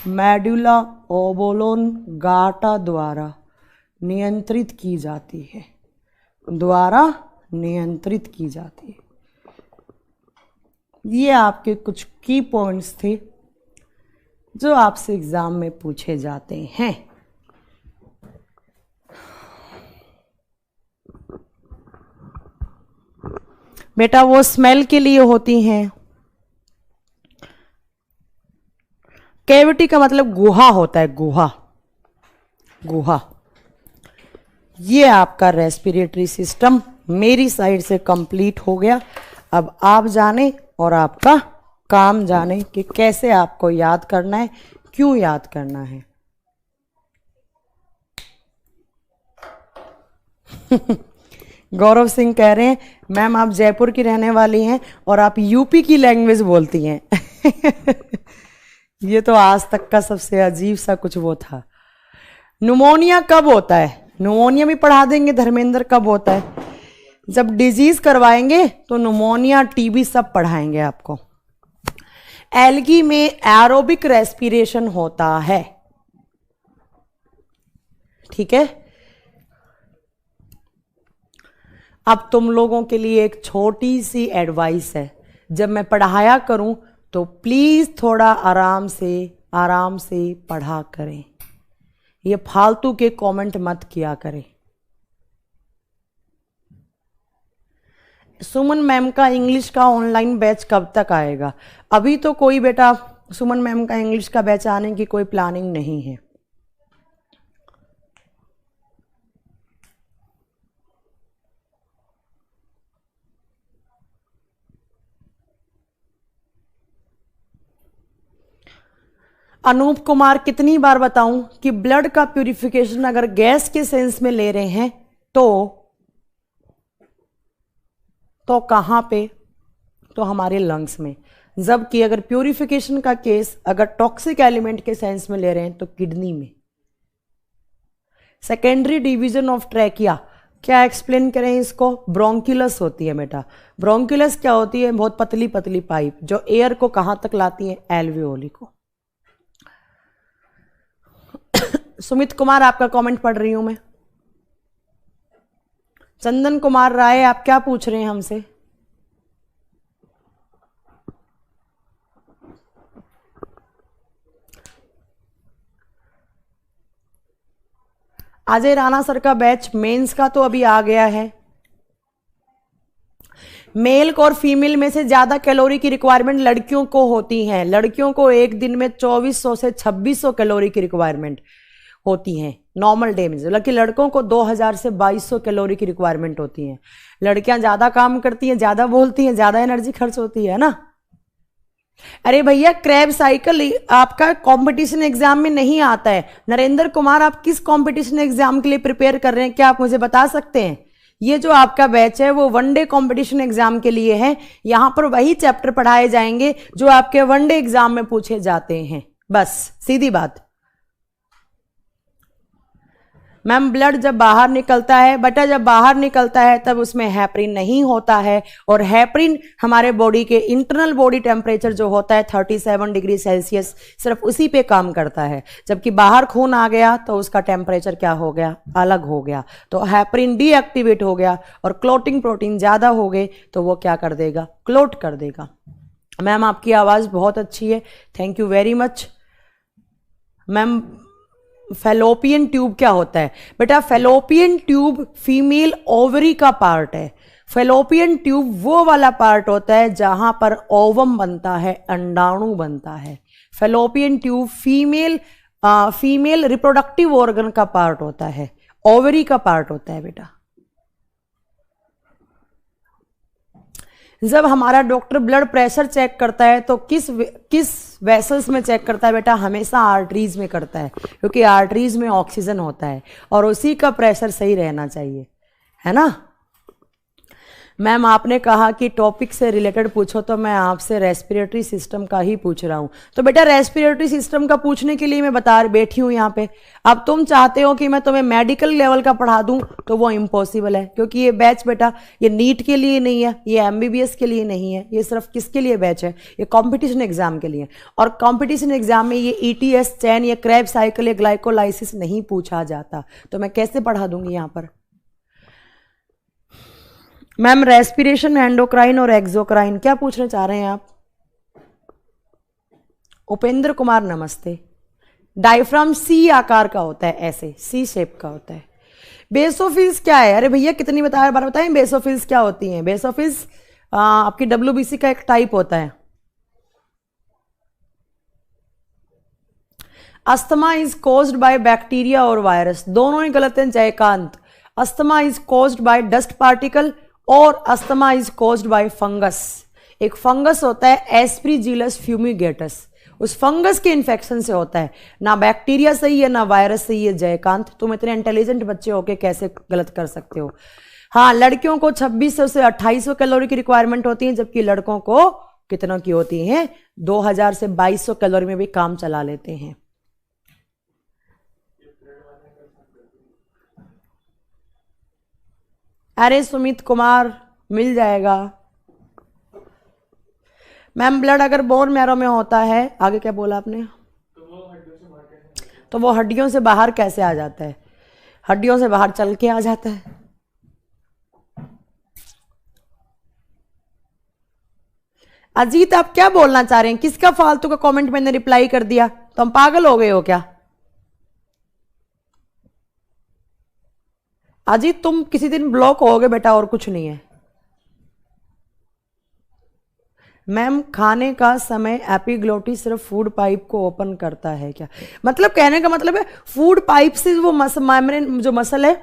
मेडुला ओब्लोंगाटा द्वारा नियंत्रित की जाती है, द्वारा नियंत्रित की जाती है। ये आपके कुछ की पॉइंट्स थे जो आपसे एग्जाम में पूछे जाते हैं। बेटा वो स्मेल के लिए होती हैं। कैविटी का मतलब गुहा होता है, गुहा, गुहा। ये आपका रेस्पिरेटरी सिस्टम मेरी साइड से कंप्लीट हो गया। अब आप जाने और आपका काम जाने कि कैसे आपको याद करना है, क्यों याद करना है। गौरव सिंह कह रहे हैं मैम आप जयपुर की रहने वाली हैं और आप यूपी की लैंग्वेज बोलती हैं। ये तो आज तक का सबसे अजीब सा कुछ वो था। न्यूमोनिया कब होता है, न्यूमोनिया भी पढ़ा देंगे धर्मेंद्र, कब होता है, जब डिजीज करवाएंगे तो न्यूमोनिया टीबी सब पढ़ाएंगे आपको। एल्गी में एरोबिक रेस्पिरेशन होता है, ठीक है। अब तुम लोगों के लिए एक छोटी सी एडवाइस है, जब मैं पढ़ाया करूं तो प्लीज थोड़ा आराम से पढ़ा करें, ये फालतू के कमेंट मत किया करें। सुमन मैम का इंग्लिश का ऑनलाइन बैच कब तक आएगा? अभी तो कोई बेटा सुमन मैम का इंग्लिश का बैच आने की कोई प्लानिंग नहीं है। अनूप कुमार, कितनी बार बताऊं कि ब्लड का प्यूरिफिकेशन अगर गैस के सेंस में ले रहे हैं तो कहां पे? तो हमारे लंग्स में। जबकि अगर प्यूरिफिकेशन का केस अगर टॉक्सिक एलिमेंट के सेंस में ले रहे हैं तो किडनी में। सेकेंडरी डिवीजन ऑफ ट्रैकिया, क्या एक्सप्लेन करें इसको? ब्रोंकुलस होती है बेटा। ब्रोंकुलस क्या होती है? बहुत पतली पतली पाइप जो एयर को कहां तक लाती है? एल्वियोली को। सुमित कुमार, आपका कमेंट पढ़ रही हूं मैं। चंदन कुमार राय, आप क्या पूछ रहे हैं हमसे? अजय राणा सर का बैच मेंस का तो अभी आ गया है। मेल और फीमेल में से ज्यादा कैलोरी की रिक्वायरमेंट लड़कियों को होती है। लड़कियों को एक दिन में 2400 से 2600 कैलोरी की रिक्वायरमेंट होती है नॉर्मल डे में, जबकि लड़कों को 2000 से 2200 कैलोरी की रिक्वायरमेंट होती है। लड़कियां ज्यादा काम करती हैं, ज्यादा बोलती हैं, ज्यादा एनर्जी खर्च होती है ना। अरे भैया, क्रैब साइकिल आपका कंपटीशन एग्जाम में नहीं आता है। नरेंद्र कुमार, आप किस कंपटीशन एग्जाम के लिए प्रिपेयर कर रहे हैं, क्या आप मुझे बता सकते हैं? ये जो आपका बैच है वो वनडे कंपटीशन एग्जाम के लिए है। यहां पर वही चैप्टर पढ़ाए जाएंगे जो आपके वनडे एग्जाम में पूछे जाते हैं, बस सीधी बात। मैम, ब्लड जब बाहर निकलता है बेटा, जब बाहर निकलता है तब उसमें हैपरिन नहीं होता है, और हैपरिन हमारे बॉडी के इंटरनल बॉडी टेम्परेचर जो होता है 37 डिग्री सेल्सियस, सिर्फ उसी पे काम करता है। जबकि बाहर खून आ गया तो उसका टेम्परेचर क्या हो गया? अलग हो गया। तो हैपरिन डीएक्टिवेट हो गया और क्लोटिंग प्रोटीन ज्यादा हो गए तो वो क्या कर देगा? क्लोट कर देगा। मैम, आपकी आवाज बहुत अच्छी है, thank you very much. Ma'am, fallopian tube क्या होता है? बेटा, फेलोपियन ट्यूब फीमेल ओवरी का पार्ट है। फेलोपियन ट्यूब वो वाला पार्ट होता है जहां पर ओवम बनता है, अंडाणु बनता है। Fallopian tube female reproductive organ का पार्ट होता है, ओवरी का पार्ट होता है बेटा। जब हमारा डॉक्टर ब्लड प्रेशर चेक करता है तो किस वेसल्स में चेक करता है बेटा? हमेशा आर्टरीज में करता है, क्योंकि आर्टरीज में ऑक्सीजन होता है और उसी का प्रेशर सही रहना चाहिए, है ना। मैम, आपने कहा कि टॉपिक से रिलेटेड पूछो, तो मैं आपसे रेस्पिरेटरी सिस्टम का ही पूछ रहा हूं। तो बेटा, रेस्पिरेटरी सिस्टम का पूछने के लिए मैं बता बैठी हूं यहाँ पे। अब तुम चाहते हो कि मैं तुम्हें मेडिकल लेवल का पढ़ा दूं तो वो इम्पॉसिबल है, क्योंकि ये बैच बेटा ये नीट के लिए नहीं है, ये एमबीबीएस के लिए नहीं है, ये सिर्फ किसके लिए बैच है? ये कॉम्पिटिशन एग्जाम के लिए। और कॉम्पिटिशन एग्जाम में ये ईटीएस, चैन या क्रैब साइकिल या ग्लाइकोलाइसिस नहीं पूछा जाता, तो मैं कैसे पढ़ा दूंगी यहाँ पर? मैम, रेस्पिरेशन, एंडोक्राइन और एक्सोक्राइन क्या पूछना चाह रहे हैं आप? उपेंद्र कुमार, नमस्ते। डायफ्राम सी आकार का होता है, ऐसे सी शेप का होता है। बेसोफिल्स क्या है? अरे भैया, कितनी बार बताएं बेसोफिल्स क्या होती हैं? बेसोफिल्स आपकी डब्ल्यूबीसी का एक टाइप होता है। Asthma is caused by bacteria और वायरस, दोनों ही गलत हैं Jaykant. Asthma is caused by dust particle और asthma is caused by fungus. एक फंगस होता है एस्परीजिलस फ्यूमिगेटस, उस फंगस के इन्फेक्शन से होता है, ना बैक्टीरिया सही है ना वायरस सही है। जयकांत, तुम इतने इंटेलिजेंट बच्चे होके कैसे गलत कर सकते हो? हाँ, लड़कियों को 2600 से 2800 कैलोरी की रिक्वायरमेंट होती है, जबकि लड़कों को कितनों की होती है? 2000 से 2200 कैलोरी में भी काम चला लेते हैं। अरे सुमित कुमार, मिल जाएगा। मैम, ब्लड अगर बोन मैरो में होता है, आगे क्या बोला आपने? तो वो हड्डियों से बाहर कैसे आ जाता है? हड्डियों से बाहर चल के आ जाता है। अजीत, आप क्या बोलना चाह रहे हैं? किसका फालतू का कमेंट मैंने रिप्लाई कर दिया? तो हम पागल हो गए हो क्या? अजीत, तुम किसी दिन ब्लॉक होगे बेटा, और कुछ नहीं है। मैम, खाने का समय एपिग्लोटिस सिर्फ फूड पाइप को ओपन करता है क्या? मतलब कहने का मतलब है फूड पाइप से वो मेम्ब्रेन जो मसल है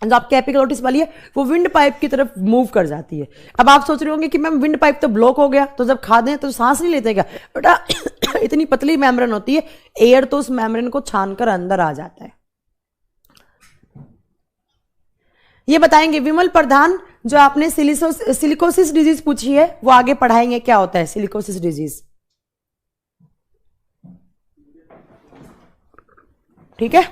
जो आपकी एपिग्लोटिस वाली है वो विंड पाइप की तरफ मूव कर जाती है। अब आप सोच रहे होंगे कि मैम विंड पाइप तो ब्लॉक हो गया, तो जब खा दें तो सांस नहीं लेते क्या? बेटा इतनी पतली मेम्ब्रेन होती है, एयर तो उस मेम्ब्रेन को छानकर अंदर आ जाता है। ये बताएंगे विमल प्रधान, जो आपने सिलिकोसिस डिजीज पूछी है वो आगे पढ़ाएंगे, क्या होता है सिलिकोसिस डिजीज। ठीक है,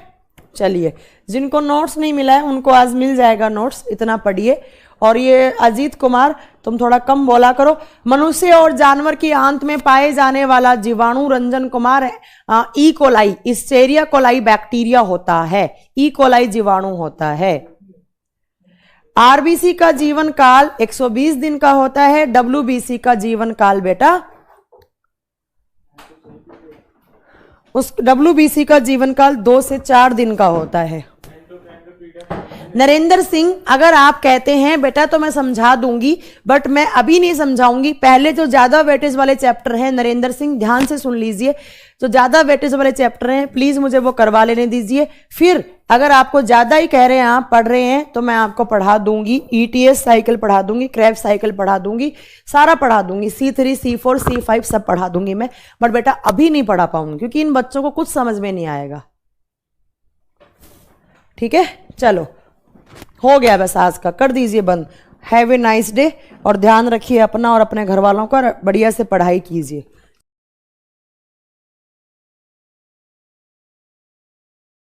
चलिए जिनको नोट्स नहीं मिला है उनको आज मिल जाएगा नोट्स, इतना पढ़िए। और ये अजीत कुमार, तुम थोड़ा कम बोला करो। मनुष्य और जानवर की आंत में पाए जाने वाला जीवाणु Ranjan Kumar E coli, hysteria coli bacteria होता है, ई कोलाई जीवाणु होता है। आरबीसी का जीवन काल 120 दिन का होता है, डब्ल्यूबीसी का जीवन काल बेटा, उस डब्ल्यूबीसी का जीवन काल 2 से 4 दिन का होता है। नरेंद्र सिंह, अगर आप कहते हैं बेटा तो मैं समझा दूंगी, बट मैं अभी नहीं समझाऊंगी, पहले जो ज्यादा वेटेज वाले चैप्टर हैं नरेंद्र सिंह ध्यान से सुन लीजिए, जो ज्यादा वेटेज वाले चैप्टर हैं प्लीज मुझे वो करवा लेने दीजिए। फिर अगर आपको ज्यादा ही कह रहे हैं, आप पढ़ रहे हैं, तो मैं आपको पढ़ा दूंगी, ईटीएस साइकिल पढ़ा दूंगी, क्रेब्स साइकिल पढ़ा दूंगी, सारा पढ़ा दूंगी, C3 C4 C5 सब पढ़ा दूंगी मैं, बट बेटा अभी नहीं पढ़ा पाऊंगी क्योंकि इन बच्चों को कुछ समझ में नहीं आएगा। ठीक है, चलो हो गया बस आज का, कर दीजिए बंद। हैव ए नाइस डे, और ध्यान रखिए अपना और अपने घर वालों का, बढ़िया से पढ़ाई कीजिए।